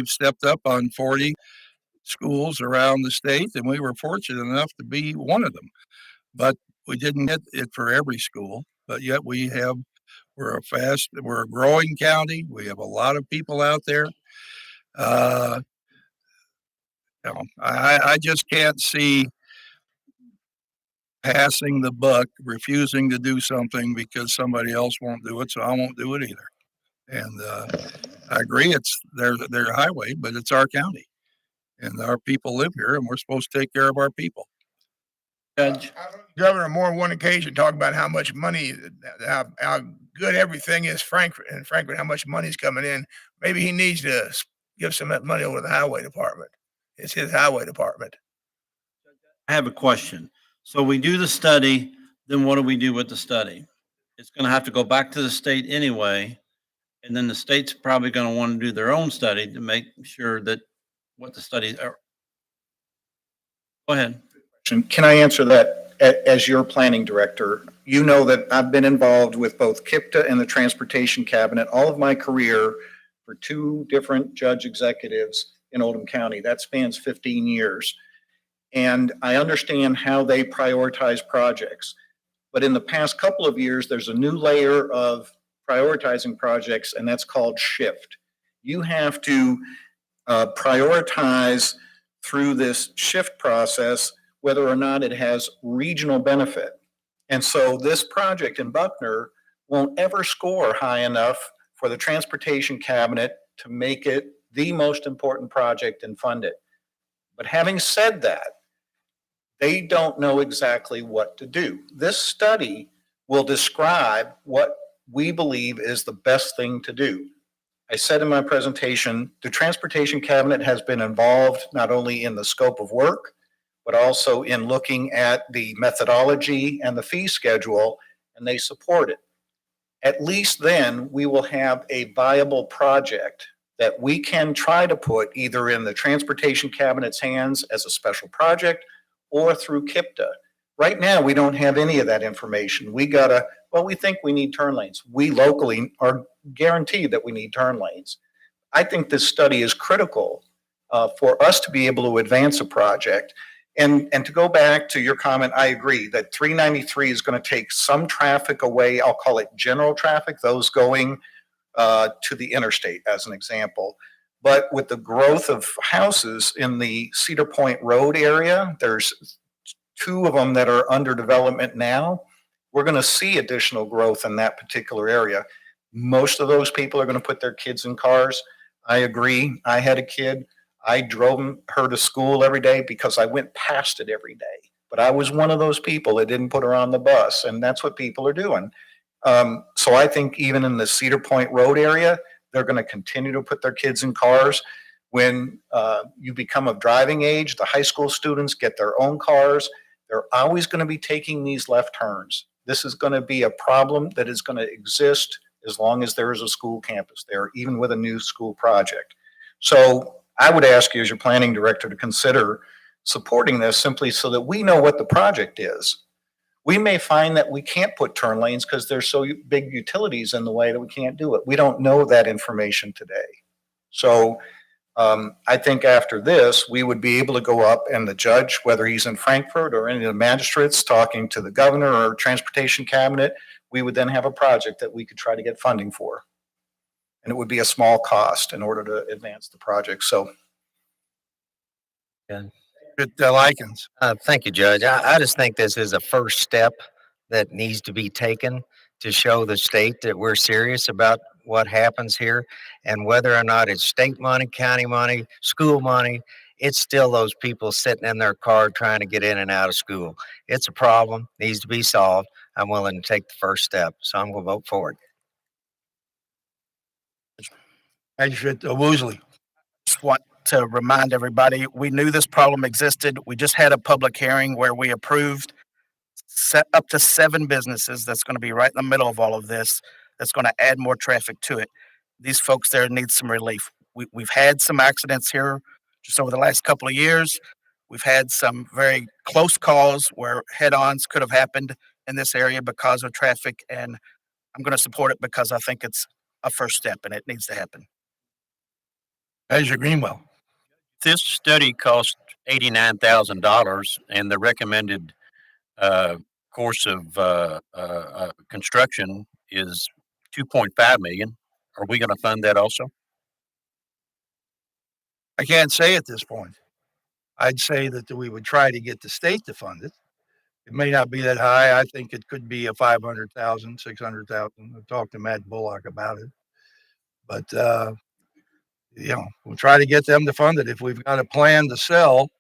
Speaker 1: stepped up on 40 schools around the state, and we were fortunate enough to be one of them. But we didn't get it for every school. But yet we're a growing county. We have a lot of people out there. I just can't see passing the buck, refusing to do something because somebody else won't do it, so I won't do it either. And I agree, it's their highway, but it's our county, and our people live here, and we're supposed to take care of our people.
Speaker 7: Judge, Governor, more than one occasion talk about how much money, how good everything is, Frankfurt, how much money's coming in. Maybe he needs to give some of that money over to the highway department. It's his highway department.
Speaker 13: I have a question. So we do the study, then what do we do with the study? It's going to have to go back to the state anyway. And then the state's probably going to want to do their own study to make sure that what the studies are. Go ahead.
Speaker 17: Can I answer that as your planning director? You know that I've been involved with both KIPTA and the Transportation Cabinet all of my career for two different judge executives in Oldham County. That spans 15 years. And I understand how they prioritize projects. But in the past couple of years, there's a new layer of prioritizing projects, and that's called shift. You have to prioritize through this shift process whether or not it has regional benefit. And so this project in Buckner won't ever score high enough for the Transportation Cabinet to make it the most important project and fund it. But having said that, they don't know exactly what to do. This study will describe what we believe is the best thing to do. I said in my presentation, the Transportation Cabinet has been involved not only in the scope of work, but also in looking at the methodology and the fee schedule, and they support it. At least then we will have a viable project that we can try to put either in the transportation cabinet's hands as a special project or through KIPTA. Right now, we don't have any of that information. We think we need turn lanes. We locally are guaranteed that we need turn lanes. I think this study is critical for us to be able to advance a project. And to go back to your comment, I agree that 393 is going to take some traffic away. I'll call it general traffic, those going to the interstate as an example. But with the growth of houses in the Cedar Point Road area, there's 2 of them that are under development now. We're going to see additional growth in that particular area. Most of those people are going to put their kids in cars. I agree. I had a kid. I drove her to school every day because I went past it every day. But I was one of those people that didn't put her on the bus, and that's what people are doing. So I think even in the Cedar Point Road area, they're going to continue to put their kids in cars. When you become of driving age, the high school students get their own cars. They're always going to be taking these left turns. This is going to be a problem that is going to exist as long as there is a school campus there, even with a new school project. So I would ask you as your planning director to consider supporting this simply so that we know what the project is. We may find that we can't put turn lanes because there's so big utilities in the way that we can't do it. We don't know that information today. So I think after this, we would be able to go up and the judge, whether he's in Frankfurt or any of the magistrates talking to the governor or transportation cabinet, we would then have a project that we could try to get funding for. And it would be a small cost in order to advance the project. So.
Speaker 1: Likens.
Speaker 19: Thank you, Judge. I just think this is a first step that needs to be taken to show the state that we're serious about what happens here. And whether or not it's state money, county money, school money, it's still those people sitting in their car trying to get in and out of school. It's a problem, needs to be solved. I'm willing to take the first step, so I'm going to vote for it.
Speaker 1: Magistrate Woosley.
Speaker 4: Just want to remind everybody, we knew this problem existed. We just had a public hearing where we approved up to 7 businesses. That's going to be right in the middle of all of this. That's going to add more traffic to it. These folks there need some relief. We've had some accidents here just over the last couple of years. We've had some very close calls where head-ons could have happened in this area because of traffic, and I'm going to support it because I think it's a first step and it needs to happen.
Speaker 1: Measure Greenwell.
Speaker 8: This study cost $89,000, and the recommended course of construction is $2.5 million. Are we going to fund that also?
Speaker 1: I can't say at this point. I'd say that we would try to get the state to fund it. It may not be that high. I think it could be a 500,000, 600,000. I've talked to Matt Bullock about it. But, we'll try to get them to fund it. If we've got a plan to sell,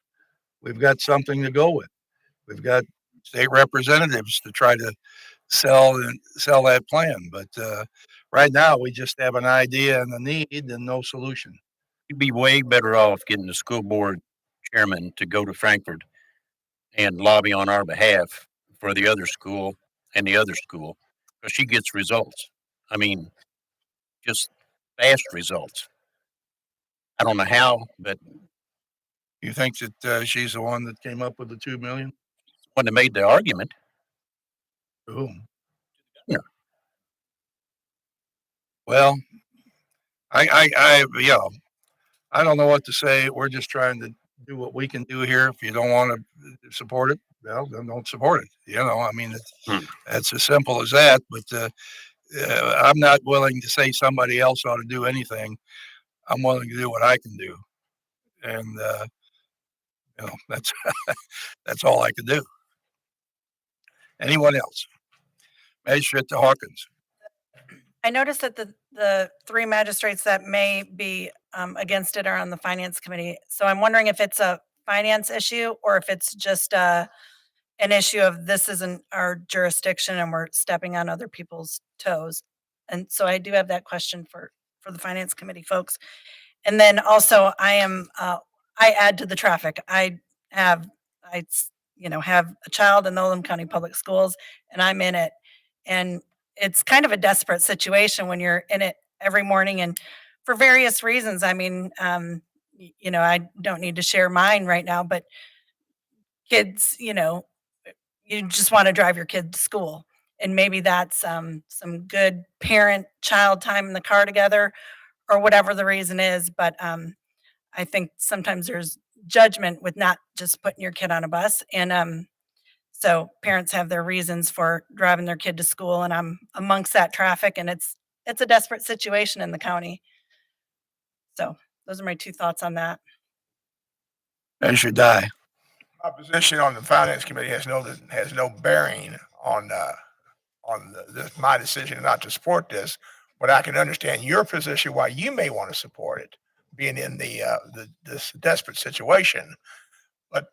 Speaker 1: we've got something to go with. We've got state representatives to try to sell that plan. But right now, we just have an idea and a need and no solution.
Speaker 8: You'd be way better off getting the school board chairman to go to Frankfurt and lobby on our behalf for the other school and the other school, because she gets results. I mean, just fast results. I don't know how, but
Speaker 1: you think that she's the one that came up with the 2 million?
Speaker 8: When they made the argument.
Speaker 1: Ooh. Yeah. Well, I don't know what to say. We're just trying to do what we can do here. If you don't want to support it, well, then don't support it. I mean, it's as simple as that. But I'm not willing to say somebody else ought to do anything. I'm willing to do what I can do. And, that's, that's all I can do. Anyone else? Magistrate Hawkins.
Speaker 12: I noticed that the 3 magistrates that may be against it are on the finance committee. So I'm wondering if it's a finance issue or if it's just an issue of this isn't our jurisdiction and we're stepping on other people's toes. And so I do have that question for the finance committee folks. And then also I add to the traffic. I have have a child in the Oldham County Public Schools and I'm in it. And it's kind of a desperate situation when you're in it every morning and for various reasons. I mean, I don't need to share mine right now, but kids, you just want to drive your kid to school. And maybe that's some good parent child time in the car together or whatever the reason is. But I think sometimes there's judgment with not just putting your kid on a bus. And so parents have their reasons for driving their kid to school. And I'm amongst that traffic and it's a desperate situation in the county. So those are my two thoughts on that.
Speaker 1: As you die.
Speaker 7: My position on the finance committee has no bearing on my decision not to support this, but I can understand your position why you may want to support it, being in this desperate situation. But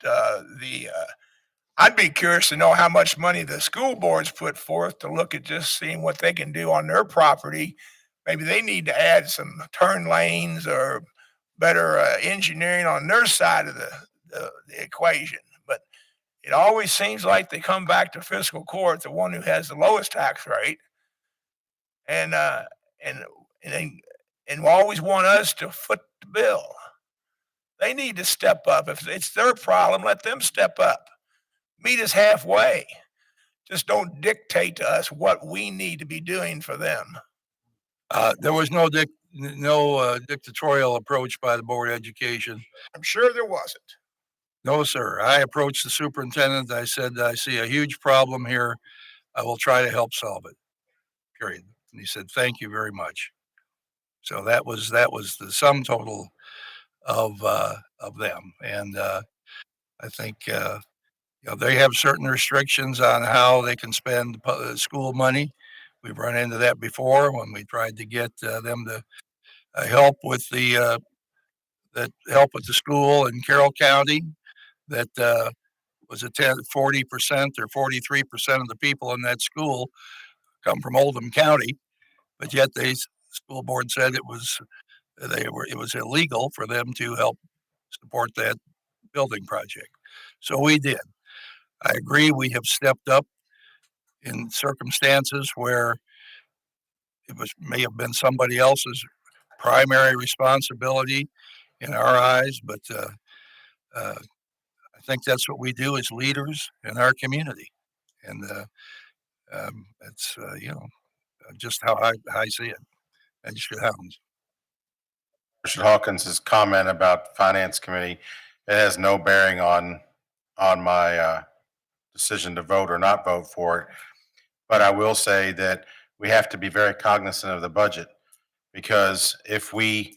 Speaker 7: I'd be curious to know how much money the school boards put forth to look at just seeing what they can do on their property. Maybe they need to add some turn lanes or better engineering on their side of the equation. But it always seems like they come back to fiscal court, the one who has the lowest tax rate, and always want us to foot the bill. They need to step up. If it's their problem, let them step up. Meet us halfway. Just don't dictate to us what we need to be doing for them. There was no dictatorial approach by the Board of Education. I'm sure there wasn't. No, sir. I approached the superintendent. I said, I see a huge problem here. I will try to help solve it. Period. And he said, thank you very much. So that was the sum total of them. And I think they have certain restrictions on how they can spend school money. We've run into that before when we tried to get them to help with the school in Carroll County. That was 40% or 43% of the people in that school come from Oldham County, but yet the school board said it was illegal for them to help support that building project. So we did. I agree. We have stepped up in circumstances where may have been somebody else's primary responsibility in our eyes, but I think that's what we do as leaders in our community, and it's just how I see it. That just happens.
Speaker 5: Richard Hawkins' comment about finance committee, it has no bearing on my decision to vote or not vote for it. But I will say that we have to be very cognizant of the budget, because if we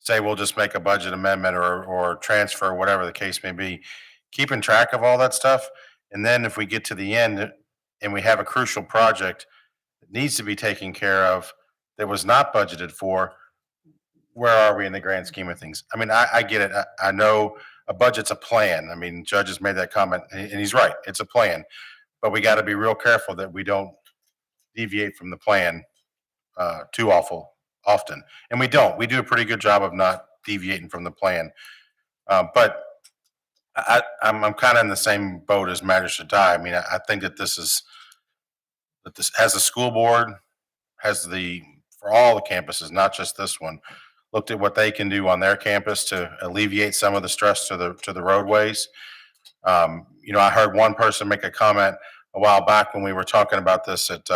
Speaker 5: say we'll just make a budget amendment or transfer, whatever the case may be, keeping track of all that stuff, and then if we get to the end and we have a crucial project that needs to be taken care of that was not budgeted for, where are we in the grand scheme of things? I mean, I get it. I know a budget's a plan. I mean, Judge has made that comment, and he's right. It's a plan, but we got to be real careful that we don't deviate from the plan too often. And we don't. We do a pretty good job of not deviating from the plan. But I'm kind of in the same boat as Magistrate Dye. I mean, I think that this as a school board, for all the campuses, not just this one, looked at what they can do on their campus to alleviate some of the stress to the roadways. I heard one person make a comment a while back when we were talking about this at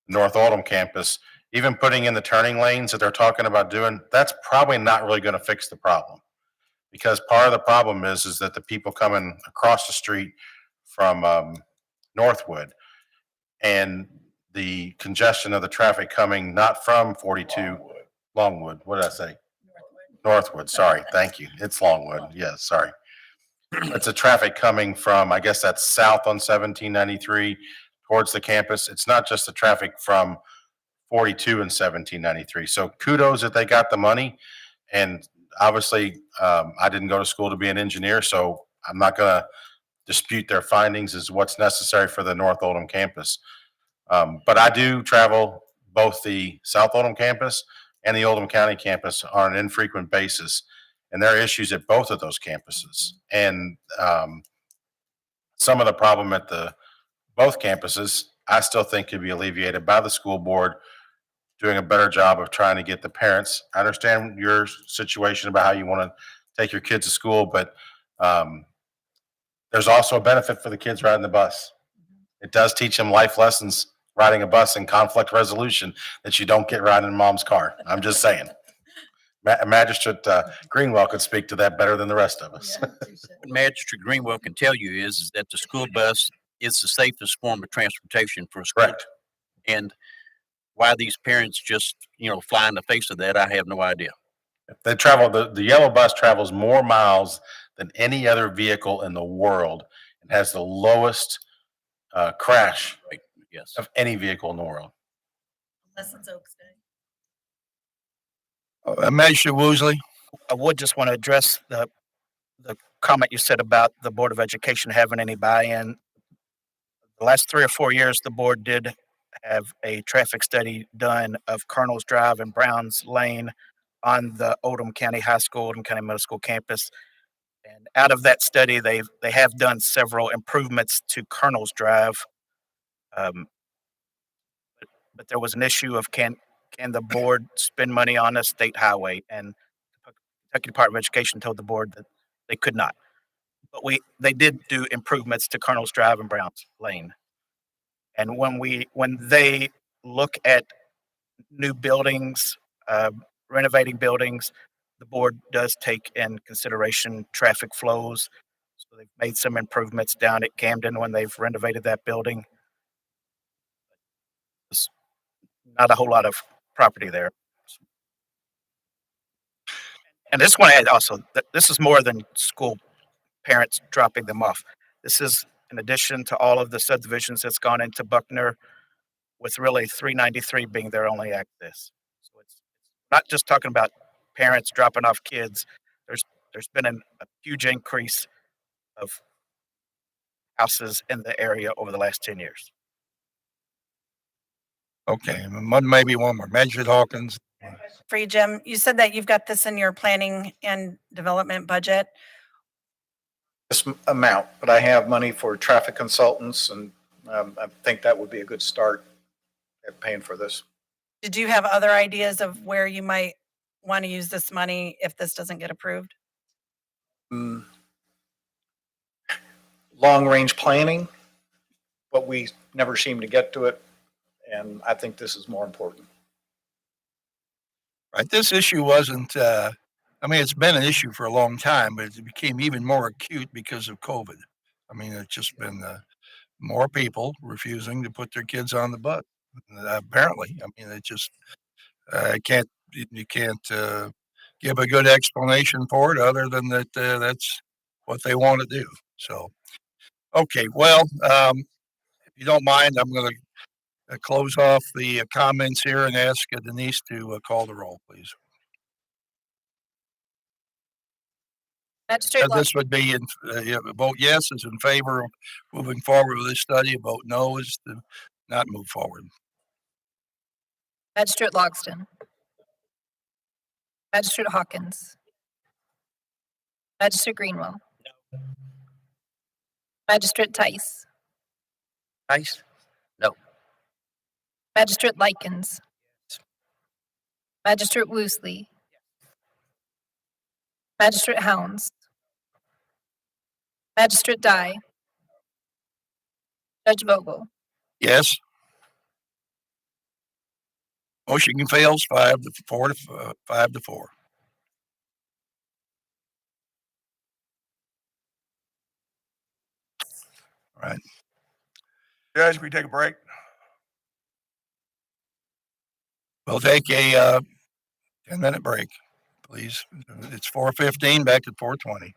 Speaker 5: North Oldham campus. Even putting in the turning lanes that they're talking about doing, that's probably not really going to fix the problem, because part of the problem is that the people coming across the street from Northwood and the congestion of the traffic coming not from 42 Longwood. What did I say? Northwood. Sorry. Thank you. It's Longwood. Yes. Sorry. It's a traffic coming from, I guess that's south on 1793 towards the campus. It's not just the traffic from 42 and 1793. So kudos that they got the money. And obviously, I didn't go to school to be an engineer, so I'm not going to dispute their findings as what's necessary for the North Oldham campus. But I do travel both the South Oldham campus and the Oldham County campus on an infrequent basis. And there are issues at both of those campuses. And some of the problem at both campuses, I still think could be alleviated by the school board doing a better job of trying to get the parents. I understand your situation about how you want to take your kids to school, but there's also a benefit for the kids riding the bus. It does teach them life lessons riding a bus and conflict resolution that you don't get riding in mom's car. I'm just saying. Magistrate Greenwell could speak to that better than the rest of us.
Speaker 8: What Magistrate Greenwell can tell you is that the school bus is the safest form of transportation for a school.
Speaker 5: Correct.
Speaker 8: And why these parents just, fly in the face of that, I have no idea.
Speaker 5: They travel, the yellow bus travels more miles than any other vehicle in the world and has the lowest crash rate
Speaker 8: Yes.
Speaker 5: of any vehicle in the world.
Speaker 12: Unless it's Oaks Day.
Speaker 1: Magistrate Woosley?
Speaker 4: I would just want to address the comment you said about the Board of Education having any buy-in. The last 3 or 4 years, the board did have a traffic study done of Colonel's Drive and Browns Lane on the Oldham County High School, Oldham County Middle School campus. And out of that study, they have done several improvements to Colonel's Drive. But there was an issue of can the board spend money on a state highway? And the Kentucky Department of Education told the board that they could not. But they did do improvements to Colonel's Drive and Browns Lane. And when they look at new buildings, renovating buildings, the board does take in consideration traffic flows. So they've made some improvements down at Camden when they've renovated that building. There's not a whole lot of property there. And this one also, this is more than school parents dropping them off. This is in addition to all of the subdivisions that's gone into Buckner, with really 393 being their only access. So it's not just talking about parents dropping off kids. There's been a huge increase of houses in the area over the last 10 years.
Speaker 1: Okay, maybe one more. Magistrate Hawkins?
Speaker 12: For you, Jim, you said that you've got this in your planning and development budget.
Speaker 17: This amount, but I have money for traffic consultants, and I think that would be a good start at paying for this.
Speaker 12: Did you have other ideas of where you might want to use this money if this doesn't get approved?
Speaker 17: Long-range planning, but we never seem to get to it, and I think this is more important.
Speaker 1: Right, this issue wasn't, it's been an issue for a long time, but it became even more acute because of COVID. It's just been more people refusing to put their kids on the bus. Apparently, it just, you can't give a good explanation for it other than that that's what they want to do. So, okay, well, if you don't mind, I'm going to close off the comments here and ask Denise to call the roll, please.
Speaker 2: Magistrate
Speaker 1: This would be a vote yes is in favor of moving forward with this study. A vote no is to not move forward.
Speaker 2: Magistrate Logston. Magistrate Hawkins. Magistrate Greenwell. Magistrate Tice.
Speaker 11: Tice? No.
Speaker 2: Magistrate Likens. Magistrate Woosley. Magistrate Hounds. Magistrate Dye. Judge Vogel.
Speaker 1: Yes. Motion fails 5 to 4 to 5 to 4. All right.
Speaker 7: Judge, can we take a break?
Speaker 1: We'll take a 10-minute break, please. It's 4:15, back at 4:20.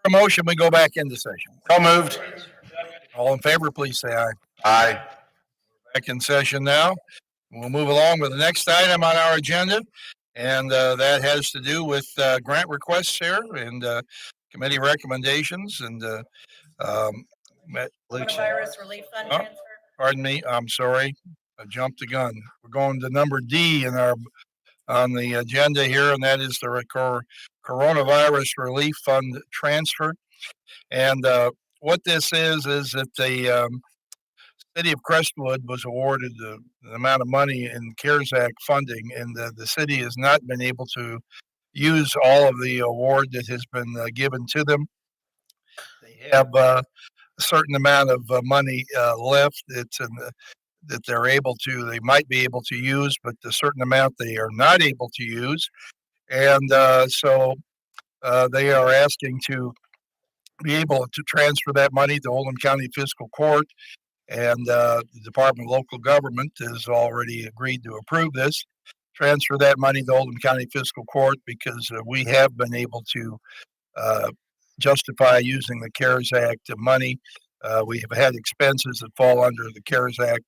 Speaker 1: A motion, we go back into session.
Speaker 5: So moved.
Speaker 1: All in favor, please say aye.
Speaker 5: Aye.
Speaker 1: Back in session now. We'll move along with the next item on our agenda. And that has to do with grant requests here and committee recommendations and
Speaker 12: Coronavirus relief fund
Speaker 1: Oh.
Speaker 12: transfer.
Speaker 1: pardon me, I'm sorry. I jumped the gun. We're going to number D on the agenda here, and that is the coronavirus relief fund transfer. And what this is that the city of Crestwood was awarded the amount of money in CARES Act funding, and the city has not been able to use all of the award that has been given to them. They have a certain amount of money left that they might be able to use, but a certain amount they are not able to use. And so they are asking to be able to transfer that money to Oldham County Fiscal Court. And the Department of Local Government has already agreed to approve this. Transfer that money to Oldham County Fiscal Court because we have been able to justify using the CARES Act money. We have had expenses that fall under the CARES Act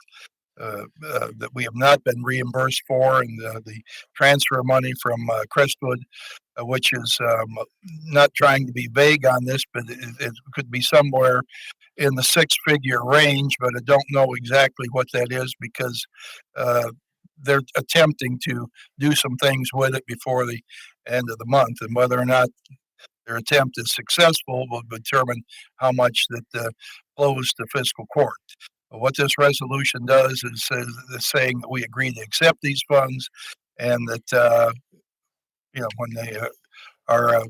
Speaker 1: that we have not been reimbursed for, and the transfer of money from Crestwood, which is not trying to be vague on this, but it could be somewhere in the six-figure range, but I don't know exactly what that is because they're attempting to do some things with it before the end of the month, and whether or not their attempt is successful will determine how much that flows to fiscal court. What this resolution does is saying that we agree to accept these funds, and that when they are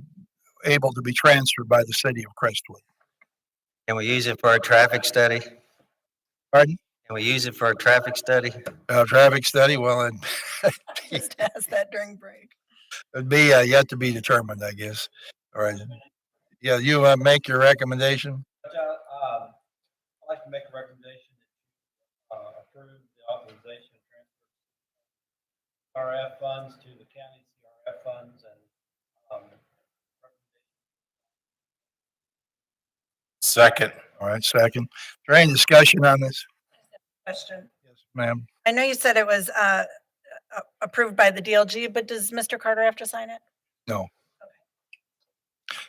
Speaker 1: able to be transferred by the city of Crestwood.
Speaker 19: Can we use it for a traffic study?
Speaker 1: Pardon?
Speaker 19: Can we use it for a traffic study?
Speaker 1: Traffic study, well,
Speaker 12: Just ask that during break.
Speaker 1: it'd be yet to be determined, I guess. All right. Yeah, you make your recommendation.
Speaker 13: I'd like to make a recommendation that approve the authorization of transfer CRF funds to the county CRF funds and
Speaker 5: Second.
Speaker 1: All right, second. Is there any discussion on this?
Speaker 12: Question.
Speaker 1: Yes, ma'am.
Speaker 12: I know you said it was approved by the DLG, but does Mr. Carter have to sign it?
Speaker 1: No.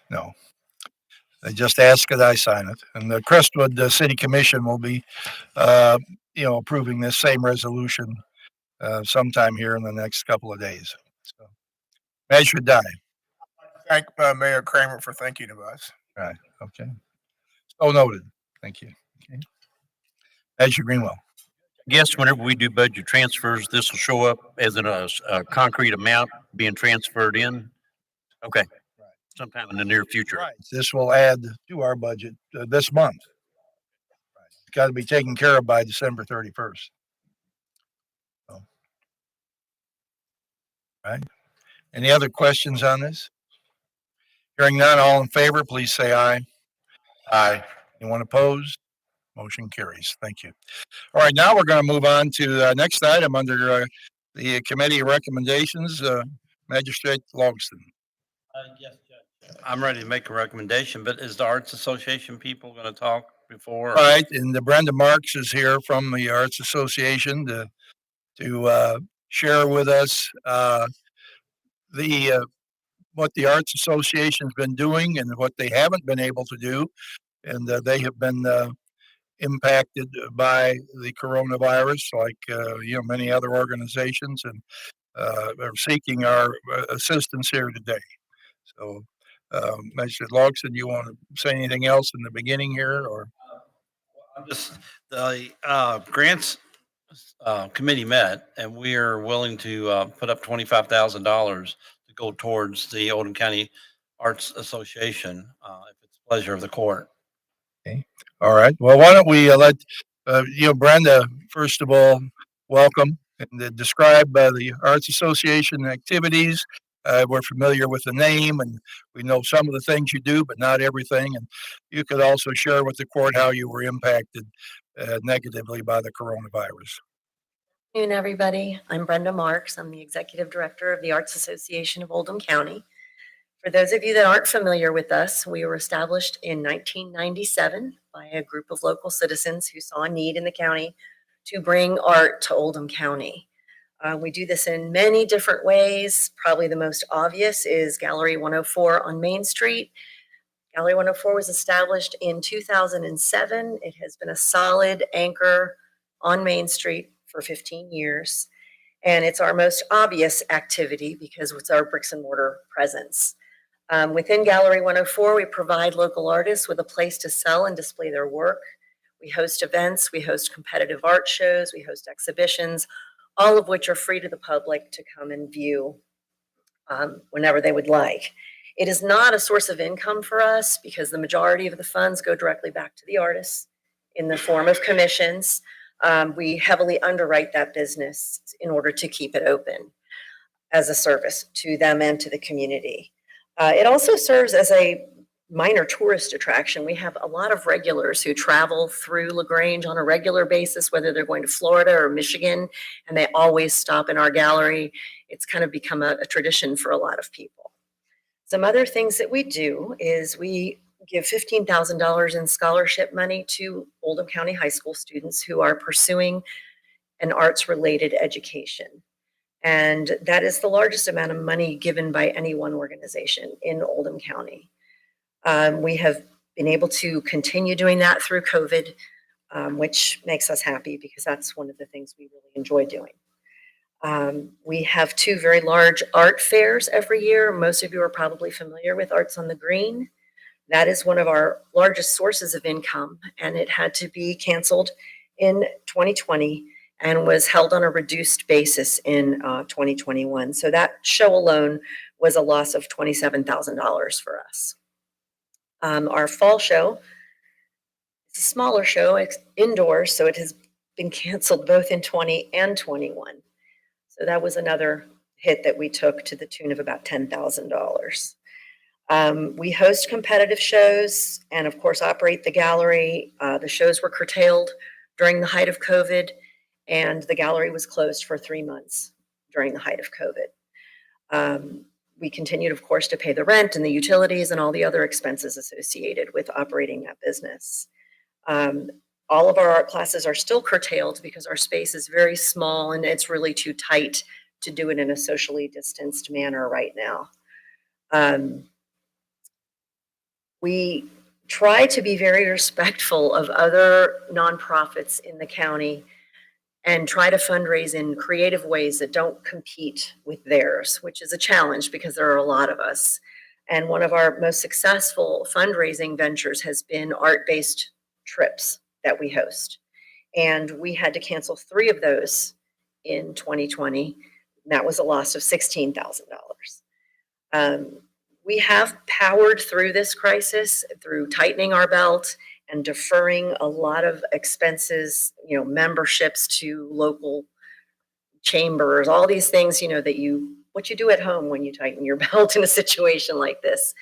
Speaker 1: No. They just ask that I sign it, and the Crestwood City Commission will be, approving this same resolution sometime here in the next couple of days. So, measure die.
Speaker 7: Thank Mayor Kramer for thinking of us.
Speaker 1: Right. Okay. So noted. Thank you. Okay. Measure Greenwell.
Speaker 8: Yes, whenever we do budget transfers, this will show up as a concrete amount being transferred in. Okay. Sometime in the near future.
Speaker 1: Right. This will add to our budget this month. Right. It's got to be taken care of by December 31st. So. Right. Any other questions on this? Hearing none, all in favor, please say aye.
Speaker 5: Aye.
Speaker 1: Anyone opposed? Motion carries. Thank you. All right, now we're going to move on to the next item under the committee recommendations. Magistrate Logston.
Speaker 13: yes, Judge. I'm ready to make a recommendation, but is the Arts Association people going to talk before?
Speaker 1: All right, and Brenda Marks is here from the Arts Association to share with us what the Arts Association has been doing and what they haven't been able to do, and they have been impacted by the coronavirus, like many other organizations, and are seeking our assistance here today. So, Magistrate Logston, you want to say anything else in the beginning here, or?
Speaker 13: I'm just the grants committee met, and we are willing to put up $25,000 to go towards the Oldham County Arts Association, if it's the pleasure of the court.
Speaker 1: Okay. All right. Well, why don't we let Brenda, first of all, welcome and describe the Arts Association activities. We're familiar with the name, and we know some of the things you do, but not everything. And you could also share with the court how you were impacted negatively by the coronavirus.
Speaker 20: Good afternoon, everybody. I'm Brenda Marks. I'm the Executive Director of the Arts Association of Oldham County. For those of you that aren't familiar with us, we were established in 1997 by a group of local citizens who saw a need in the county to bring art to Oldham County. We do this in many different ways. Probably the most obvious is Gallery 104 on Main Street. Gallery 104 was established in 2007. It has been a solid anchor on Main Street for 15 years. And it's our most obvious activity because it's our bricks and mortar presence. Within Gallery 104, we provide local artists with a place to sell and display their work. We host events, we host competitive art shows, we host exhibitions, all of which are free to the public to come and view whenever they would like. It is not a source of income for us because the majority of the funds go directly back to the artists in the form of commissions. We heavily underwrite that business in order to keep it open as a service to them and to the community. It also serves as a minor tourist attraction. We have a lot of regulars who travel through LaGrange on a regular basis, whether they're going to Florida or Michigan, and they always stop in our gallery. It's kind of become a tradition for a lot of people. Some other things that we do is we give $15,000 in scholarship money to Oldham County High School students who are pursuing an arts-related education. And that is the largest amount of money given by any one organization in Oldham County. We have been able to continue doing that through COVID, which makes us happy because that's one of the things we really enjoy doing. We have two very large art fairs every year. Most of you are probably familiar with Arts on the Green. That is one of our largest sources of income, and it had to be canceled in 2020 and was held on a reduced basis in 2021. So that show alone was a loss of $27,000 for us. Our fall show, it's a smaller show, it's indoors, so it has been canceled both in 20 and 21. So that was another hit that we took to the tune of about $10,000. We host competitive shows and of course operate the gallery. The shows were curtailed during the height of COVID, and the gallery was closed for 3 months during the height of COVID. We continued, of course, to pay the rent and the utilities and all the other expenses associated with operating that business. All of our art classes are still curtailed because our space is very small and it's really too tight to do it in a socially distanced manner right now. We try to be very respectful of other nonprofits in the county and try to fundraise in creative ways that don't compete with theirs, which is a challenge because there are a lot of us. And one of our most successful fundraising ventures has been art-based trips that we host. And we had to cancel 3 of those in 2020. That was a loss of $16,000. We have powered through this crisis through tightening our belt and deferring a lot of expenses, memberships to local chambers, all these things, that what you do at home when you tighten your belt in a situation like this.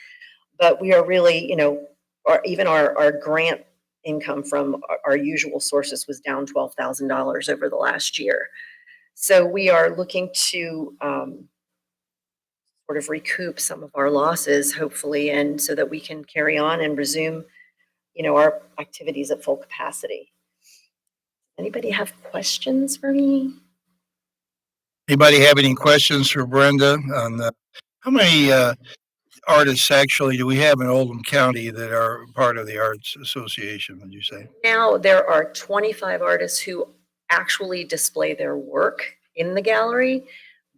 Speaker 20: But we are really, even our grant income from our usual sources was down $12,000 over the last year. So we are looking to sort of recoup some of our losses, hopefully, and so that we can carry on and resume our activities at full capacity. Anybody have questions for me?
Speaker 1: Anybody have any questions for Brenda on how many artists actually do we have in Oldham County that are part of the Arts Association, would you say?
Speaker 20: Now there are 25 artists who actually display their work in the gallery,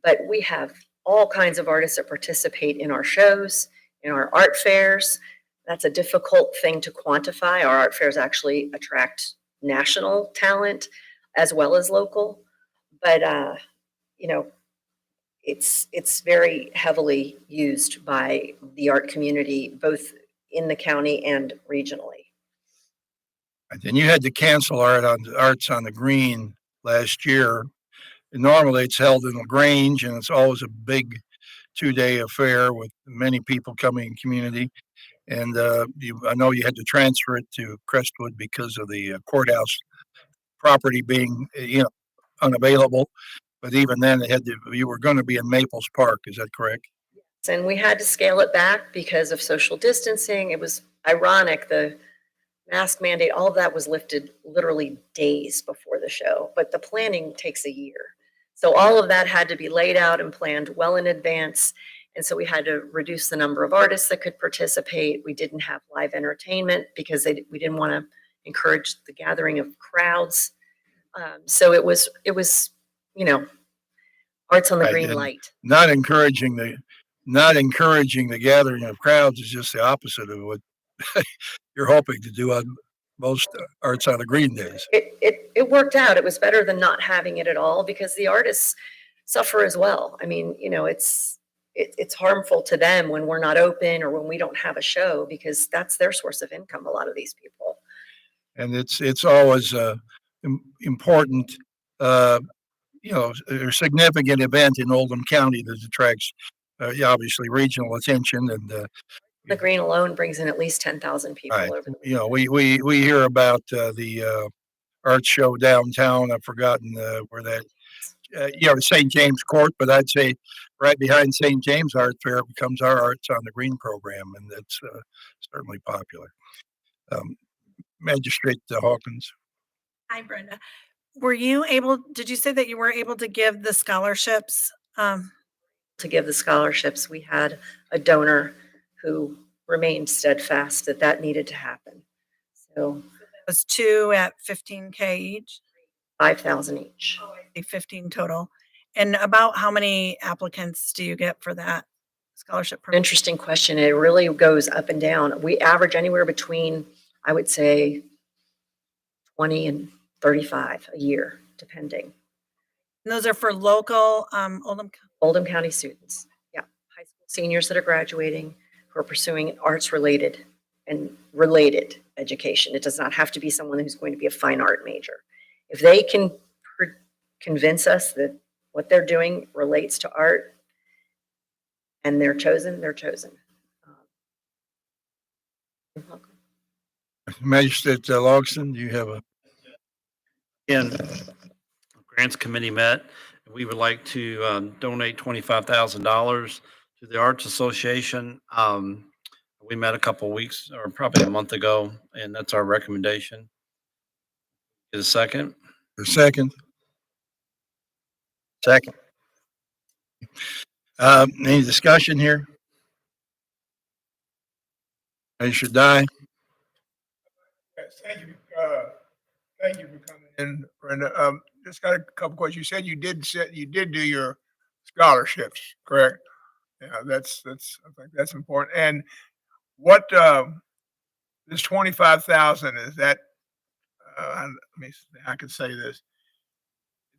Speaker 20: but we have all kinds of artists that participate in our shows, in our art fairs. That's a difficult thing to quantify. Our art fairs actually attract national talent as well as local, but it's very heavily used by the art community, both in the county and regionally.
Speaker 1: And you had to cancel Arts on the Green last year. And normally it's held in LaGrange, and it's always a big 2-day affair with many people coming in community. And I know you had to transfer it to Crestwood because of the courthouse property being, unavailable. But even then, you were going to be in Maples Park. Is that correct?
Speaker 20: And we had to scale it back because of social distancing. It was ironic, the mask mandate, all of that was lifted literally days before the show, but the planning takes a year. So all of that had to be laid out and planned well in advance. And so we had to reduce the number of artists that could participate. We didn't have live entertainment because we didn't want to encourage the gathering of crowds. So it was, you know, arts on the
Speaker 1: Right,
Speaker 20: green
Speaker 1: and
Speaker 20: light.
Speaker 1: not encouraging the gathering of crowds is just the opposite of what you're hoping to do on most Arts on the Green days.
Speaker 20: It worked out. It was better than not having it at all because the artists suffer as well. I mean, you know, it's harmful to them when we're not open or when we don't have a show because that's their source of income, a lot of these people.
Speaker 1: And it's always important, you know, a significant event in Oldham County that attracts obviously regional attention and
Speaker 20: The green alone brings in at least 10,000 people
Speaker 1: right.
Speaker 20: over the
Speaker 1: You know, we hear about the art show downtown. I've forgotten where that. You know, St. James Court, but I'd say right behind St. James Art Fair becomes our Arts on the Green program, and it's certainly popular. Magistrate Hawkins.
Speaker 12: Hi, Brenda. Did you say that you were able to give the scholarships?
Speaker 20: To give the scholarships, we had a donor who remained steadfast that that needed to happen. So
Speaker 12: It was 2 at 15K each,
Speaker 20: 5,000 each.
Speaker 12: 15 total. And about how many applicants do you get for that scholarship program?
Speaker 20: Interesting question. It really goes up and down. We average anywhere between, I would say, 20 and 35 a year, depending.
Speaker 12: And those are for local
Speaker 20: Oldham County students. Yeah, high school seniors that are graduating who are pursuing arts-related and related education. It does not have to be someone who's going to be a fine art major. If they can convince us that what they're doing relates to art and they're chosen, they're chosen. You're welcome.
Speaker 1: Magistrate Logston, do you have a?
Speaker 13: Grants Committee met, and we would like to donate $25,000 to the Arts Association. We met a couple of weeks or probably a month ago, and that's our recommendation. Is a second?
Speaker 1: A second.
Speaker 19: Second.
Speaker 1: Any discussion here? I should die.
Speaker 7: Yes, thank you for coming in, Brenda. Just got a couple questions. You said you did do your scholarships, correct? Yeah, I think that's important. And what this 25,000 is that? Let me see, I can say this. Is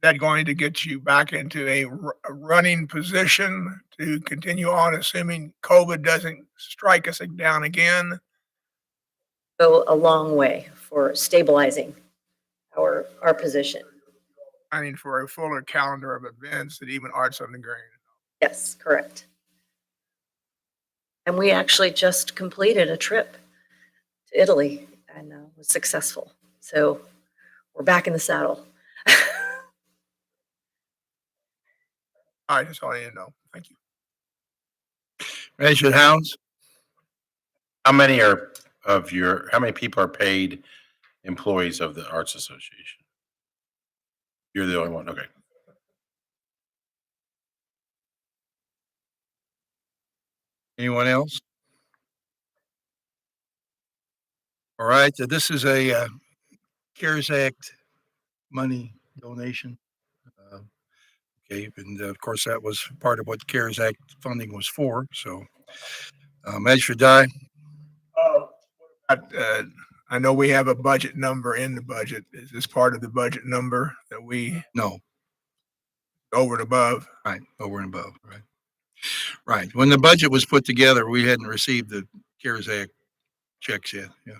Speaker 7: that going to get you back into a running position to continue on, assuming COVID doesn't strike us down again?
Speaker 20: Go a long way for stabilizing our position.
Speaker 7: I mean, for a fuller calendar of events that even Arts on the Green.
Speaker 20: Yes, correct. And we actually just completed a trip to Italy and was successful. So we're back in the saddle.
Speaker 7: All right, that's all I need to know. Thank you.
Speaker 1: Magistrate Hounds.
Speaker 5: How many people are paid employees of the Arts Association? You're the only one, okay.
Speaker 1: Anyone else? All right, so this is a CARES Act money donation. Okay, and of course that was part of what CARES Act funding was for. So, Magistrate Dye.
Speaker 7: I know we have a budget number in the budget. Is this part of the budget number that we?
Speaker 1: No.
Speaker 7: Over and above?
Speaker 1: Right, over and above, right. Right. When the budget was put together, we hadn't received the CARES Act checks yet, yeah.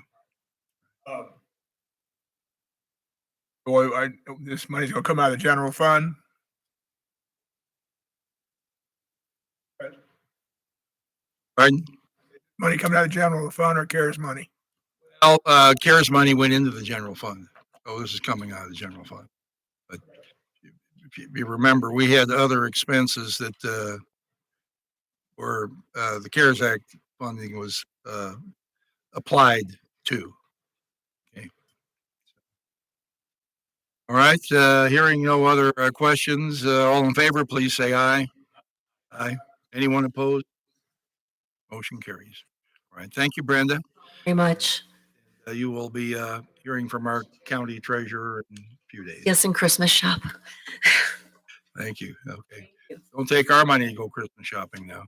Speaker 7: This money's gonna come out of the general fund?
Speaker 1: Pardon?
Speaker 7: Money coming out of the general fund or CARES money?
Speaker 1: Well, CARES money went into the general fund. So this is coming out of the general fund. But if you remember, we had other expenses that where the CARES Act funding was applied to. Okay. All right, hearing no other questions, all in favor, please say aye. Aye. Anyone opposed? Motion carries. All right, thank you, Brenda.
Speaker 20: Very much.
Speaker 1: You will be hearing from our county treasurer in a few days.
Speaker 20: Yes, and Christmas shop.
Speaker 1: Thank you. Okay. Don't take our money to go Christmas shopping now.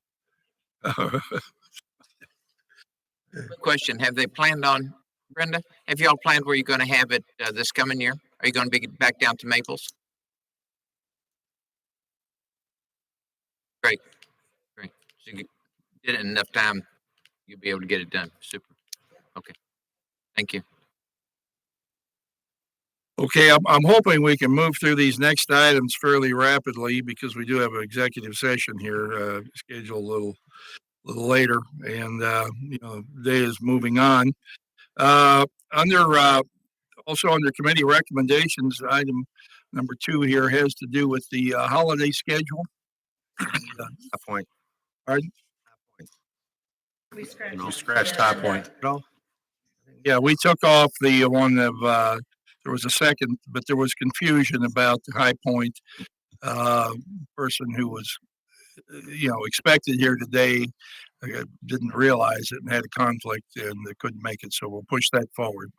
Speaker 11: Quick question, have they planned on, Brenda, have y'all planned where you're gonna have it, this coming year? Are you gonna be back down to Maples? Great, great. So you did it in enough time, you'll be able to get it done. Super. Okay. Thank you.
Speaker 1: Okay, I'm hoping we can move through these next items fairly rapidly because we do have an executive session here, scheduled a little later, and the day is moving on. Also under committee recommendations, item number 2 here has to do with the holiday schedule.
Speaker 19: A point.
Speaker 1: Pardon?
Speaker 12: We
Speaker 5: Scratch High Point.
Speaker 1: Yeah, we took off the one of, there was a second, but there was confusion about the High Point person who was, expected here today. Didn't realize it and had a conflict and they couldn't make it, so we'll push that forward.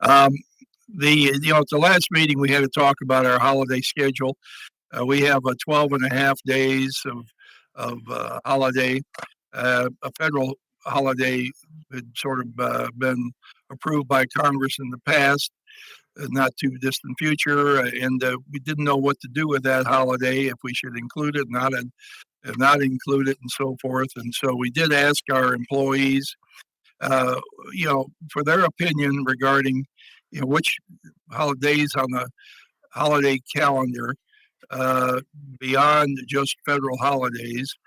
Speaker 1: At the last meeting, we had to talk about our holiday schedule. We have 12 and a half days of holiday. A federal holiday had sort of been approved by Congress in the past, not too distant future, and we didn't know what to do with that holiday, if we should include it, not include it, and so forth. And so we did ask our employees, for their opinion regarding, which holidays on the holiday calendar, beyond just federal holidays,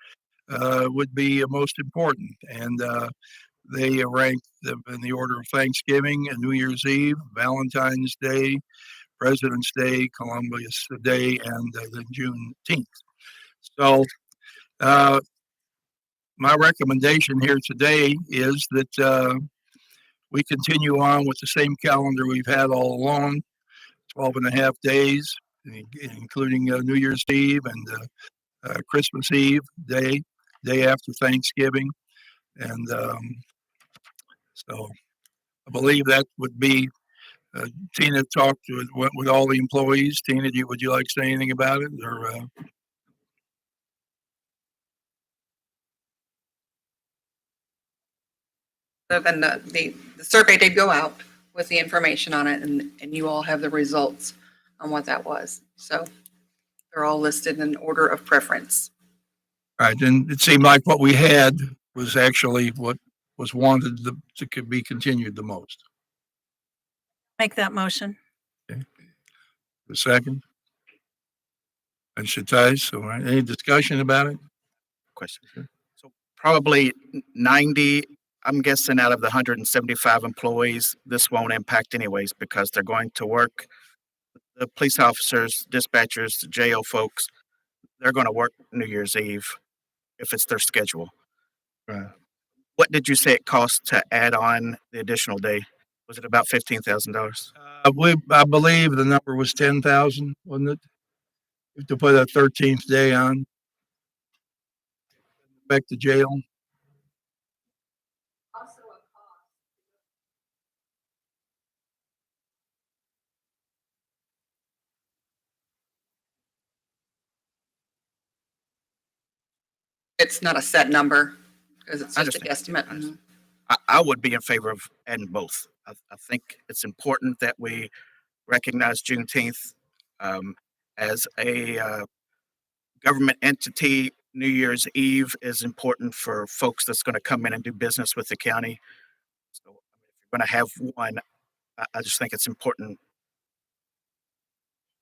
Speaker 1: would be most important. And they ranked them in the order of Thanksgiving and New Year's Eve, Valentine's Day, President's Day, Columbus Day, and then Juneteenth. So my recommendation here today is that we continue on with the same calendar we've had all along, 12 and a half days, including New Year's Eve and Christmas Eve day after Thanksgiving. And so I believe that would be, Tina talked with all the employees. Tina, would you like to say anything about it? Or
Speaker 21: Then the survey did go out with the information on it, and you all have the results on what that was. So they're all listed in order of preference.
Speaker 1: right, and it seemed like what we had was actually what was wanted to be continued the most.
Speaker 12: Make that motion.
Speaker 1: The second. And Shatai, so any discussion about it?
Speaker 4: Question. So probably 90, I'm guessing out of the 175 employees, this won't impact anyways because they're going to work. The police officers, dispatchers, the jail folks, they're going to work New Year's Eve if it's their schedule.
Speaker 1: Right.
Speaker 4: What did you say it cost to add on the additional day? Was it about $15,000?
Speaker 1: I believe the number was 10,000, wasn't it? To put a 13th day on. Back to jail.
Speaker 21: It's not a set number because it's just a guesstimate. Mhm.
Speaker 4: I would be in favor of adding both. I think it's important that we recognize Juneteenth as a government entity. New Year's Eve is important for folks that's going to come in and do business with the county. So if you're going to have one, I just think it's important.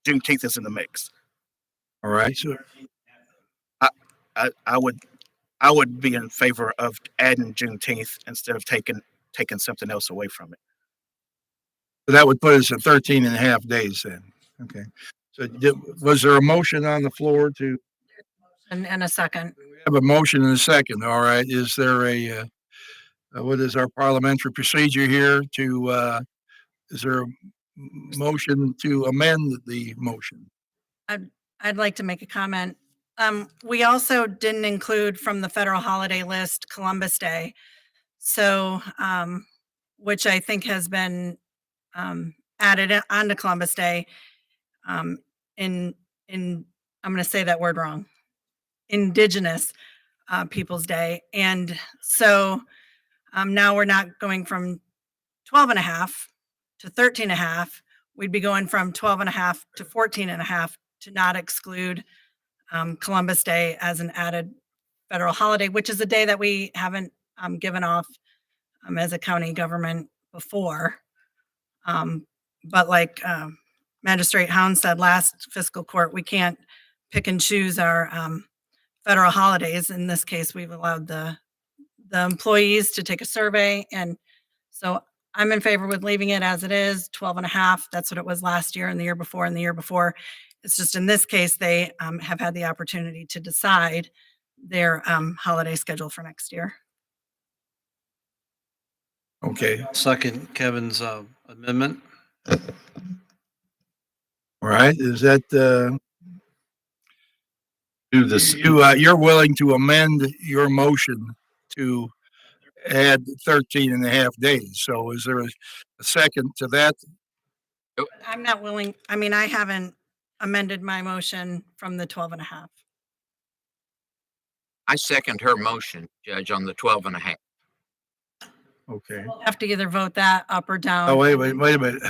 Speaker 4: Juneteenth is in the mix.
Speaker 1: All right. So
Speaker 4: I would be in favor of adding Juneteenth instead of taking something else away from it.
Speaker 1: So that would put us at 13 and a half days then. Okay. So was there a motion on the floor to?
Speaker 12: And a second.
Speaker 1: We have a motion and a second. All right. Is there what is our parliamentary procedure here is there a motion to amend the motion?
Speaker 12: I'd like to make a comment. We also didn't include from the federal holiday list Columbus Day. So, which I think has been added onto Columbus Day in I'm going to say that word wrong, Indigenous Peoples Day. And so now we're not going from 12 and a half to 13 and a half. We'd be going from 12 and a half to 14 and a half to not exclude Columbus Day as an added federal holiday, which is a day that we haven't given off as a county government before. But like Magistrate Hound said last fiscal court, we can't pick and choose our federal holidays. In this case, we've allowed the employees to take a survey. And so I'm in favor with leaving it as it is, 12 and a half. That's what it was last year and the year before and the year before. It's just in this case, they have had the opportunity to decide their holiday schedule for next year.
Speaker 1: Okay.
Speaker 13: Second Kevin's amendment.
Speaker 1: All right. Is that
Speaker 5: Do this.
Speaker 1: you're willing to amend your motion to add 13 and a half days? So is there a second to that?
Speaker 12: I'm not willing. I mean, I haven't amended my motion from the 12 and a half.
Speaker 11: I second her motion, Judge, on the 12 and a half.
Speaker 1: Okay.
Speaker 12: We'll have to either vote that up or down.
Speaker 1: Oh, wait a minute.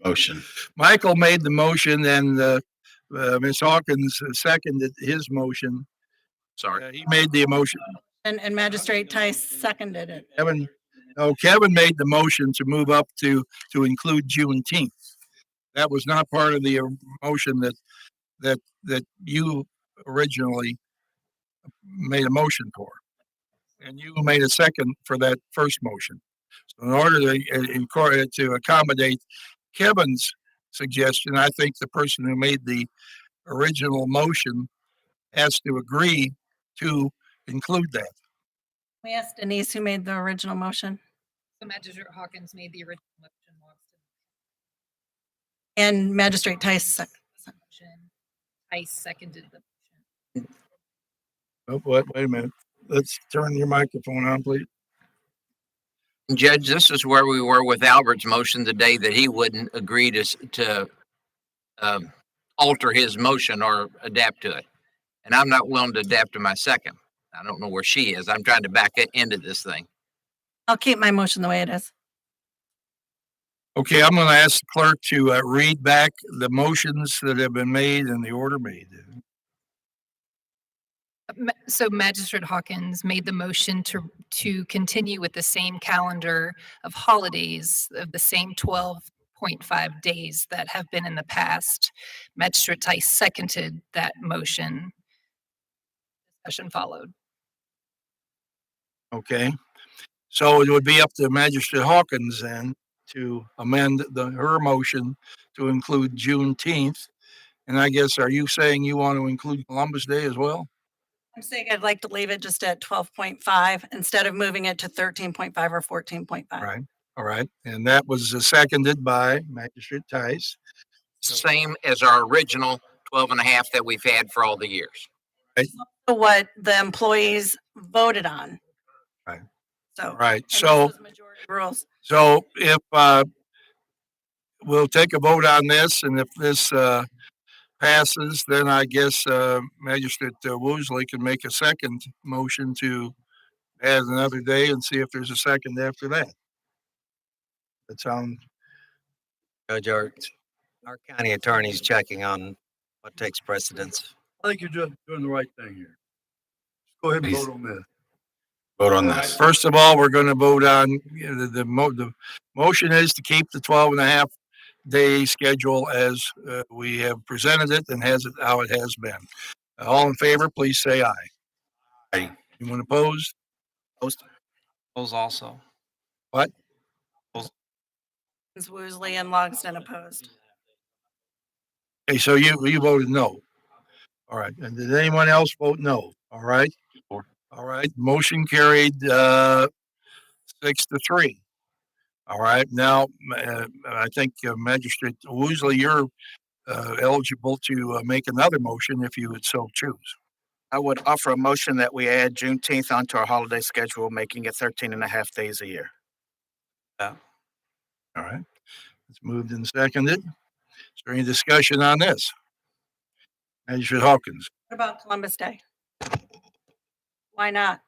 Speaker 5: Motion.
Speaker 1: Michael made the motion and Ms. Hawkins seconded his motion.
Speaker 11: Sorry.
Speaker 1: He made the motion.
Speaker 12: And Magistrate Tice seconded it.
Speaker 1: Kevin made the motion to move up to include Juneteenth. That was not part of the motion that you originally made a motion for. And you made a second for that first motion. So in order to accommodate Kevin's suggestion, I think the person who made the original motion has to agree to include that.
Speaker 12: We asked Denise who made the original motion.
Speaker 2: So Magistrate Hawkins made the original motion.
Speaker 12: And Magistrate Tice
Speaker 2: I seconded the motion.
Speaker 1: Oh, wait a minute. Let's turn your microphone on, please.
Speaker 11: Judge, this is where we were with Albert's motion the day that he wouldn't agree to alter his motion or adapt to it. And I'm not willing to adapt to my second. I don't know where she is. I'm trying to back into this thing.
Speaker 12: I'll keep my motion the way it is.
Speaker 1: Okay, I'm going to ask the clerk to read back the motions that have been made and the order made.
Speaker 2: So Magistrate Hawkins made the motion to continue with the same calendar of holidays of the same 12.5 days that have been in the past. Magistrate Tice seconded that motion. Discussion followed.
Speaker 1: Okay, so it would be up to Magistrate Hawkins then to amend her motion to include Juneteenth. And I guess, are you saying you want to include Columbus Day as well?
Speaker 12: I'm saying I'd like to leave it just at 12.5 instead of moving it to 13.5 or 14.5.
Speaker 1: Right. All right. And that was seconded by Magistrate Tice.
Speaker 11: Same as our original 12 and a half that we've had for all the years.
Speaker 1: Right.
Speaker 12: What the employees voted on.
Speaker 1: Right.
Speaker 12: So.
Speaker 1: Right.
Speaker 12: And
Speaker 1: So,
Speaker 12: this was majority rules.
Speaker 1: so if we'll take a vote on this, and if this passes, then I guess Magistrate Woosley can make a second motion to add another day and see if there's a second after that. That sounds.
Speaker 19: Judge, our county attorney's checking on what takes precedence.
Speaker 1: I think you're doing the right thing here. Go ahead and
Speaker 5: Please.
Speaker 1: vote on this.
Speaker 5: Vote on this.
Speaker 1: First of all, we're going to vote on the motion is to keep the 12 and a half day schedule as we have presented it and has it how it has been. All in favor, please say aye.
Speaker 5: Aye.
Speaker 1: Anyone opposed?
Speaker 13: Opposed also.
Speaker 1: What?
Speaker 12: Woosley and Logsdon opposed.
Speaker 1: Okay, so you voted no. All right. And did anyone else vote no? All right. All right. Motion carried, 6-3. All right. Now, I think Magistrate Woosley, you're eligible to make another motion if you would so choose.
Speaker 4: I would offer a motion that we add Juneteenth onto our holiday schedule, making it 13 and a half days a year.
Speaker 1: All right. It's moved and seconded. Is there any discussion on this? Magistrate Hawkins.
Speaker 12: What about Columbus Day? Why not?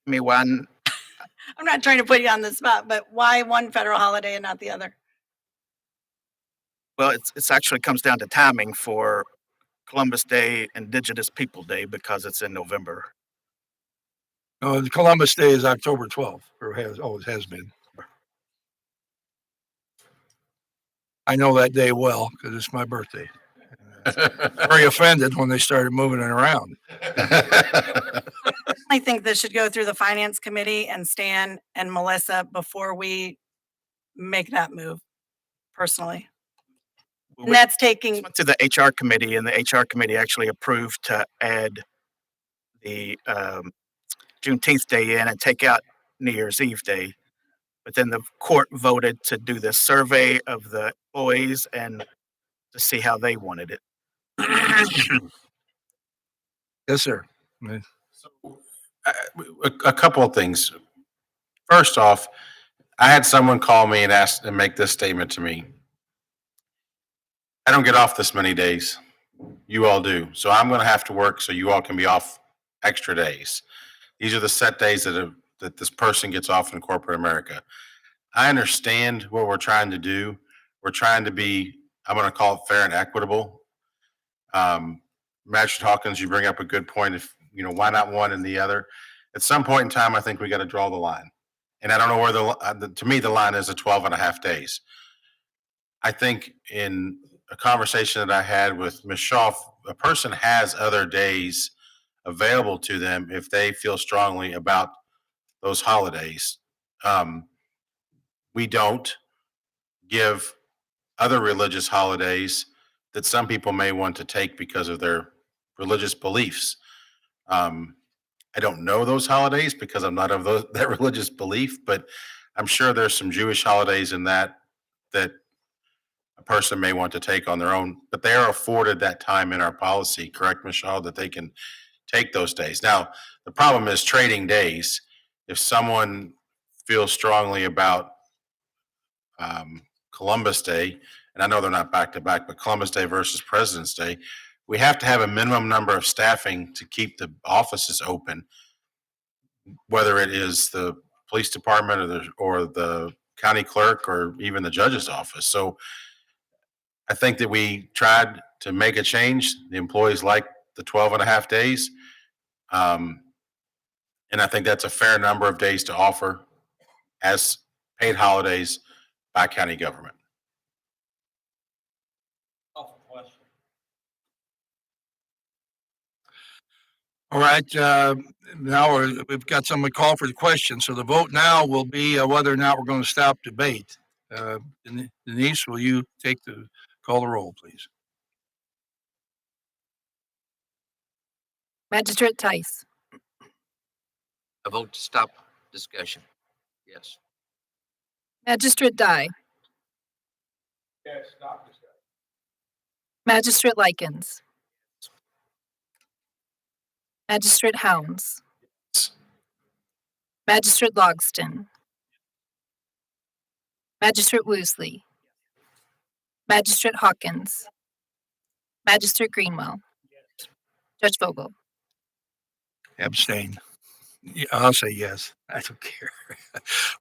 Speaker 4: Me one,
Speaker 12: I'm not trying to put you on the spot, but why one federal holiday and not the other?
Speaker 4: well, it's actually comes down to timing for Columbus Day, Indigenous People Day, because it's in November.
Speaker 1: The Columbus Day is October 12th, or always has been. I know that day well because it's my birthday. Very offended when they started moving it around.
Speaker 12: I think this should go through the finance committee and Stan and Melissa before we make that move, personally. And that's taking,
Speaker 4: Went to the HR committee, and the HR committee actually approved to add the Juneteenth Day in and take out New Year's Eve Day. But then the court voted to do this survey of the employees and to see how they wanted it.
Speaker 1: Yes, sir.
Speaker 5: A couple of things. First off, I had someone call me and ask and make this statement to me. I don't get off this many days. You all do. So I'm going to have to work so you all can be off extra days. These are the set days that this person gets off in corporate America. I understand what we're trying to do. We're trying to be, I'm going to call it fair and equitable. Magistrate Hawkins, you bring up a good point. If, why not one and the other? At some point in time, I think we got to draw the line. And I don't know where to me, the line is 12 and a half days. I think in a conversation that I had with Ms. Shaw, a person has other days available to them if they feel strongly about those holidays. We don't give other religious holidays that some people may want to take because of their religious beliefs. I don't know those holidays because I'm not of that religious belief, but I'm sure there's some Jewish holidays in that a person may want to take on their own, but they are afforded that time in our policy, correct, Ms. Shaw, that they can take those days. Now, the problem is trading days. If someone feels strongly about Columbus Day, and I know they're not back to back, but Columbus Day versus President's Day, we have to have a minimum number of staffing to keep the offices open, whether it is the police department or the county clerk or even the judge's office. So I think that we tried to make a change. The employees like the 12 and a half days. And I think that's a fair number of days to offer as paid holidays by county government.
Speaker 1: All right. Now we've got somebody call for the question. So the vote now will be whether or not we're going to stop debate. Denise, will you call the roll, please?
Speaker 2: Magistrate Tice,
Speaker 11: A vote to stop discussion. Yes.
Speaker 2: Magistrate Dye,
Speaker 7: Yes, stop discussion.
Speaker 2: Magistrate Likens, Magistrate Hounds, Magistrate Logston, Magistrate Woosley, Magistrate Hawkins, Magistrate Greenwell, Judge Vogel.
Speaker 1: Abstain. Yeah, I'll say yes. I don't care.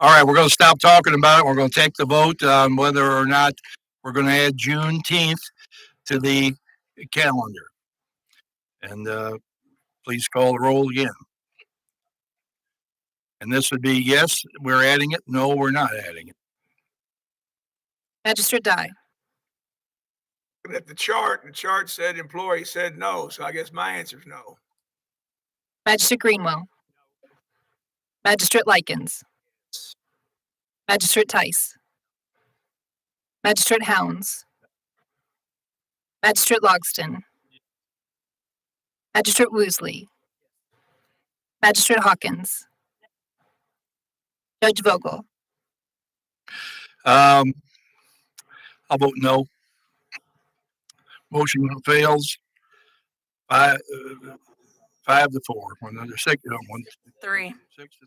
Speaker 1: All right, we're going to stop talking about it. We're going to take the vote on whether or not we're going to add Juneteenth to the calendar. And please call the roll again. And this would be yes, we're adding it. No, we're not adding it.
Speaker 2: Magistrate Dye,
Speaker 7: Looking at the chart said employee said no, so I guess my answer is no.
Speaker 2: Magistrate Greenwell, Magistrate Likens, Magistrate Tice, Magistrate Hounds. Magistrate Logston. Magistrate Woosley. Magistrate Hawkins. Judge Vogel.
Speaker 1: I'll vote no. Motion fails. 5-4. Another second one.
Speaker 12: 3.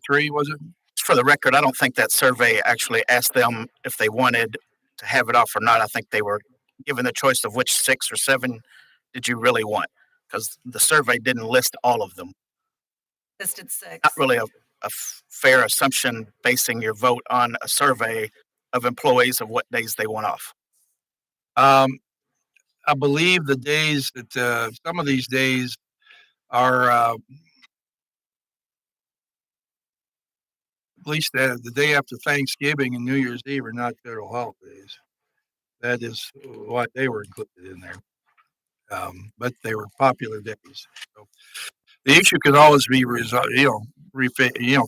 Speaker 1: 6-3, was it?
Speaker 4: For the record, I don't think that survey actually asked them if they wanted to have it off or not. I think they were given the choice of which 6 or 7 did you really want, because the survey didn't list all of them.
Speaker 12: Listed 6.
Speaker 4: Not really a fair assumption basing your vote on a survey of employees of what days they want off.
Speaker 1: I believe the days that some of these days are at least the day after Thanksgiving and New Year's Eve are not federal holidays. That is why they were included in there. But they were popular days. So the issue could always be resolved,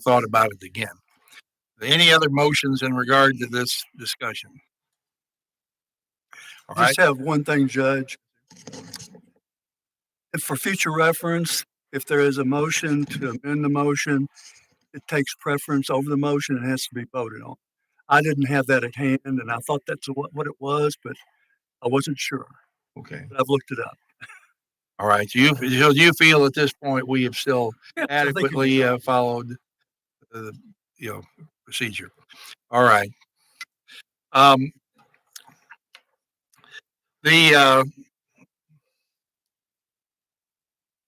Speaker 1: thought about it again. Any other motions in regard to this discussion? All right.
Speaker 3: Just have one thing, Judge. If for future reference, if there is a motion to amend the motion, it takes preference over the motion and has to be voted on. I didn't have that at hand, and I thought that's what it was, but I wasn't sure.
Speaker 1: Okay.
Speaker 3: But I've looked it up.
Speaker 1: All right. You feel at this point we have still
Speaker 3: Yes, I think
Speaker 1: adequately followed the procedure. All right. The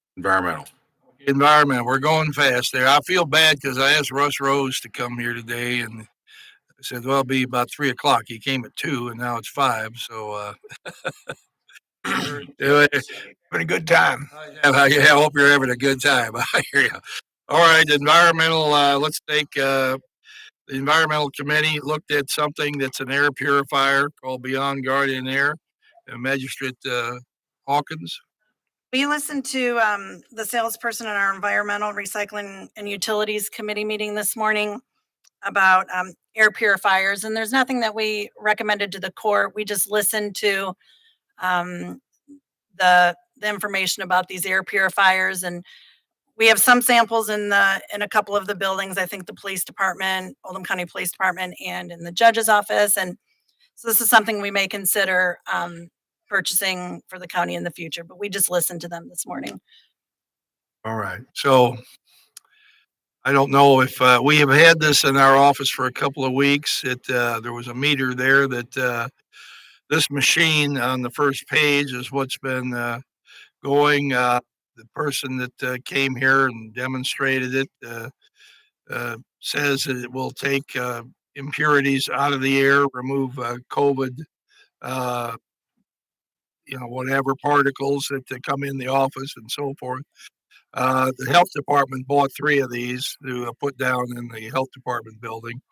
Speaker 1: environment. We're going fast there. I feel bad because I asked Russ Rose to come here today, and I said, "Well, it'll be about 3:00." He came at 2, and now it's 5. So,
Speaker 7: Been a good time.
Speaker 1: I hope you're having a good time. I hear you. All right, environmental. Let's take the environmental committee looked at something that's an air purifier called Beyond Guardian Air. Magistrate Hawkins.
Speaker 12: We listened to the salesperson in our Environmental Recycling and Utilities Committee meeting this morning about air purifiers, and there's nothing that we recommended to the court. We just listened to the information about these air purifiers, and we have some samples in a couple of the buildings. I think the police department, Oldham County Police Department, and in the judge's office. And so this is something we may consider purchasing for the county in the future, but we just listened to them this morning.
Speaker 1: All right. So I don't know if we have had this in our office for a couple of weeks. There was a meter there that this machine on the first page is what's been going. The person that came here and demonstrated it says that it will take impurities out of the air, remove COVID, whatever particles that come in the office and so forth. The health department bought 3 of these to put down in the health department building.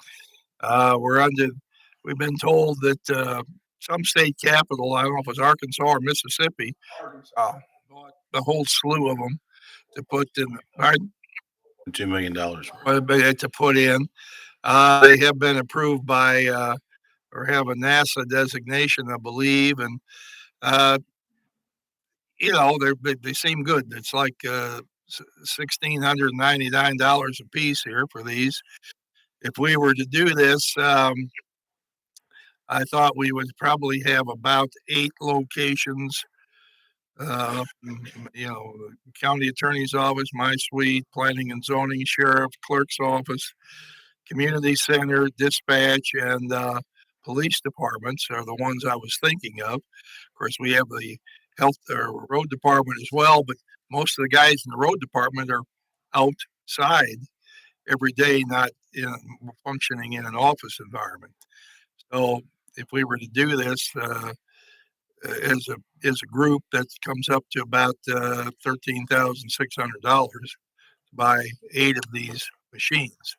Speaker 1: We've been told that some state capital, I don't know if it's Arkansas or Mississippi, bought a whole slew of them to put in.
Speaker 5: $2 million.
Speaker 1: To put in. They have been approved by or have a NASA designation, I believe, and they seem good. It's like $1,699 a piece here for these. If we were to do this, I thought we would probably have about 8 locations. County attorney's office, my suite, planning and zoning, sheriff, clerk's office, community center, dispatch, and police departments are the ones I was thinking of. Of course, we have the health or road department as well, but most of the guys in the road department are outside every day, not functioning in an office environment. So if we were to do this as a group, that comes up to about $13,600 to buy 8 of these machines.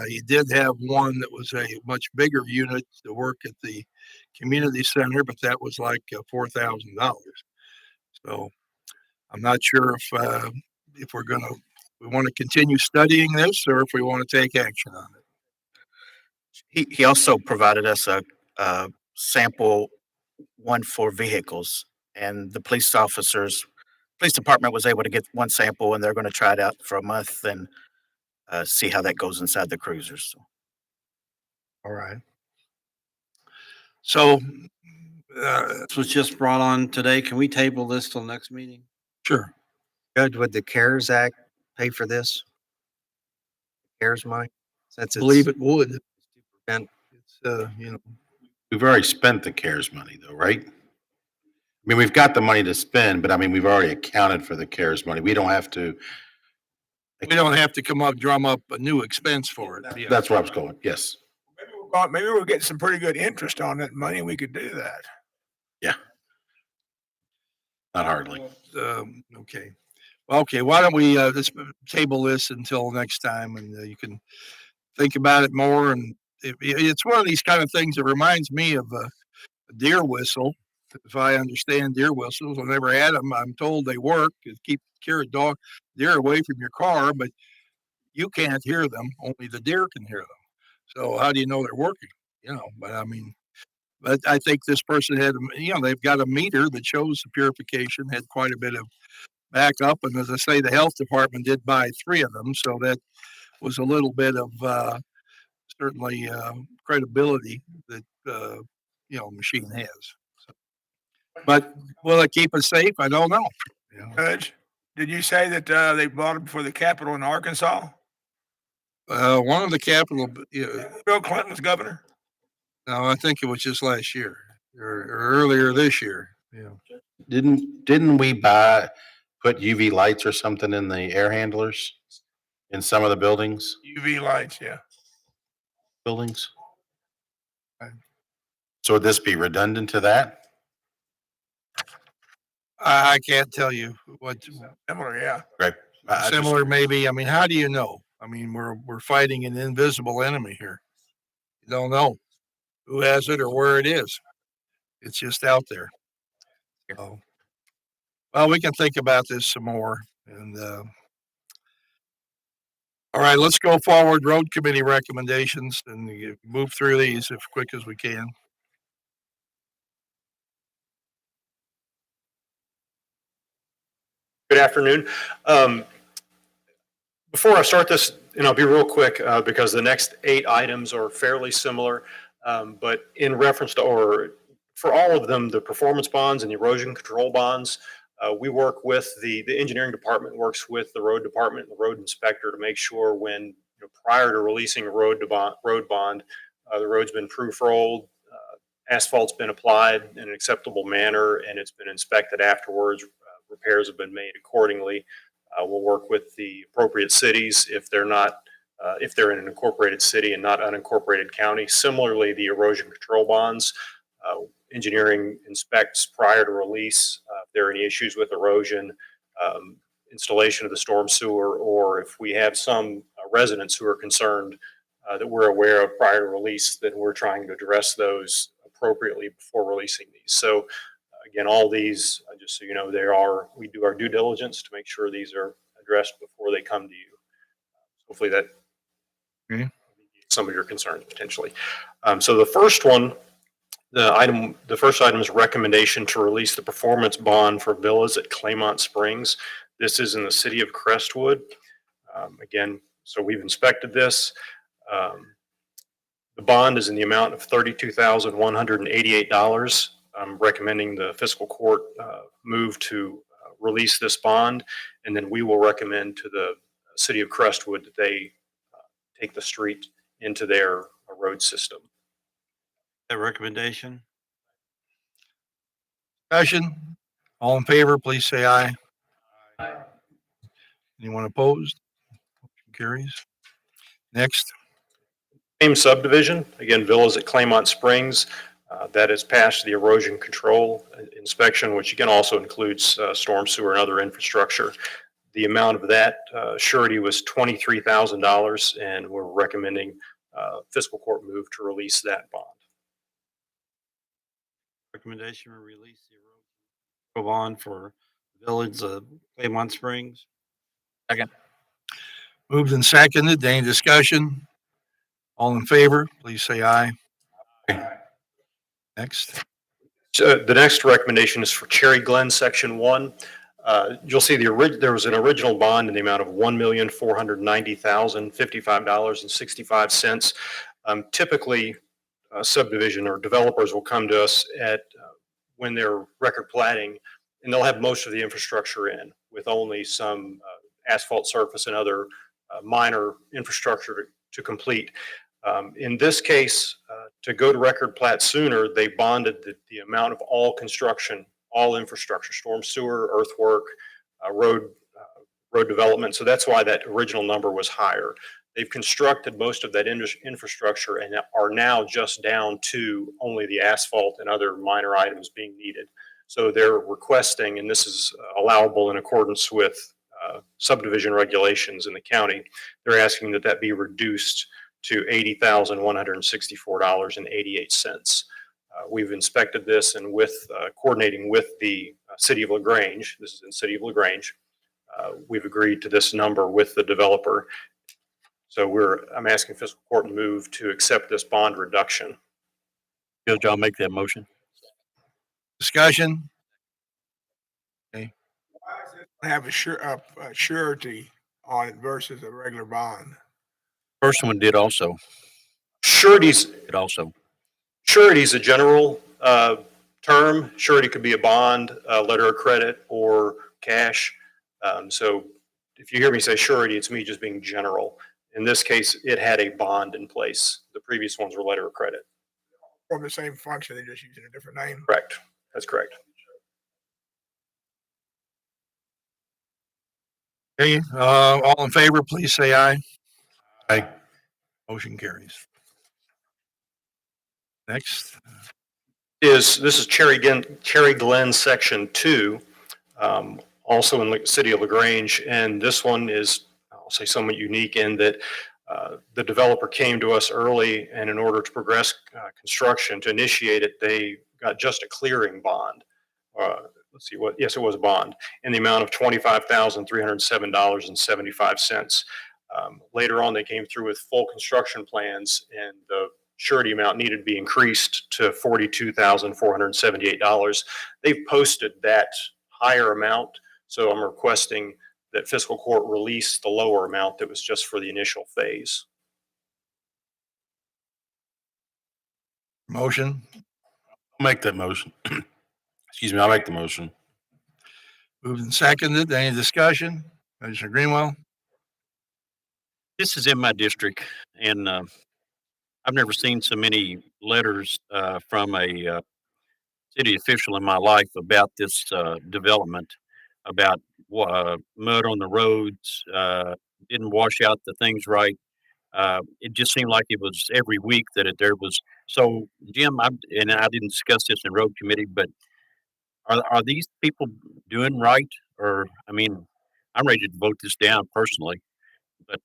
Speaker 1: You did have one that was a much bigger unit to work at the community center, but that was like $4,000. So I'm not sure if we want to continue studying this or if we want to take action on it.
Speaker 4: He also provided us a sample one for vehicles, and the police department was able to get one sample, and they're going to try it out for a month and see how that goes inside the cruisers.
Speaker 1: All right. So,
Speaker 13: This was just brought on today. Can we table this till next meeting?
Speaker 1: sure.
Speaker 19: Judge, would the CARES Act pay for this? CARES money? Since
Speaker 1: I believe
Speaker 19: it's,
Speaker 1: it would.
Speaker 19: and
Speaker 1: It's, you know,
Speaker 5: We've already spent the CARES money though, right? I mean, we've got the money to spend, but I mean, we've already accounted for the CARES money. We don't have to.
Speaker 1: we don't have to drum up a new expense for it. Yeah.
Speaker 5: That's where I was going. Yes.
Speaker 7: Maybe we're getting some pretty good interest on that money. We could do that.
Speaker 5: Yeah. Not hardly.
Speaker 1: Okay. Well, okay. Why don't we let's table this until next time, and you can think about it more. And it's one of these kind of things that reminds me of a deer whistle. If I understand deer whistles, I never had them. I'm told they work to keep deer away from your car, but you can't hear them. Only the deer can hear them. So how do you know they're working? But I mean, but I think this person had, they've got a meter that shows the purification, had quite a bit of backup. And as I say, the health department did buy 3 of them. So that was a little bit of certainly credibility that, machine has. So, but will it keep us safe? I don't know.
Speaker 7: Judge, did you say that they bought them for the Capitol in Arkansas?
Speaker 1: One of the capital,
Speaker 7: Bill Clinton was governor.
Speaker 1: no, I think it was just last year or earlier this year. Yeah.
Speaker 5: Didn't we put UV lights or something in the air handlers in some of the buildings?
Speaker 7: UV lights, yeah.
Speaker 5: Buildings. So would this be redundant to that?
Speaker 1: I can't tell you what
Speaker 7: Similar, yeah.
Speaker 5: Right.
Speaker 1: similar maybe. I mean, how do you know? I mean, we're fighting an invisible enemy here. You don't know who has it or where it is. It's just out there. So, well, we can think about this some more. And all right, let's go forward. Road committee recommendations and move through these as quick as we can.
Speaker 6: Good afternoon. Before I start this, and I'll be real quick because the next 8 items are fairly similar, but in reference to, or for all of them, the performance bonds and the erosion control bonds, we work with the engineering department works with the road department and the road inspector to make sure when prior to releasing a road bond, the road's been proof-rolled, asphalt's been applied in an acceptable manner, and it's been inspected afterwards. Repairs have been made accordingly. We'll work with the appropriate cities if they're not, if they're in an incorporated city and not unincorporated county. Similarly, the erosion control bonds, engineering inspects prior to release. If there are any issues with erosion, installation of the storm sewer, or if we have some residents who are concerned that we're aware of prior to release, then we're trying to address those appropriately before releasing these. So again, all these, just so you know, we do our due diligence to make sure these are addressed before they come to you. Hopefully that some of your concerns potentially. So the first one, the first item is recommendation to release the performance bond for villas at Claymont Springs. This is in the city of Crestwood. Again, so we've inspected this. The bond is in the amount of $32,188. I'm recommending the fiscal court move to release this bond, and then we will recommend to the city of Crestwood that they take the street into their road system.
Speaker 13: That recommendation?
Speaker 1: Discussion. All in favor, please say aye. Anyone opposed? Motion carries. Next.
Speaker 6: Same subdivision, again, villas at Claymont Springs. That has passed the erosion control inspection, which again also includes storm sewer and other infrastructure. The amount of that surety was $23,000, and we're recommending fiscal court move to release that bond.
Speaker 13: Recommendation to release the erosion bond for village of Claymont Springs.
Speaker 8: Second.
Speaker 1: Moved and seconded. Any discussion? All in favor, please say aye. Next.
Speaker 6: So the next recommendation is for Cherry Glen, Section 1. You'll see there was an original bond in the amount of $1,490,055.65. Typically, subdivision or developers will come to us when they're record platting, and they'll have most of the infrastructure in with only some asphalt surface and other minor infrastructure to complete. In this case, to go to record plat sooner, they bonded the amount of all construction, all infrastructure, storm sewer, earthwork, road development. So that's why that original number was higher. They've constructed most of that infrastructure and are now just down to only the asphalt and other minor items being needed. So they're requesting, and this is allowable in accordance with subdivision regulations in the county, they're asking that be reduced to $80,164.88. We've inspected this, and with coordinating with the city of LaGrange, this is in city of LaGrange, we've agreed to this number with the developer. So I'm asking fiscal court to move to accept this bond reduction.
Speaker 8: Judge, I'll make that motion.
Speaker 1: Discussion? Okay.
Speaker 7: Have a surety on it versus a regular bond.
Speaker 8: First one did also.
Speaker 6: Surety's
Speaker 8: It also.
Speaker 6: Surety's a general term. Surety could be a bond, a letter of credit, or cash. So if you hear me say surety, it's me just being general. In this case, it had a bond in place. The previous ones were letter of credit.
Speaker 7: From the same function, they're just using a different name.
Speaker 6: Correct. That's correct.
Speaker 1: Okay, all in favor, please say aye.
Speaker 5: Aye.
Speaker 1: Motion carries. Next.
Speaker 6: This is Cherry Glen Section 2, also in the city of LaGrange. And this one is, I'll say, somewhat unique in that the developer came to us early, and in order to progress construction, to initiate it, they got just a clearing bond. Let's see what, yes, it was a bond in the amount of $25,307.75. Later on, they came through with full construction plans, and the surety amount needed to be increased to $42,478. They've posted that higher amount, so I'm requesting that fiscal court release the lower amount that was just for the initial phase.
Speaker 1: Motion.
Speaker 5: I'll make that motion. Excuse me, I'll make the motion.
Speaker 1: Moved and seconded. Any discussion? Commissioner Greenwell?
Speaker 8: This is in my district, and I've never seen so many letters from a city official in my life about this development, about mud on the roads, didn't wash out the things right. It just seemed like it was every week that there was. So, Jim, and I didn't discuss this in road committee, but are these people doing right? Or, I mean, I'm ready to vote this down personally, but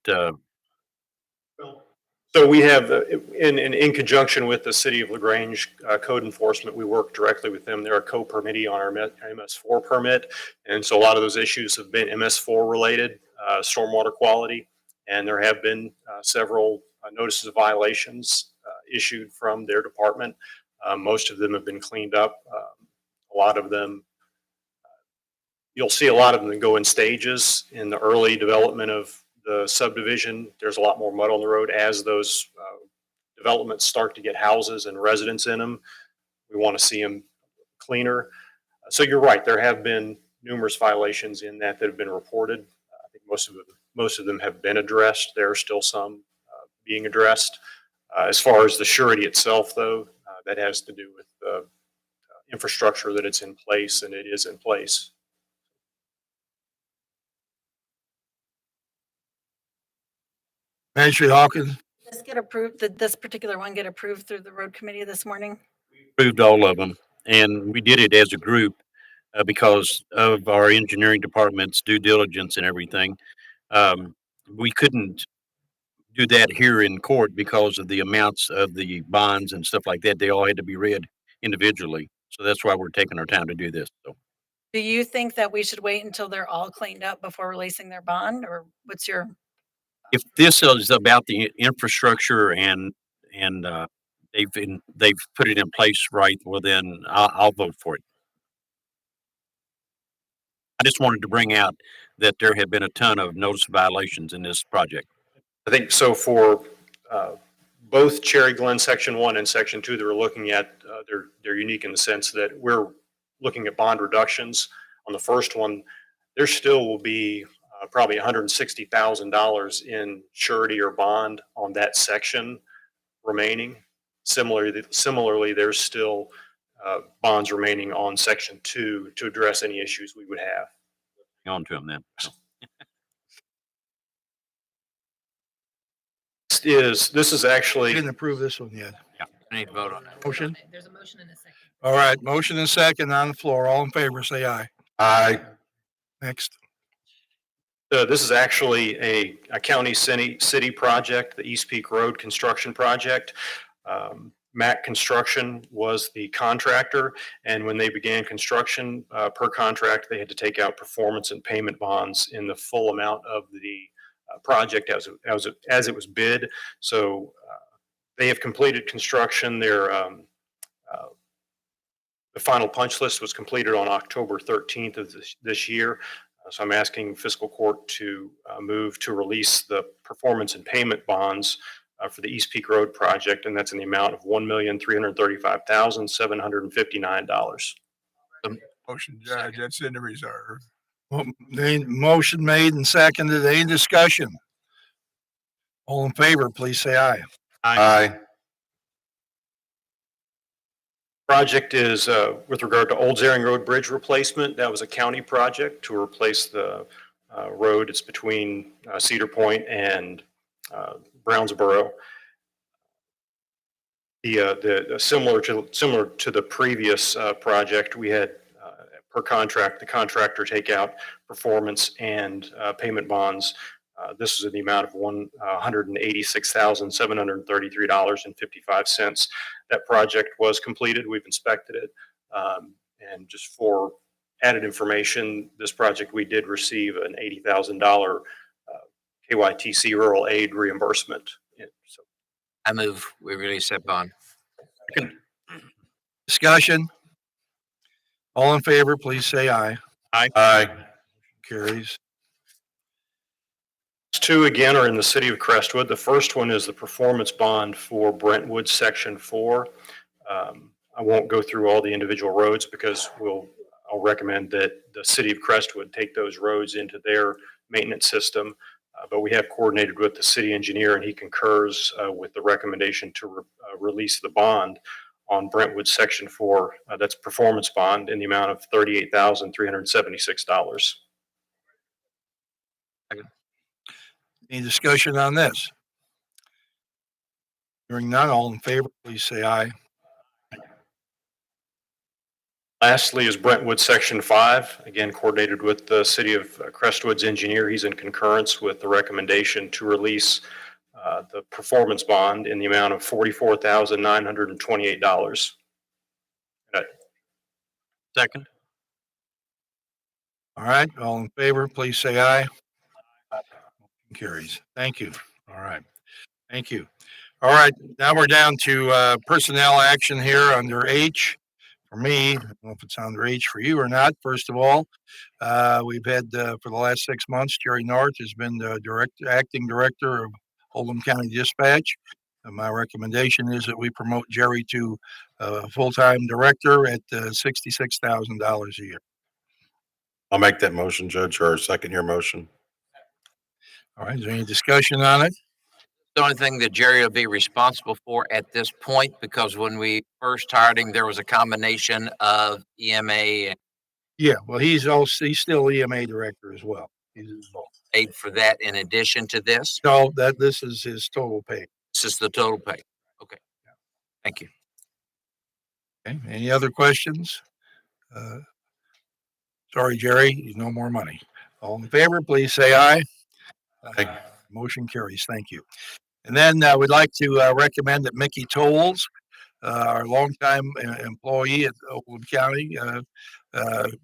Speaker 6: so we have, in conjunction with the city of LaGrange code enforcement, we work directly with them. They're a co-permittee on our MS4 permit. And so a lot of those issues have been MS4 related, stormwater quality. And there have been several notices of violations issued from their department. Most of them have been cleaned up. A lot of them, you'll see a lot of them go in stages in the early development of the subdivision. There's a lot more mud on the road as those developments start to get houses and residents in them. We want to see them cleaner. So you're right. There have been numerous violations in that have been reported. I think most of them have been addressed. There are still some being addressed. As far as the surety itself, though, that has to do with the infrastructure that it's in place, and it is in place.
Speaker 1: Magistrate Hawkins?
Speaker 12: This get approved, did this particular one get approved through the road committee this morning?
Speaker 8: approved all of them. And we did it as a group because of our engineering department's due diligence and everything. We couldn't do that here in court because of the amounts of the bonds and stuff like that. They all had to be read individually. So that's why we're taking our time to do this. So,
Speaker 12: Do you think that we should wait until they're all cleaned up before releasing their bond, or what's your?
Speaker 8: if this is about the infrastructure and they've put it in place right, well then I'll vote for it. I just wanted to bring out that there have been a ton of notice violations in this project.
Speaker 6: I think so for both Cherry Glen Section 1 and Section 2 that we're looking at, they're unique in the sense that we're looking at bond reductions. On the first one, there still will be probably $160,000 in surety or bond on that section remaining. Similarly, there's still bonds remaining on Section 2 to address any issues we would have.
Speaker 8: On to them then.
Speaker 6: This is actually.
Speaker 1: Didn't approve this one yet.
Speaker 8: Yeah, I need to vote on that.
Speaker 1: Motion?
Speaker 2: There's a motion and a second.
Speaker 1: All right, motion and second on the floor. All in favor, say aye.
Speaker 5: Aye.
Speaker 1: Next.
Speaker 6: This is actually a county city project, the East Peak Road construction project. Mac Construction was the contractor, and when they began construction, per contract, they had to take out performance and payment bonds in the full amount of the project as it was bid. So they have completed construction. The final punch list was completed on October 13th of this year. So I'm asking fiscal court to move to release the performance and payment bonds for the East Peak Road project, and that's in the amount of $1,335,759.
Speaker 7: Motion, Judge, that's in the reserve.
Speaker 1: Well, motion made and seconded. Any discussion? All in favor, please say aye.
Speaker 5: Aye.
Speaker 6: Project is with regard to Old Zaring Road Bridge replacement. That was a county project to replace the road. It's between Cedar Point and Brownsboro. Similar to the previous project, we had per contract the contractor take out performance and payment bonds. This is in the amount of $186,733.55. That project was completed. We've inspected it, and just for added information, this project we did receive an $80,000 KYTC rural aid reimbursement. So
Speaker 11: I move we release that bond.
Speaker 1: Discussion? All in favor, please say aye.
Speaker 8: Aye.
Speaker 5: Aye.
Speaker 1: Carries.
Speaker 6: Two again are in the city of Crestwood. The first one is the performance bond for Brentwood Section 4. I won't go through all the individual roads because I'll recommend that the city of Crestwood take those roads into their maintenance system. But we have coordinated with the city engineer, and he concurs with the recommendation to release the bond on Brentwood Section 4. That's performance bond in the amount of $38,376.
Speaker 1: Any discussion on this? Hearing none, all in favor, please say aye.
Speaker 6: Lastly is Brentwood Section 5, again coordinated with the city of Crestwood's engineer. He's in concurrence with the recommendation to release the performance bond in the amount of $44,928.
Speaker 8: Second.
Speaker 1: All right, all in favor, please say aye. Carries. Thank you. All right. Thank you. All right, now we're down to personnel action here under H. For me, I don't know if it's under H for you or not. First of all, we've had for the last 6 months, Jerry North has been the acting director of Oldham County Dispatch. And my recommendation is that we promote Jerry to full-time director at $66,000 a year.
Speaker 5: I'll make that motion, Judge, or second your motion.
Speaker 1: All right, is there any discussion on it?
Speaker 11: The only thing that Jerry will be responsible for at this point, because when we first hired him, there was a combination of EMA and
Speaker 1: Yeah, well, he's still EMA director as well. He's involved.
Speaker 11: paid for that in addition to this.
Speaker 1: No, this is his total pay.
Speaker 11: This is the total pay. Okay. Thank you.
Speaker 1: Okay, any other questions? Sorry, Jerry, no more money. All in favor, please say aye.
Speaker 5: Aye.
Speaker 1: Motion carries. Thank you. And then we'd like to recommend that Mickey Tolles, our longtime employee at Oldham County,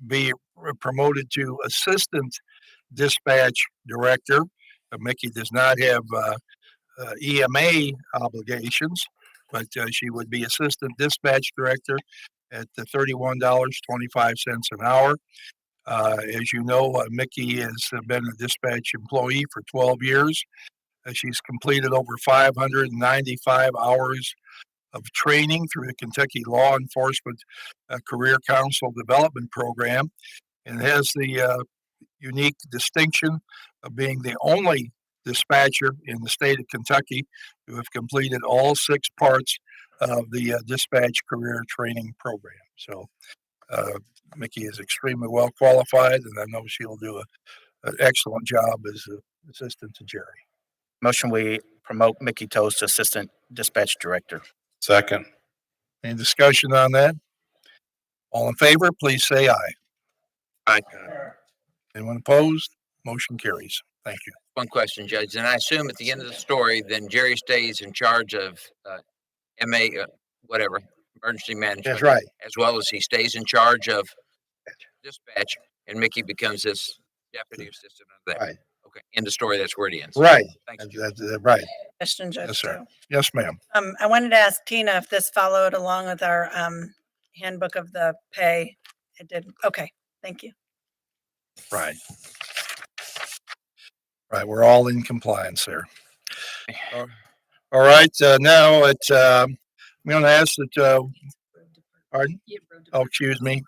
Speaker 1: be promoted to assistant dispatch director. Mickey does not have EMA obligations, but she would be Assistant Dispatch Director at the $31.25 an hour. As you know, Mickey has been a dispatch employee for 12 years. She's completed over 595 hours of training through the Kentucky Law Enforcement Career Council Development Program, and has the unique distinction of being the only dispatcher in the state of Kentucky who have completed all 6 parts of the dispatch career training program. So Mickey is extremely well qualified, and I know she'll do an excellent job as an assistant to Jerry.
Speaker 4: Motion, we promote Mickey Toast to Assistant Dispatch Director.
Speaker 5: Second.
Speaker 1: Any discussion on that? All in favor, please say aye.
Speaker 11: Aye.
Speaker 1: Anyone opposed? Motion carries. Thank you.
Speaker 11: One question, Judge, and I assume at the end of the story, then Jerry stays in charge of MA, whatever, emergency management.
Speaker 1: That's right.
Speaker 11: As well as he stays in charge of dispatch, and Mickey becomes his deputy assistant of that.
Speaker 1: Right.
Speaker 11: Okay, end of story, that's where it ends.
Speaker 1: Right.
Speaker 11: Thank you.
Speaker 1: That's right.
Speaker 12: Question, Judge.
Speaker 1: Yes, sir.
Speaker 12: too.
Speaker 1: Yes, ma'am.
Speaker 12: I wanted to ask Tina if this followed along with our handbook of the pay. It did. Okay, thank you.
Speaker 1: Right. Right. We're all in compliance there. All right. Now it's, I'm going to ask that, pardon? Oh, excuse me.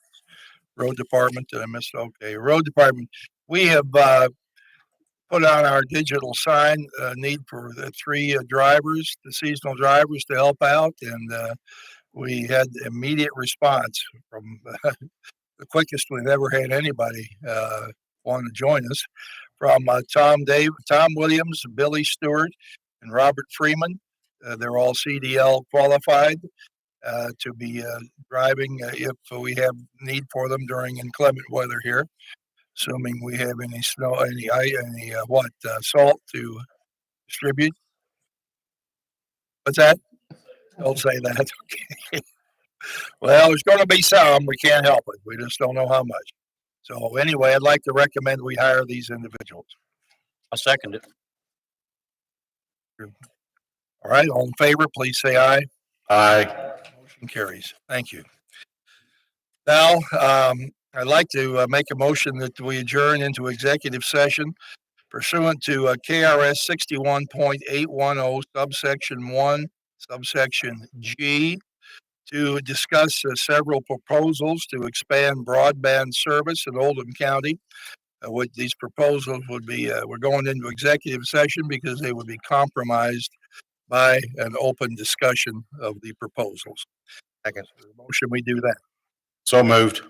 Speaker 1: Road Department. Did I miss? Okay. Road Department. We have put on our digital sign need for the 3 drivers, the seasonal drivers, to help out. And we had immediate response from the quickest we've ever had anybody want to join us, from Tom Williams, Billy Stewart, and Robert Freeman. They're all CDL qualified to be driving if we have need for them during inclement weather here, assuming we have any snow, any salt to distribute. What's that? Don't say that. Okay. Well, there's going to be some. We can't help it. We just don't know how much. So anyway, I'd like to recommend we hire these individuals.
Speaker 8: I'll second it.
Speaker 1: All right. All in favor, please say aye.
Speaker 5: Aye.
Speaker 1: Motion carries. Thank you. Now, I'd like to make a motion that we adjourn into executive session pursuant to KRS 61.810 subsection 1, subsection G, to discuss several proposals to expand broadband service in Oldham County. What these proposals would be, we're going into executive session because they would be compromised by an open discussion of the proposals. Second. Motion, we do that.
Speaker 5: So moved.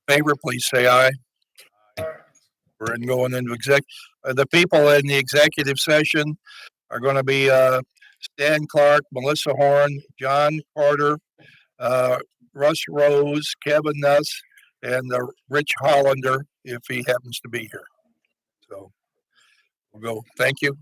Speaker 1: Favor, please say aye. We're going into the people in the executive session are going to be Stan Clark, Melissa Horn, John Carter, Russ Rose, Kevin Nuss, and Rich Hollander if he happens to be here. So we'll go. Thank you.